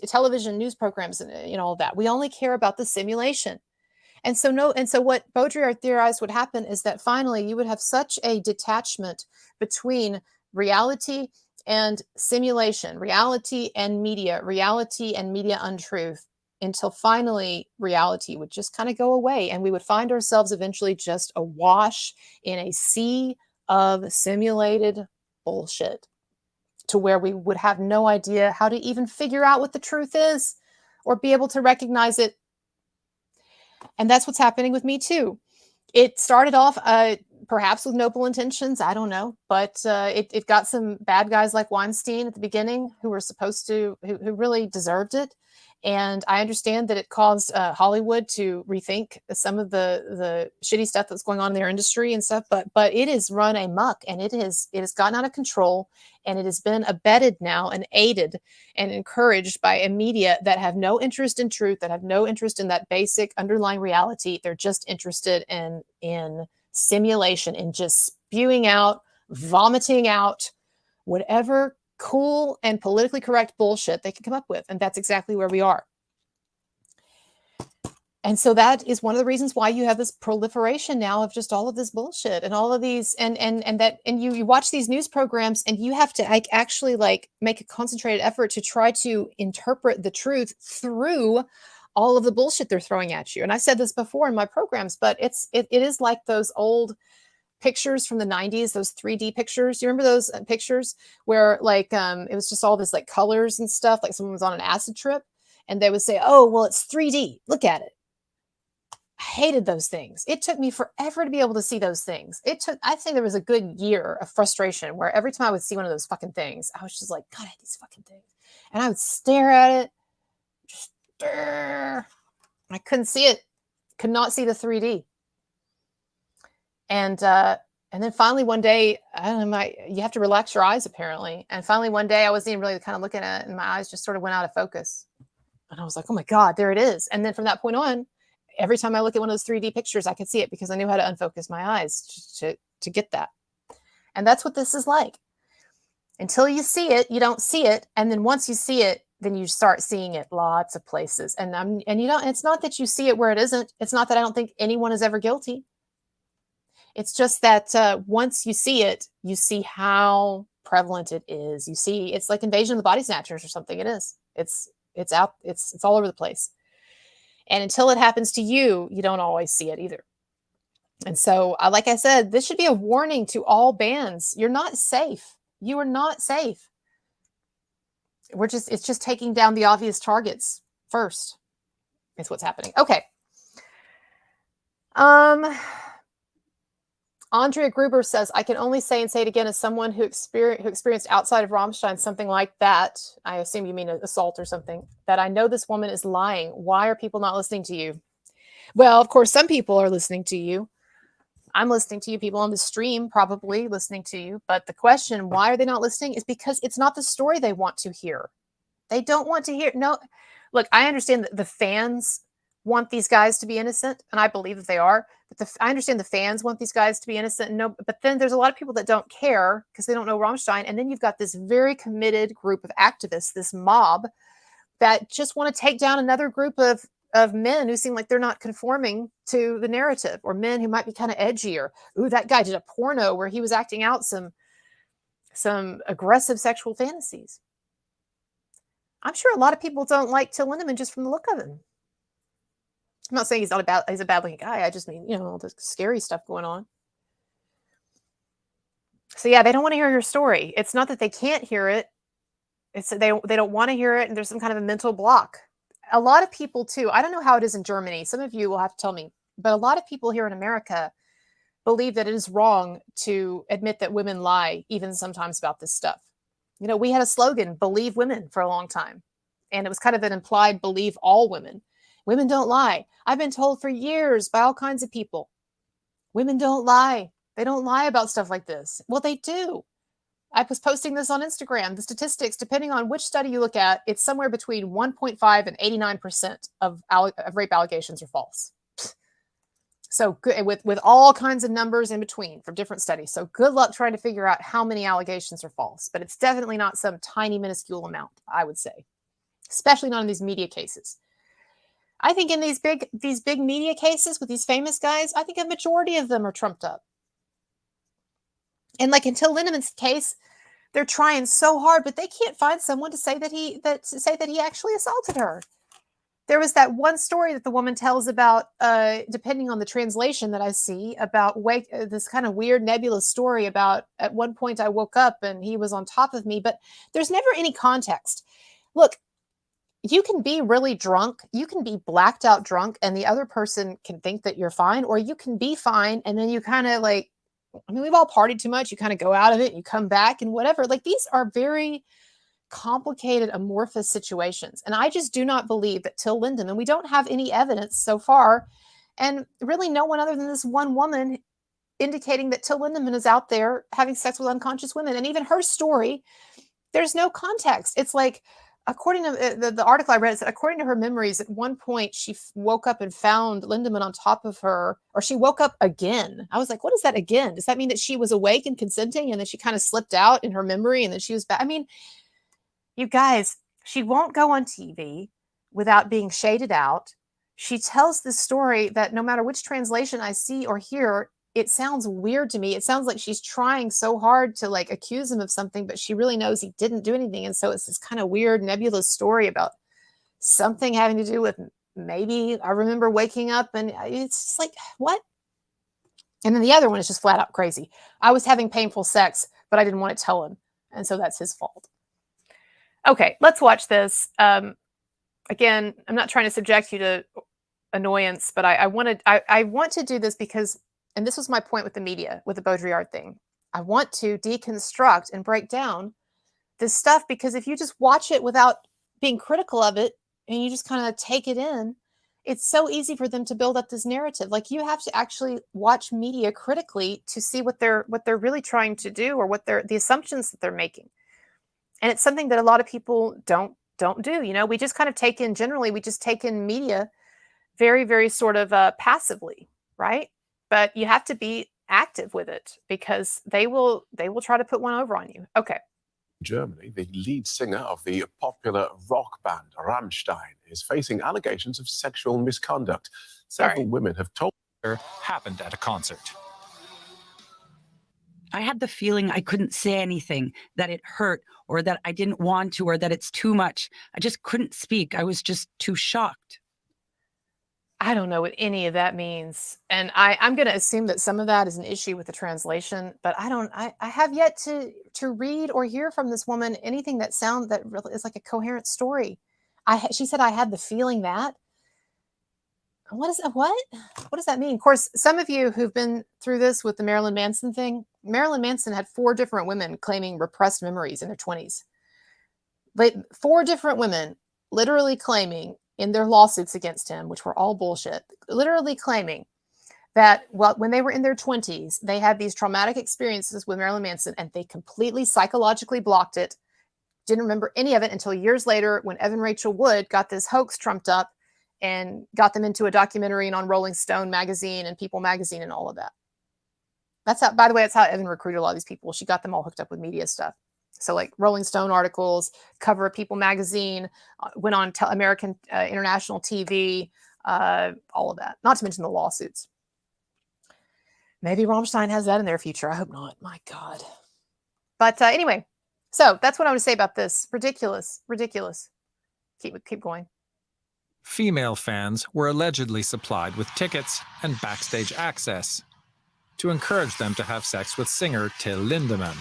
television news programs and all of that. We only care about the simulation. And so what Baudrillard theorized would happen is that finally you would have such a detachment between reality and simulation, reality and media untruth, until finally reality would just kind of go away, and we would find ourselves eventually just awash in a sea of simulated bullshit, to where we would have no idea how to even figure out what the truth is or be able to recognize it. And that's what's happening with me too. It started off perhaps with noble intentions, I don't know, but it got some bad guys like Weinstein at the beginning who were supposed to, who really deserved it. And I understand that it caused Hollywood to rethink some of the shitty stuff that's going on in their industry and stuff. But it is run amok, and it has gotten out of control, and it has been abetted now and aided and encouraged by a media that have no interest in truth, that have no interest in that basic underlying reality. They're just interested in simulation, in just spewing out, vomiting out whatever cool and politically correct bullshit they can come up with. And that's exactly where we are. And so that is one of the reasons why you have this proliferation now of just all of this bullshit and all of these, and you watch these news programs, and you have to actually like make a concentrated effort to try to interpret the truth through all of the bullshit they're throwing at you. And I said this before in my programs, but it is like those old pictures from the 90s, those 3D pictures. Do you remember those pictures where like it was just all this like colors and stuff, like someone was on an acid trip, and they would say, oh, well, it's 3D, look at it. I hated those things. It took me forever to be able to see those things. I think there was a good year of frustration where every time I would see one of those fucking things, I was just like, God, I hate these fucking things. And I would stare at it, just stare. I couldn't see it, could not see the 3D. And then finally one day, I don't know, you have to relax your eyes apparently. And finally one day I wasn't even really kind of looking at it, and my eyes just sort of went out of focus. And I was like, oh my God, there it is. And then from that point on, every time I look at one of those 3D pictures, I could see it because I knew how to unfocus my eyes to get that. And that's what this is like. Until you see it, you don't see it. And then once you see it, then you start seeing it lots of places. And it's not that you see it where it isn't. It's not that I don't think anyone is ever guilty. It's just that once you see it, you see how prevalent it is. You see, it's like Invasion of the Body Snatchers or something. It is. It's out. It's all over the place. And until it happens to you, you don't always see it either. And so, like I said, this should be a warning to all bands. You're not safe. You are not safe. It's just taking down the obvious targets first. It's what's happening. Okay. Andrea Gruber says, I can only say and say it again as someone who experienced outside of Rammstein something like that. I assume you mean an assault or something. That I know this woman is lying. Why are people not listening to you? Well, of course, some people are listening to you. I'm listening to you. People on the stream probably listening to you. But the question, why are they not listening, is because it's not the story they want to hear. They don't want to hear. No, look, I understand that the fans want these guys to be innocent, and I believe that they are. But I understand the fans want these guys to be innocent. No, but then there's a lot of people that don't care because they don't know Rammstein. And then you've got this very committed group of activists, this mob that just want to take down another group of men who seem like they're not conforming to the narrative, or men who might be kind of edgy, or, ooh, that guy did a porno where he was acting out some aggressive sexual fantasies. I'm sure a lot of people don't like Till Lindemann just from the look of him. I'm not saying he's a bad looking guy. I just mean, all this scary stuff going on. So yeah, they don't want to hear your story. It's not that they can't hear it. It's that they don't want to hear it, and there's some kind of a mental block. A lot of people too, I don't know how it is in Germany. Some of you will have to tell me, but a lot of people here in America believe that it is wrong to admit that women lie, even sometimes about this stuff. We had a slogan, believe women, for a long time. And it was kind of an implied believe all women. Women don't lie. I've been told for years by all kinds of people, women don't lie. They don't lie about stuff like this. Well, they do. I was posting this on Instagram. The statistics, depending on which study you look at, it's somewhere between 1.5 and 89% of rape allegations are false. So good, with all kinds of numbers in between from different studies. So good luck trying to figure out how many allegations are false, but it's definitely not some tiny minuscule amount, I would say, especially not in these media cases. I think in these big media cases with these famous guys, I think a majority of them are trumped up. And like in Till Lindemann's case, they're trying so hard, but they can't find someone to say that he actually assaulted her. There was that one story that the woman tells about, depending on the translation that I see, about this kind of weird nebulous story about at one point I woke up and he was on top of me, but there's never any context. Look, you can be really drunk, you can be blacked out drunk, and the other person can think that you're fine, or you can be fine, and then you kind of we've all partied too much, you kind of go out of it and you come back and whatever. These are very complicated, amorphous situations. And I just do not believe that Till Lindemann, we don't have any evidence so far, and really no one other than this one woman indicating that Till Lindemann is out there having sex with unconscious women. And even her story, there's no context. It's like, according to the article I read, it said, according to her memories, at one point she woke up and found Lindemann on top of her, or she woke up again. I was like, what is that again? Does that mean that she was awake and consenting and then she kind of slipped out in her memory and then she was back? I mean, you guys, she won't go on TV without being shaded out. She tells this story that no matter which translation I see or hear, it sounds weird to me. It sounds like she's trying so hard to accuse him of something, but she really knows he didn't do anything. And so it's this kind of weird, nebulous story about something having to do with maybe I remember waking up, and it's just like, what? And then the other one is just flat out crazy. I was having painful sex, but I didn't want to tell him. And so that's his fault. Okay, let's watch this. Again, I'm not trying to subject you to annoyance, but I want to do this because, and this was my point with the media, with the Baudrillard thing. I want to deconstruct and break down this stuff, because if you just watch it without being critical of it and you just kind of take it in, it's so easy for them to build up this narrative. You have to actually watch media critically to see what they're really trying to do, or the assumptions that they're making. And it's something that a lot of people don't do. We just kind of take in media very, very sort of passively, right? But you have to be active with it, because they will try to put one over on you. Okay. Germany, the lead singer of the popular rock band Rammstein is facing allegations of sexual misconduct. Several women have told her happened at a concert. I had the feeling I couldn't say anything, that it hurt, or that I didn't want to, or that it's too much. I just couldn't speak. I was just too shocked. I don't know what any of that means. And I'm going to assume that some of that is an issue with the translation, but I have yet to read or hear from this woman anything that really is like a coherent story. She said, I had the feeling that. What does that mean? Of course, some of you who've been through this with the Marilyn Manson thing, Marilyn Manson had 4 different women claiming repressed memories in their 20s. 4 different women literally claiming in their lawsuits against him, which were all bullshit, literally claiming that, well, when they were in their 20s, they had these traumatic experiences with Marilyn Manson, and they completely psychologically blocked it, didn't remember any of it until years later when Evan Rachel Wood got this hoax trumped up, and got them into a documentary and on Rolling Stone magazine and People magazine and all of that. That's how, by the way, that's how Evan recruited a lot of these people. She got them all hooked up with media stuff. So like Rolling Stone articles, cover of People magazine, went on American international TV, all of that. Not to mention the lawsuits. Maybe Rammstein has that in their future. I hope not. My God. But anyway, so that's what I want to say about this. Ridiculous. Ridiculous. Keep going. Female fans were allegedly supplied with tickets and backstage access to encourage them to have sex with singer Till Lindemann.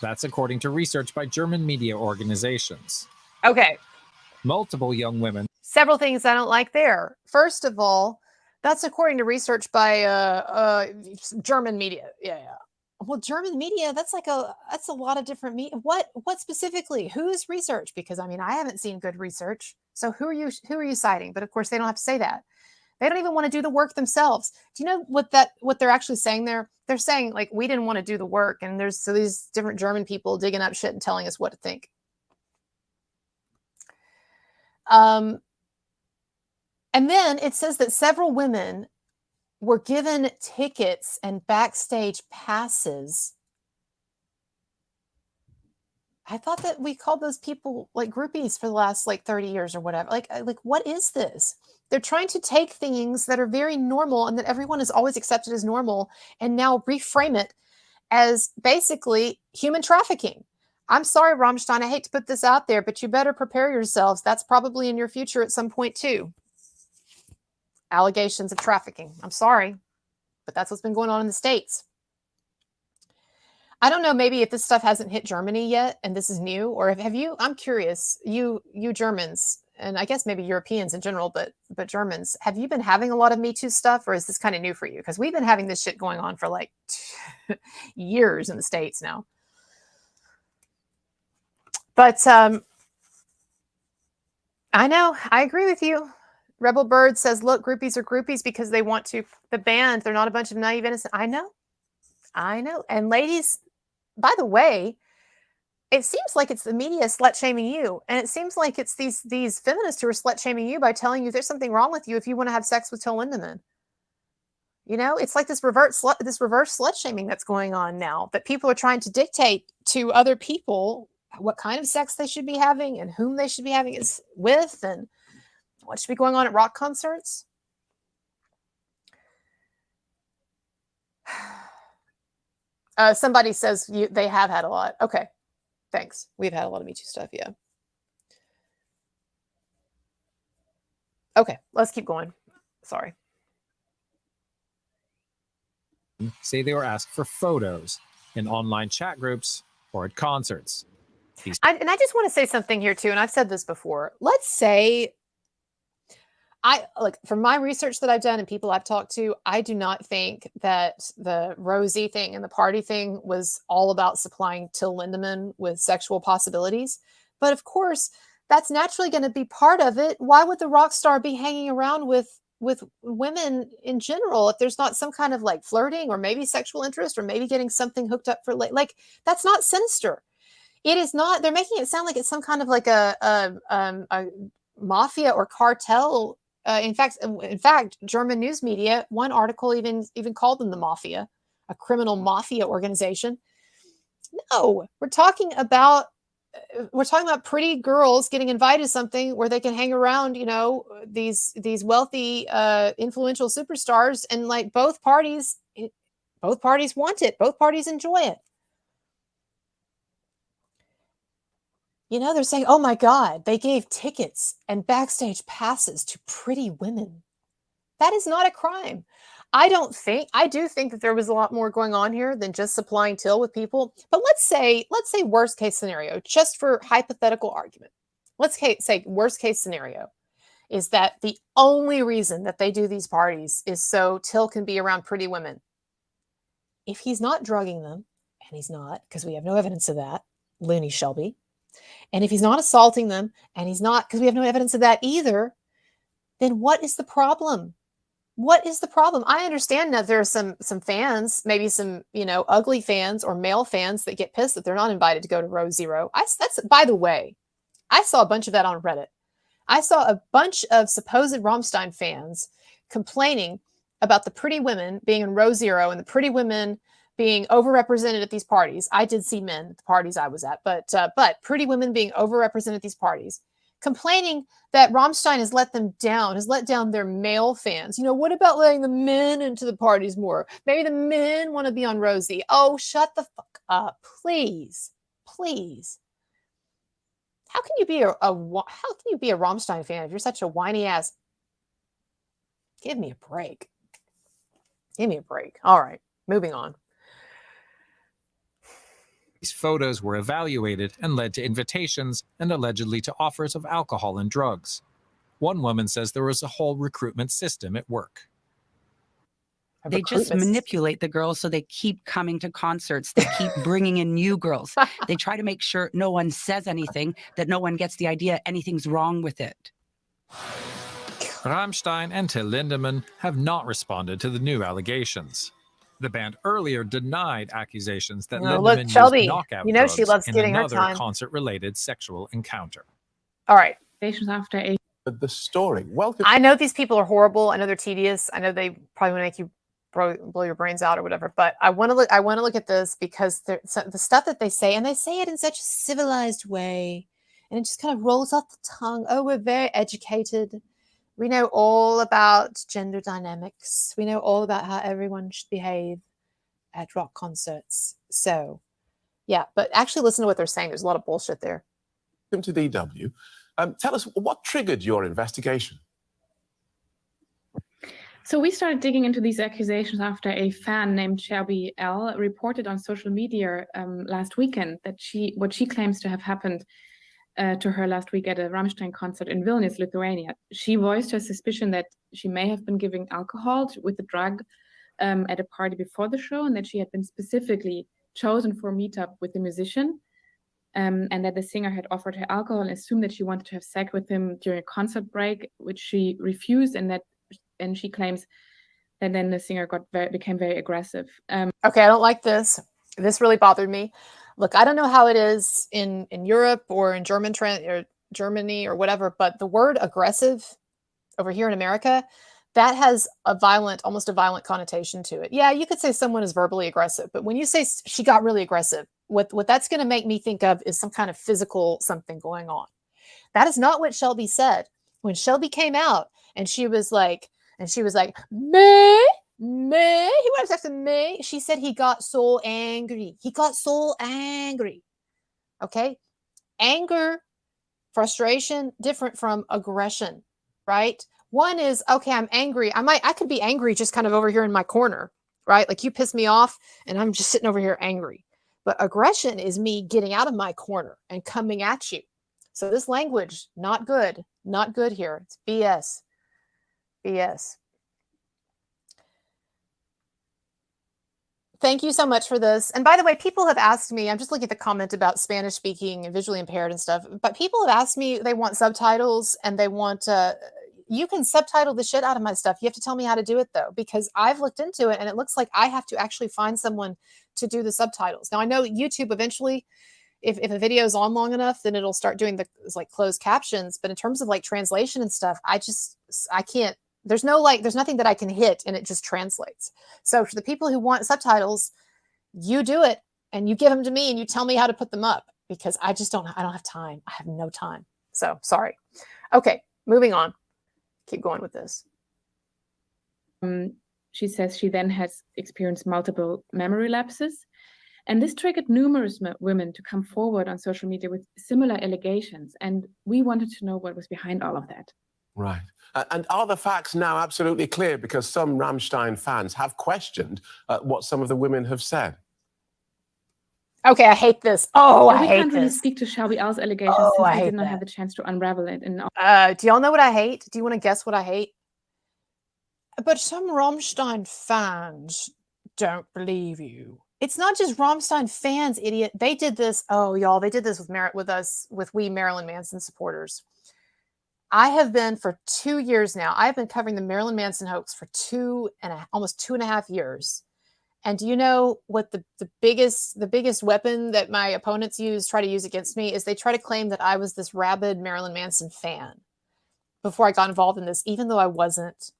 That's according to research by German media organizations. Okay. Multiple young women. Several things I don't like there. First of all, that's according to research by German media. Yeah. Well, German media, that's a lot of different media. What specifically? Whose research? Because I mean, I haven't seen good research. So who are you citing? But of course, they don't have to say that. They don't even want to do the work themselves. Do you know what they're actually saying there? They're saying like, we didn't want to do the work, and there's these different German people digging up shit and telling us what to think. And then it says that several women were given tickets and backstage passes. I thought that we called those people like groupies for the last like 30 years or whatever. Like what is this? They're trying to take things that are very normal and that everyone has always accepted as normal and now reframe it as basically human trafficking. I'm sorry, Rammstein, I hate to put this out there, but you better prepare yourselves. That's probably in your future at some point too. Allegations of trafficking. I'm sorry, but that's what's been going on in the States. I don't know, maybe if this stuff hasn't hit Germany yet and this is new, or have you, I'm curious, you Germans, and I guess maybe Europeans in general, but Germans, have you been having a lot of Me Too stuff, or is this kind of new for you? Because we've been having this shit going on for like years in the States now. But I know, I agree with you. Rebel Bird says, look, groupies are groupies because they want to, the band, they're not a bunch of naive innocent. I know. And ladies, by the way, it seems like it's the media slut shaming you. And it seems like it's these feminists who are slut shaming you by telling you there's something wrong with you if you want to have sex with Till Lindemann. You know, it's like this reverse slut shaming that's going on now, that people are trying to dictate to other people what kind of sex they should be having and whom they should be having it with and what should be going on at rock concerts. Somebody says they have had a lot. Okay, thanks. We've had a lot of Me Too stuff, yeah. Okay, let's keep going. Sorry. Say they were asked for photos in online chat groups or at concerts. And I just want to say something here too, and I've said this before. Let's say, from my research that I've done and people I've talked to, I do not think that the Rosie thing and the party thing was all about supplying Till Lindemann with sexual possibilities. But of course, that's naturally going to be part of it. Why would the rock star be hanging around with women in general if there's not some kind of like flirting or maybe sexual interest or maybe getting something hooked up for like that's not sinister. It is not. They're making it sound like it's some kind of like a mafia or cartel. In fact, German news media, one article even called them the mafia, a criminal mafia organization. No, we're talking about pretty girls getting invited to something where they can hang around, you know, these wealthy, influential superstars, and like both parties want it, both parties enjoy it. You know, they're saying, oh my God, they gave tickets and backstage passes to pretty women. That is not a crime. I do think that there was a lot more going on here than just supplying Till with people. But let's say worst case scenario, just for hypothetical argument. Let's say worst case scenario is that the only reason that they do these parties is so Till can be around pretty women. If he's not drugging them, and he's not, because we have no evidence of that, Looney Shelby. And if he's not assaulting them, and he's not, because we have no evidence of that either, then what is the problem? What is the problem? I understand that there are some fans, maybe some, you know, ugly fans or male fans that get pissed that they're not invited to go to row zero. That's, by the way, I saw a bunch of that on Reddit. I saw a bunch of supposed Rammstein fans complaining about the pretty women being in row zero and the pretty women being overrepresented at these parties. I did see men at the parties I was at, but pretty women being overrepresented at these parties, complaining that Rammstein has let them down, has let down their male fans. You know, what about letting the men into the parties more? Maybe the men want to be on Rosie. Oh, shut the fuck up, please, please. How can you be a Rammstein fan if you're such a whiny ass? Give me a break. Give me a break. All right, moving on. These photos were evaluated and led to invitations and allegedly to offers of alcohol and drugs. One woman says there was a whole recruitment system at work. They just manipulate the girls so they keep coming to concerts. They keep bringing in new girls. They try to make sure no one says anything, that no one gets the idea anything's wrong with it. Rammstein and Till Lindemann have not responded to the new allegations. The band earlier denied accusations that Lindemann used Shelby, knockout you know drugs she loves in getting her another time. concert-related sexual encounter. All right. After a But the story. Welcome. I know these people are horrible. I know they're tedious. I know they probably want to make you blow your brains out or whatever. But I want to look. I want to look at this because the stuff that they say, and they say it in such a civilized way, and it just kind of rolls off the tongue. Oh, we're very educated. We know all about gender dynamics. We know all about how everyone should behave at rock concerts. So, yeah. But actually, listen to what they're saying. There's a lot of bullshit there. Welcome to DW. Tell us what triggered your investigation. So we started digging into these accusations after a fan named Shelby L reported on social media last weekend that what she claims to have happened to her last week at a Rammstein concert in Vilnius, Lithuania. She voiced her suspicion that she may have been giving alcohol with the drug at a party before the show, and that she had been specifically chosen for a meetup with the musician, and that the singer had offered her alcohol and assumed that she wanted to have sex with him during a concert break, which she refused, and she claims that then the singer became very aggressive. Okay, I don't like this. This really bothered me. Look, I don't know how it is in Europe or in Germany or whatever, but the word aggressive over here in America, that has almost a violent connotation to it. Yeah, you could say someone is verbally aggressive, but when you say she got really aggressive, what that's going to make me think of is some kind of physical something going on. That is not what Shelby said. When Shelby came out and she was like, May, he wanted to talk to May. She said he got so angry. He got so angry. Okay? Anger, frustration, different from aggression, right? One is, okay, I'm angry. I could be angry just kind of over here in my corner, right? Like you piss me off and I'm just sitting over here angry. But aggression is me getting out of my corner and coming at you. So this language, not good. Not good here. It's BS. BS. Thank you so much for this. And by the way, people have asked me, I'm just looking at the comment about Spanish speaking and visually impaired and stuff, but people have asked me, they want subtitles and they want, you can subtitle the shit out of my stuff. You have to tell me how to do it though, because I've looked into it and it looks like I have to actually find someone to do the subtitles. Now I know YouTube eventually, if a video is on long enough, then it'll start doing the like closed captions. But in terms of like translation and stuff, I can't, there's nothing that I can hit and it just translates. So for the people who want subtitles, you do it and you give them to me and you tell me how to put them up because I don't have time. I have no time. So sorry. Okay, moving on. Keep going with this. She says she then has experienced multiple memory lapses. And this triggered numerous women to come forward on social media with similar allegations. And we wanted to know what was behind all of that. Right. And are the facts now absolutely clear? Because some Rammstein fans have questioned what some of the women have said. Okay, I hate this. Oh, I hate this. We can't really speak to Shelby L's allegations since we did not have the chance to unravel it. Do y'all know what I hate? Do you want to guess what I hate? But some Rammstein fans don't believe you. It's not just Rammstein fans, idiot. They did this. Oh, y'all, they did this with we Marilyn Manson supporters. I have been for 2 years now. I've been covering the Marilyn Manson hoax for almost 2.5 years. And do you know what the biggest weapon that my opponents try to use against me is they try to claim that I was this rabid Marilyn Manson fan. before I got involved in this, even though I wasn't.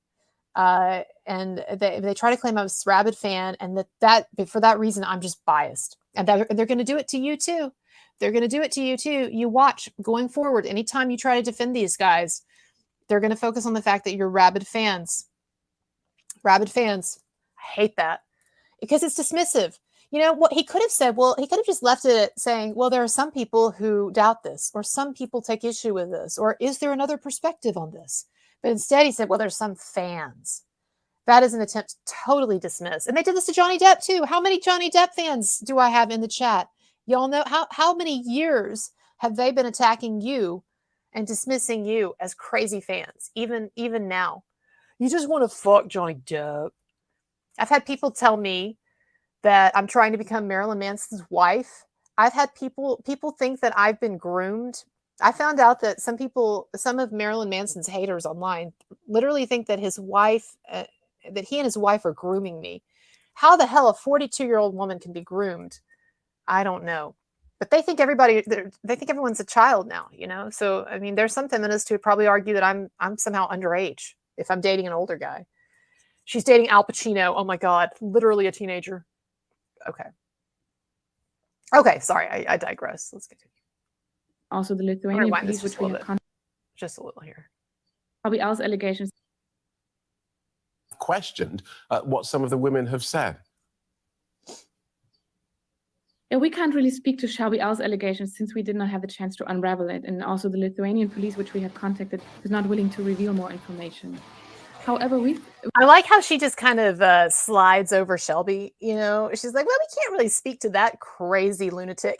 And they try to claim I was a rabid fan, and that for that reason I'm just biased, and they're going to do it to you too. They're going to do it to you too. You watch going forward. Anytime you try to defend these guys, they're going to focus on the fact that you're rabid fans. Rabid fans. I hate that because it's dismissive. You know what he could have said? Well, he could have just left it saying, well, there are some people who doubt this, or some people take issue with this, or is there another perspective on this? But instead he said, well, there's some fans. That is an attempt to totally dismiss. And they did this to Johnny Depp too. How many Johnny Depp fans do I have in the chat? Y'all know how many years have they been attacking you and dismissing you as crazy fans? Even now. You just want to fuck Johnny Depp. I've had people tell me that I'm trying to become Marilyn Manson's wife. I've had people think that I've been groomed. I found out that some of Marilyn Manson's haters online literally think that his wife, that he and his wife are grooming me. How the hell a 42-year-old woman can be groomed? I don't know. But they think everyone's a child now, you know? So, I mean, there's some feminists who would probably argue that I'm somehow underage if I'm dating an older guy. She's dating Al Pacino. Oh my God, literally a teenager. Okay, sorry, I digress. Let's continue. Also, the Lithuanian police, which we have just a little here. Probably else allegations. Questioned what some of the women have said. Yeah, we can't really speak to Shelby L's allegations since we did not have the chance to unravel it. And also the Lithuanian police, which we have contacted, is not willing to reveal more information. However, I like how she just kind of slides over Shelby. You know, she's like, well, we can't really speak to that crazy lunatic.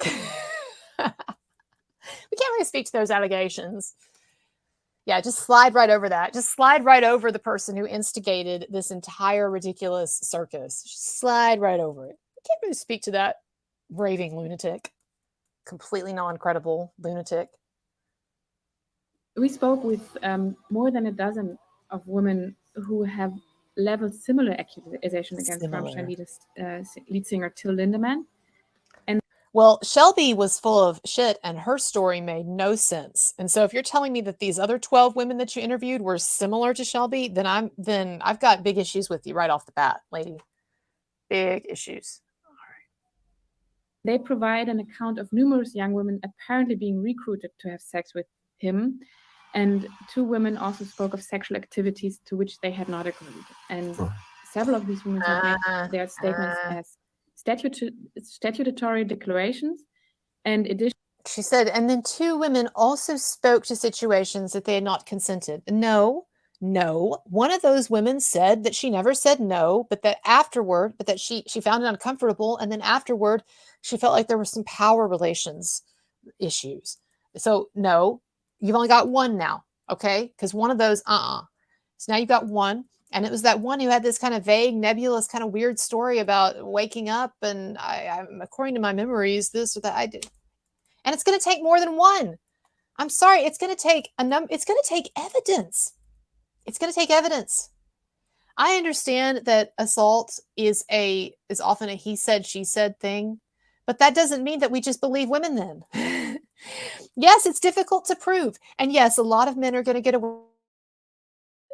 We can't really speak to those allegations. Yeah, just slide right over that. Just slide right over the person who instigated this entire ridiculous circus. Just slide right over it. We can't really speak to that raving lunatic. Completely non-credible lunatic. We spoke with more than a dozen of women who have leveled similar accusation against Rammstein lead singer Till Lindemann. And well, Shelby was full of shit and her story made no sense. And so if you're telling me that these other 12 women that you interviewed were similar to Shelby, then I've got big issues with you right off the bat, lady. Big issues. All right. They provide an account of numerous young women apparently being recruited to have sex with him. And 2 women also spoke of sexual activities to which they had not agreed. And several of these women have made their statements as statutory declarations. And she said, and then 2 women also spoke to situations that they had not consented. No. One of those women said that she never said no, but that afterward, she found it uncomfortable. And then afterward, she felt like there were some power relations issues. So no. You've only got 1 now, okay? Because one of those, So now you've got 1. And it was that one who had this kind of vague, nebulous, kind of weird story about waking up. And I'm according to my memories, this or that I did. And it's going to take more than 1. I'm sorry. It's going to take it's going to take evidence. It's going to take evidence. I understand that assault is often a he said, she said thing. But that doesn't mean that we just believe women then. Yes, it's difficult to prove. And yes, a lot of men are going to get away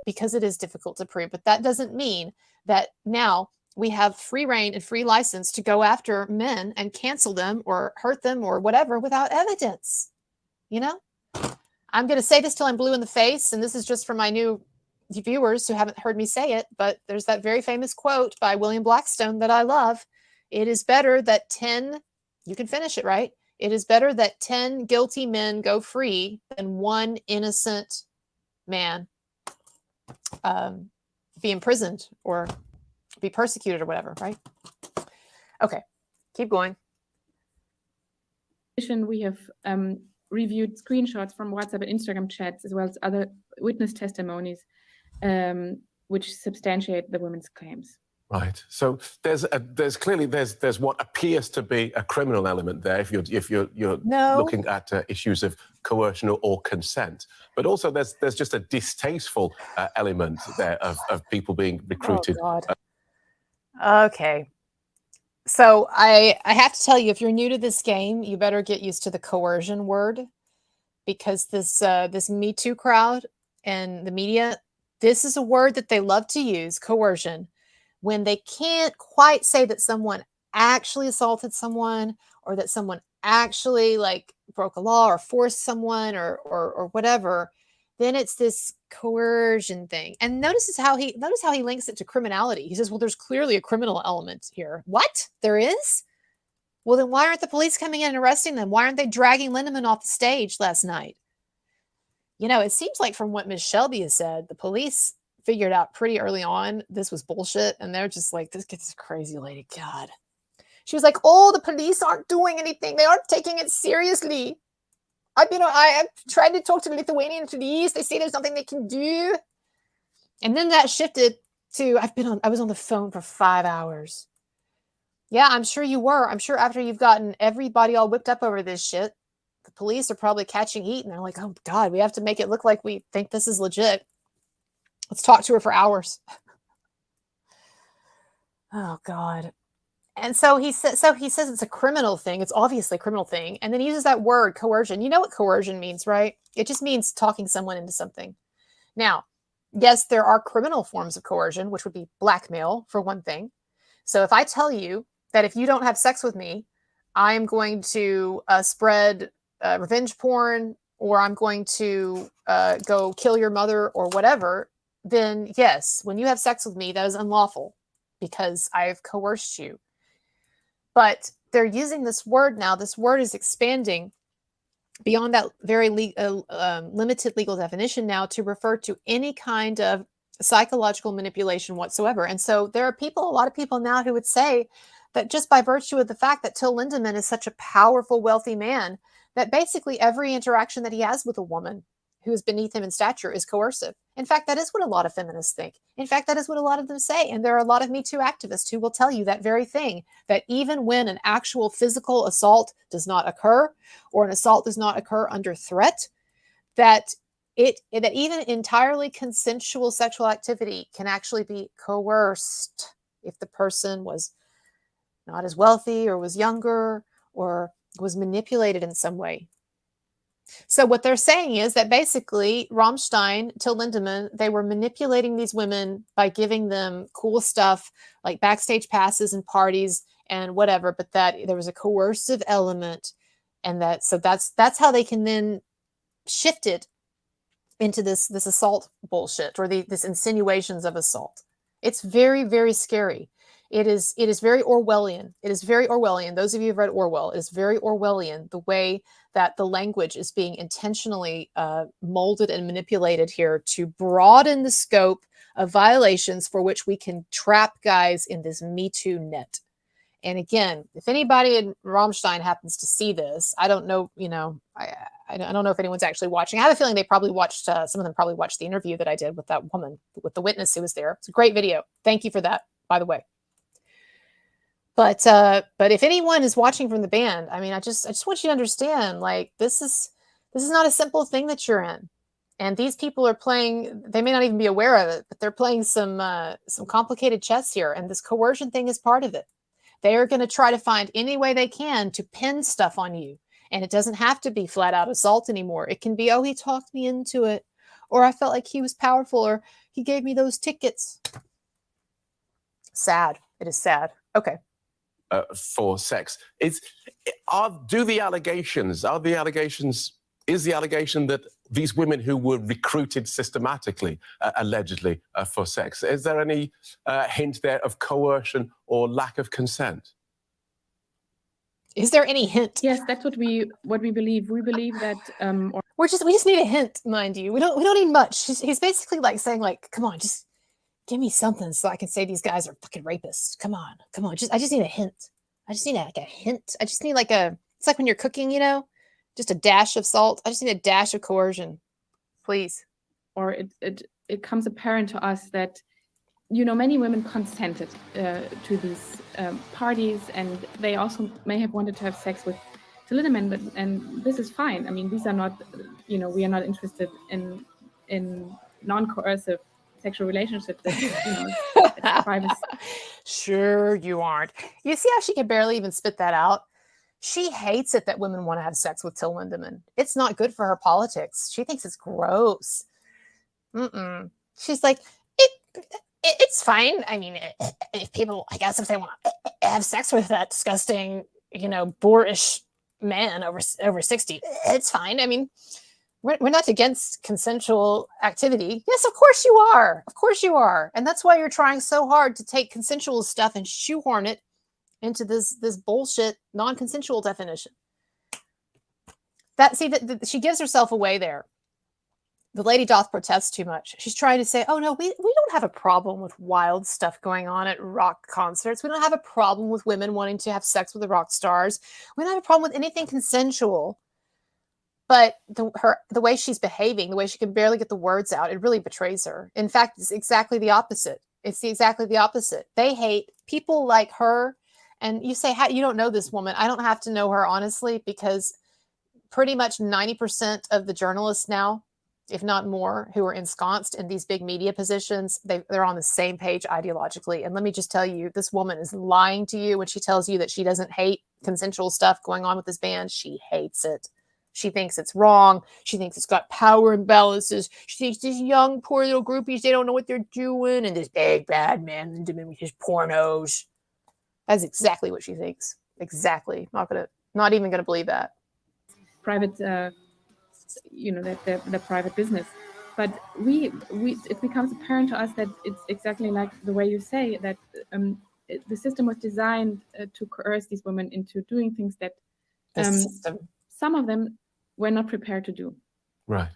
because it is difficult to prove. But that doesn't mean that now we have free reign and free license to go after men and cancel them or hurt them or whatever without evidence. You know, I'm going to say this till I'm blue in the face. And this is just for my new viewers who haven't heard me say it. But there's that very famous quote by William Blackstone that I love. It is better that 10, you can finish it, right? It is better that 10 guilty men go free than 1 innocent man be imprisoned or be persecuted or whatever, right? Okay, keep going. We have reviewed screenshots from WhatsApp and Instagram chats as well as other witness testimonies which substantiate the women's claims. Right. So there's clearly what appears to be a criminal element there if you're looking at issues of coercion or consent, but also there's just a distasteful element there of people being recruited. Oh, God. Okay. So I have to tell you, if you're new to this game, you better get used to the coercion word, because this Me Too crowd and the media, this is a word that they love to use, coercion, when they can't quite say that someone actually assaulted someone or that someone actually like broke a law or forced someone or whatever. Then it's this coercion thing. And notice how he links it to criminality. He says, well, there's clearly a criminal element here. What? There is? Well, then why aren't the police coming in and arresting them? Why aren't they dragging Lindemann off the stage last night? You know, it seems like from what Ms. Shelby has said, the police figured out pretty early on this was bullshit. And they're just like, this gets crazy lady. God. She was like, oh, the police aren't doing anything. They aren't taking it seriously. I've tried to talk to the Lithuanian police. They say there's nothing they can do. And then that shifted to, I was on the phone for 5 hours. Yeah, I'm sure you were. I'm sure after you've gotten everybody all whipped up over this shit, the police are probably catching heat and they're like, oh God, we have to make it look like we think this is legit. Let's talk to her for hours. Oh God. And so he says it's a criminal thing. It's obviously a criminal thing. And then he uses that word coercion. You know what coercion means, right? It just means talking someone into something. Now, yes, there are criminal forms of coercion, which would be blackmail for one thing. So if I tell you that if you don't have sex with me, I'm going to spread revenge porn, or I'm going to go kill your mother or whatever, then yes, when you have sex with me, that is unlawful because I've coerced you. But they're using this word now. This word is expanding beyond that very limited legal definition now to refer to any kind of psychological manipulation whatsoever. And so there are a lot of people now who would say that just by virtue of the fact that Till Lindemann is such a powerful, wealthy man, that basically every interaction that he has with a woman who is beneath him in stature is coercive. In fact, that is what a lot of feminists think. In fact, that is what a lot of them say. And there are a lot of Me Too activists who will tell you that very thing, that even when an actual physical assault does not occur, or an assault does not occur under threat, that even entirely consensual sexual activity can actually be coerced if the person was not as wealthy or was younger or was manipulated in some way. So what they're saying is that basically Rammstein Till Lindemann, they were manipulating these women by giving them cool stuff like backstage passes and parties and whatever, but that there was a coercive element, and that's how they can then shift it into this assault bullshit, or this insinuations of assault. It's very, very scary. It is very Orwellian. It is very Orwellian. Those of you who've read Orwell, it is very Orwellian, the way that the language is being intentionally molded and manipulated here to broaden the scope of violations for which we can trap guys in this Me Too net. And again, if anybody in Rammstein happens to see this, I don't know, I don't know if anyone's actually watching. I have a feeling they probably watched, some of them probably watched the interview that I did with that woman, with the witness who was there. It's a great video. Thank you for that, by the way. But if anyone is watching from the band, I mean, I just want you to understand, like, this is not a simple thing that you're in. And these people are playing, they may not even be aware of it, but they're playing some complicated chess here. And this coercion thing is part of it. They are going to try to find any way they can to pin stuff on you. And it doesn't have to be flat out assault anymore. It can be, oh, he talked me into it, or I felt like he was powerful, or he gave me those tickets. Sad. It is sad. Okay. For sex. Is the allegation that these women who were recruited systematically, allegedly, for sex, is there any hint there of coercion or lack of consent? Is there any hint? Yes, that's what we believe. We believe that we just need a hint, mind you. We don't need much. He's basically like saying, like, come on, just give me something so I can say these guys are fucking rapists. Come on. I just need a hint. I just need like a hint. I just need like it's like when you're cooking, just a dash of salt. I just need a dash of coercion, please. Or it comes apparent to us that, many women consented to these parties, and they also may have wanted to have sex with Till Lindemann, and this is fine. I mean, these are not, we are not interested in non-coercive sexual relationships that, privacy. Sure you aren't. You see how she can barely even spit that out? She hates it that women want to have sex with Till Lindemann. It's not good for her politics. She thinks it's gross. Mm-mm. She's like, it's fine. I mean, if people, I guess if they want to have sex with that disgusting, boorish man over 60, it's fine. I mean, we're not against consensual activity. Yes, of course you are. Of course you are. And that's why you're trying so hard to take consensual stuff and shoehorn it into this bullshit non-consensual definition. That she gives herself away there. The lady doth protest too much. She's trying to say, oh no, we don't have a problem with wild stuff going on at rock concerts. We don't have a problem with women wanting to have sex with the rock stars. We don't have a problem with anything consensual. But the way she's behaving, the way she can barely get the words out, it really betrays her. In fact, it's exactly the opposite. Exactly the opposite. They hate people like her. And you say, you don't know this woman. I don't have to know her, honestly, because pretty much 90% of the journalists now, if not more, who are ensconced in these big media positions, they're on the same page ideologically. And let me just tell you, this woman is lying to you when she tells you that she doesn't hate consensual stuff going on with this band. She hates it. She thinks it's wrong. She thinks it's got power imbalances. She thinks these young, poor little groupies, they don't know what they're doing. And this big, bad man with his pornos. That's exactly what she thinks. Exactly. Not even going to believe that. Private, the private business. But it becomes apparent to us that it's exactly like the way you say that the system was designed to coerce these women into doing things that some of them were not prepared to do. Right.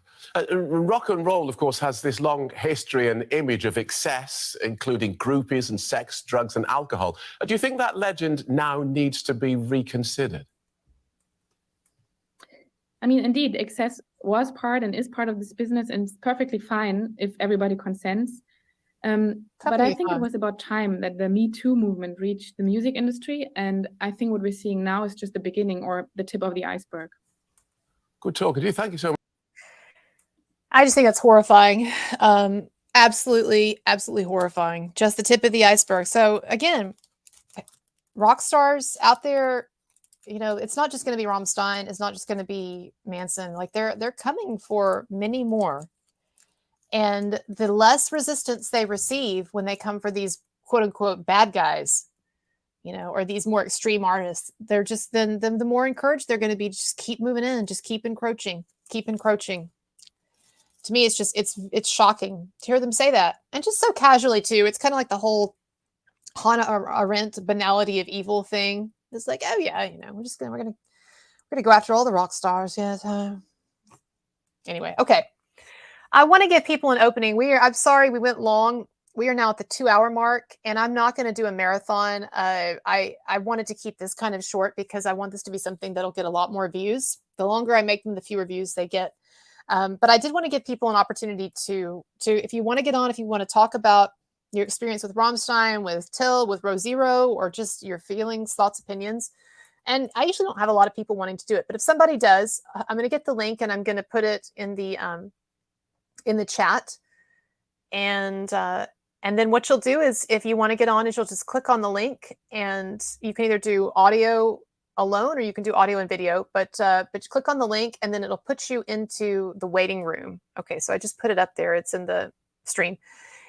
Rock and roll, of course, has this long history and image of excess, including groupies and sex, drugs and alcohol. Do you think that legend now needs to be reconsidered? I mean, indeed, excess was part and is part of this business, and it's perfectly fine if everybody consents. But I think it was about time that the Me Too movement reached the music industry, and I think what we're seeing now is just the beginning or the tip of the iceberg. Good talking to you. Thank you so much. I just think that's horrifying. Absolutely, absolutely horrifying. Just the tip of the iceberg. So again, rock stars out there, it's not just going to be Rammstein. It's not just going to be Manson. Like they're coming for many more. And the less resistance they receive when they come for these quote unquote bad guys, or these more extreme artists, they're just then the more encouraged they're going to be. Just keep moving in, just keep encroaching. To me, it's shocking to hear them say that, and just so casually too. It's kind of like the whole Hannah Arendt banality of evil thing. It's like, oh yeah, we're gonna go after all the rock stars. Yes. Anyway, okay. I want to give people an opening. I'm sorry we went long. We are now at the 2-hour mark, and I'm not going to do a marathon. I wanted to keep this kind of short because I want this to be something that'll get a lot more views. The longer I make them, the fewer views they get. But I did want to give people an opportunity to if you want to get on, if you want to talk about your experience with Rammstein, with Till, with Row Zero, or just your feelings, thoughts, opinions. And I usually don't have a lot of people wanting to do it, but if somebody does, I'm going to get the link and I'm going to put it in the chat. And then what you'll do is, if you want to get on, is you'll just click on the link, and you can either do audio alone or you can do audio and video, but click on the link and then it'll put you into the waiting room. Okay, so I just put it up there. It's in the stream.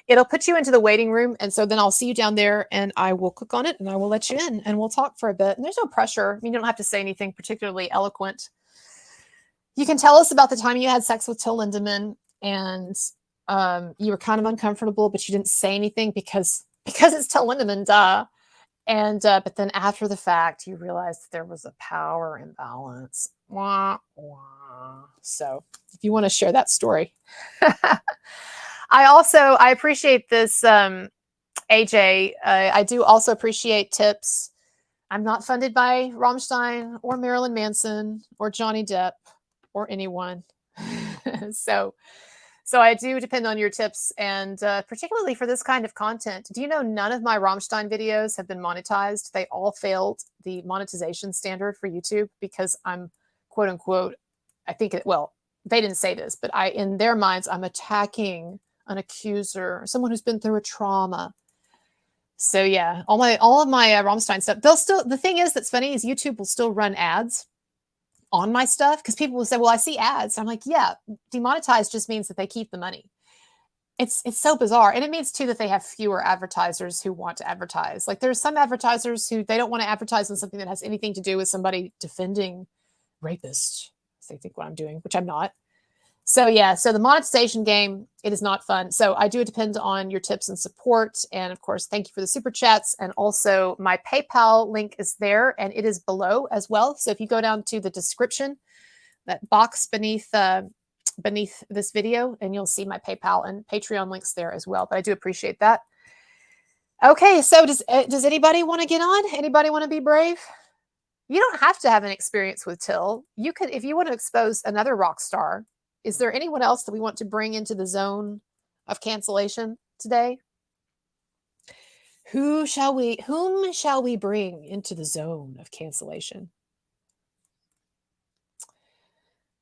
It'll put you into the waiting room, and so then I'll see you down there, and I will click on it, and I will let you in, and we'll talk for a bit. And there's no pressure. I mean, you don't have to say anything particularly eloquent. You can tell us about the time you had sex with Till Lindemann, and you were kind of uncomfortable, but you didn't say anything because it's Till Lindemann, duh. And but then after the fact, you realized there was a power imbalance. Wah, wah. So if you want to share that story. I appreciate this, AJ. I do also appreciate tips. I'm not funded by Rammstein or Marilyn Manson or Johnny Depp or anyone. So I do depend on your tips, and particularly for this kind of content. Do you know none of my Rammstein videos have been monetized? They all failed the monetization standard for YouTube because I'm, quote unquote, they didn't say this, but in their minds, I'm attacking an accuser, someone who's been through a trauma. So yeah, all of my Rammstein stuff, the thing is that's funny is YouTube will still run ads on my stuff because people will say, well, I see ads. I'm like, yeah, demonetized just means that they keep the money. it's so bizarre. And it means too that they have fewer advertisers who want to advertise. Like there's some advertisers who they don't want to advertise on something that has anything to do with somebody defending rapists. They think what I'm doing, which I'm not. So yeah, so the monetization game, it is not fun. So I do depend on your tips and support. And of course, thank you for the super chats. And also my PayPal link is there and it is below as well. So if you go down to the description, that box beneath this video, and you'll see my PayPal and Patreon links there as well. But I do appreciate that. Okay, so does anybody want to get on? Anybody want to be brave? You don't have to have an experience with Till. You could, if you want to expose another rock star. Is there anyone else that we want to bring into the zone of cancellation today? Whom shall we bring into the zone of cancellation?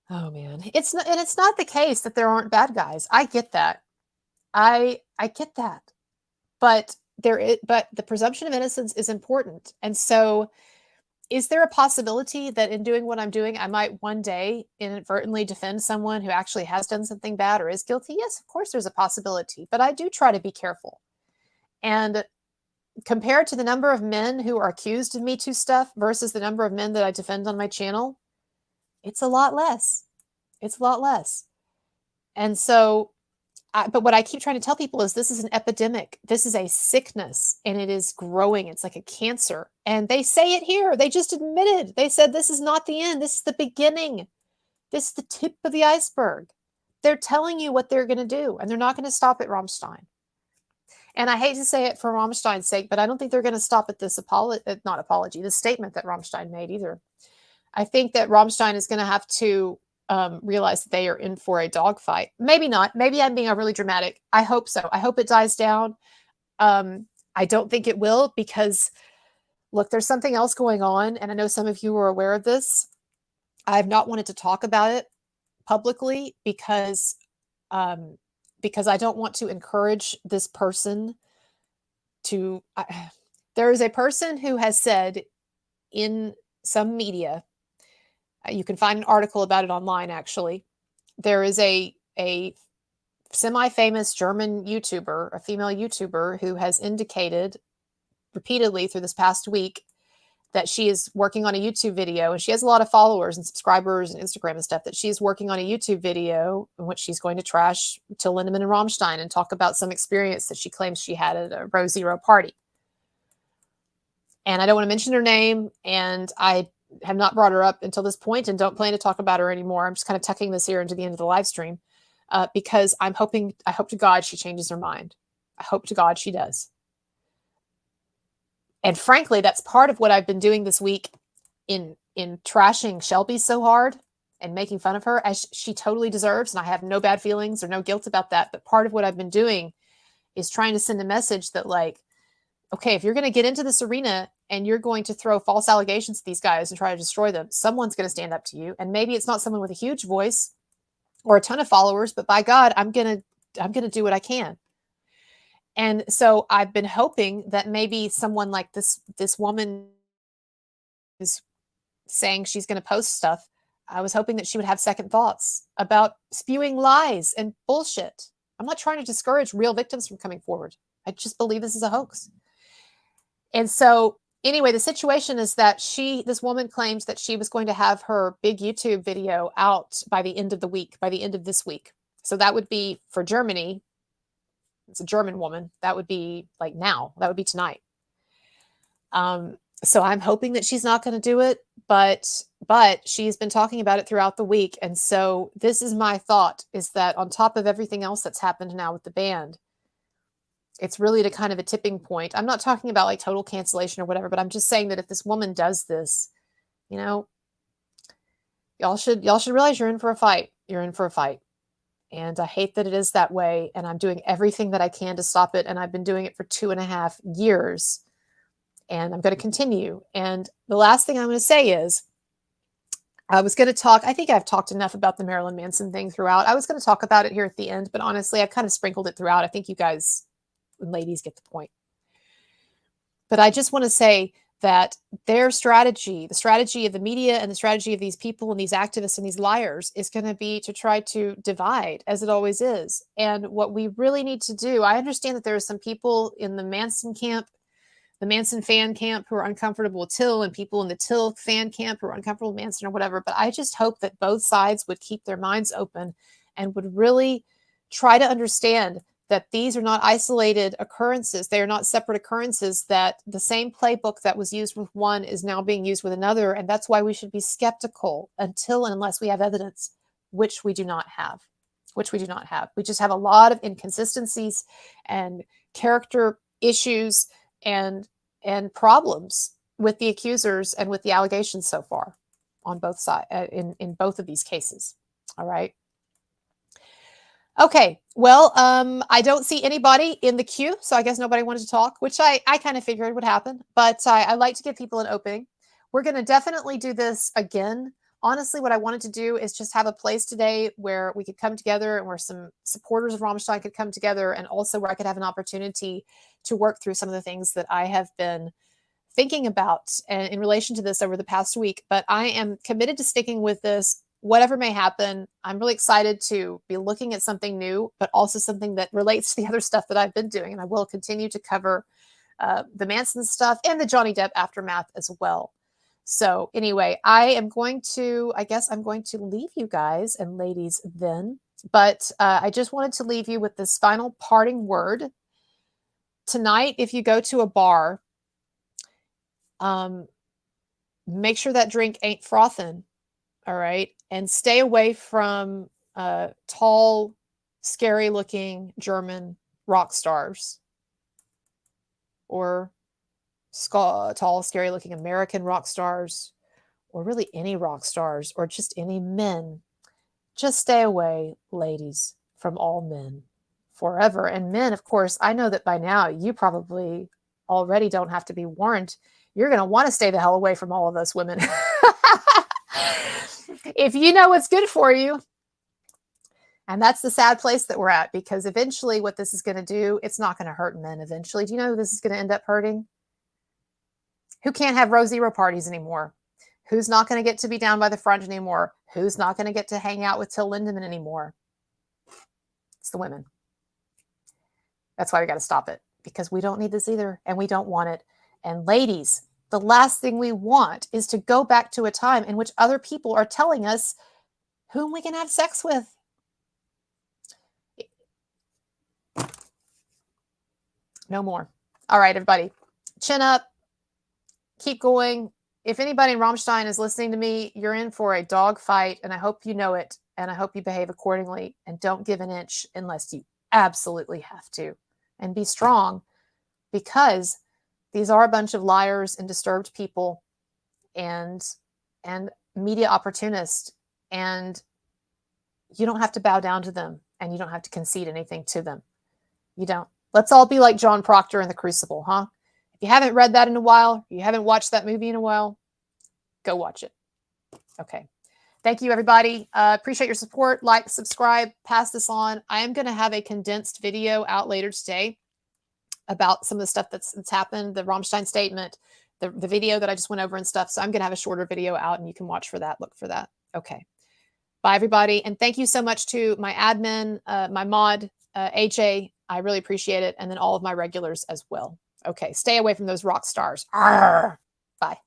Oh man, it's not the case that there aren't bad guys. I get that. I get that. But the presumption of innocence is important. And so is there a possibility that in doing what I'm doing, I might one day inadvertently defend someone who actually has done something bad or is guilty? Yes, of course there's a possibility, but I do try to be careful. And compared to the number of men who are accused of Me Too stuff versus the number of men that I defend on my channel, it's a lot less. It's a lot less. And so, but what I keep trying to tell people is this is an epidemic. This is a sickness and it is growing. It's like a cancer. And they say it here. They just admitted. They said this is not the end. This is the beginning. This is the tip of the iceberg. They're telling you what they're going to do and they're not going to stop at Rammstein. And I hate to say it for Rammstein's sake, but I don't think they're going to stop at this the statement that Rammstein made either. I think that Rammstein is going to have to realize that they are in for a dogfight. Maybe not. Maybe I'm being overly dramatic. I hope so. I hope it dies down. I don't think it will because, look, there's something else going on. And I know some of you are aware of this. I've not wanted to talk about it publicly because I don't want to encourage this person to... there is a person who has said in some media, you can find an article about it online, actually. There is a semi-famous German YouTuber, a female YouTuber, who has indicated repeatedly through this past week that she is working on a YouTube video, and she has a lot of followers and subscribers and Instagram and stuff, that she's working on a YouTube video in which she's going to trash Till Lindemann and Rammstein and talk about some experience that she claims she had at a Row Zero party. And I don't want to mention her name, and I have not brought her up until this point and don't plan to talk about her anymore. I'm just kind of tucking this here into the end of the live stream because I hope to God she changes her mind. I hope to God she does. And frankly, that's part of what I've been doing this week in trashing Shelby so hard and making fun of her, as she totally deserves. And I have no bad feelings or no guilt about that. But part of what I've been doing is trying to send a message that, like, okay, if you're going to get into this arena and you're going to throw false allegations at these guys and try to destroy them, someone's going to stand up to you. And maybe it's not someone with a huge voice or a ton of followers, but by God, I'm going to do what I can. And so I've been hoping that maybe someone like this woman is saying she's going to post stuff. I was hoping that she would have second thoughts about spewing lies and bullshit. I'm not trying to discourage real victims from coming forward. I just believe this is a hoax. And so anyway, the situation is that this woman claims that she was going to have her big YouTube video out by the end of the week, by the end of this week. So that would be for Germany. It's a German woman. That would be like now. That would be tonight. So I'm hoping that she's not going to do it, but she's been talking about it throughout the week. And so this is my thought, is that on top of everything else that's happened now with the band, it's really to kind of a tipping point. I'm not talking about like total cancellation or whatever, but I'm just saying that if this woman does this, you know, y'all should realize you're in for a fight. You're in for a fight. And I hate that it is that way. And I'm doing everything that I can to stop it. And I've been doing it for 2.5 years. And I'm going to continue. And the last thing I'm going to say is, I was going to talk, I think I've talked enough about the Marilyn Manson thing throughout. I was going to talk about it here at the end, but honestly, I've kind of sprinkled it throughout. I think you guys, ladies, get the point. But I just want to say that their strategy, the strategy of the media and the strategy of these people and these activists and these liars is going to be to try to divide, as it always is. And what we really need to do, I understand that there are some people in the Manson camp, the Manson fan camp, who are uncomfortable with Till, and people in the Till fan camp who are uncomfortable with Manson or whatever. But I just hope that both sides would keep their minds open and would really try to understand that these are not isolated occurrences. They are not separate occurrences, that the same playbook that was used with one is now being used with another. And that's why we should be skeptical until and unless we have evidence, which we do not have, We just have a lot of inconsistencies and character issues and problems with the accusers and with the allegations so far on both sides, in both of these cases. All right. Okay, well, I don't see anybody in the queue, so I guess nobody wanted to talk, which I kind of figured would happen, but I like to give people an opening. We're going to definitely do this again. Honestly, what I wanted to do is just have a place today where we could come together and where some supporters of Rammstein could come together, and also where I could have an opportunity to work through some of the things that I have been thinking about in relation to this over the past week. But I am committed to sticking with this, whatever may happen. I'm really excited to be looking at something new, but also something that relates to the other stuff that I've been doing. And I will continue to cover the Manson stuff and the Johnny Depp aftermath as well. So anyway, I guess I'm going to leave you guys and ladies then. But I just wanted to leave you with this final parting word. Tonight, if you go to a bar, make sure that drink ain't frothing. All right. And stay away from tall, scary looking German rock stars, or tall, scary looking American rock stars, or really any rock stars, or just any men. Just stay away, ladies, from all men forever. And men, of course, I know that by now you probably already don't have to be warned. You're going to want to stay the hell away from all of those women. If you know what's good for you. And that's the sad place that we're at, because eventually what this is going to do, it's not going to hurt men eventually. Do you know who this is going to end up hurting? Who can't have Row Zero parties anymore? Who's not going to get to be down by the front anymore? Who's not going to get to hang out with Till Lindemann anymore? It's the women. That's why we got to stop it, because we don't need this either, and we don't want it. And ladies, the last thing we want is to go back to a time in which other people are telling us whom we can have sex with. No more. All right, everybody. Chin up. Keep going. If anybody in Rammstein is listening to me, you're in for a dog fight, and I hope you know it, and I hope you behave accordingly, and don't give an inch unless you absolutely have to. And be strong, because these are a bunch of liars and disturbed people and media opportunists, and you don't have to bow down to them, and you don't have to concede anything to them. You don't. Let's all be like John Proctor in The Crucible, huh? If you haven't read that in a while, you haven't watched that movie in a while, go watch it. Okay. Thank you, everybody. Appreciate your support. Like, subscribe, pass this on. I am going to have a condensed video out later today about some of the stuff that's happened, the Rammstein statement, the video that I just went over and stuff. So I'm going to have a shorter video out, and you can watch for that. Look for that. Okay. Bye, everybody. And thank you so much to my admin, my mod, AJ. I really appreciate it. And then all of my regulars as well. Okay. Stay away from those rock stars. Arr! Bye.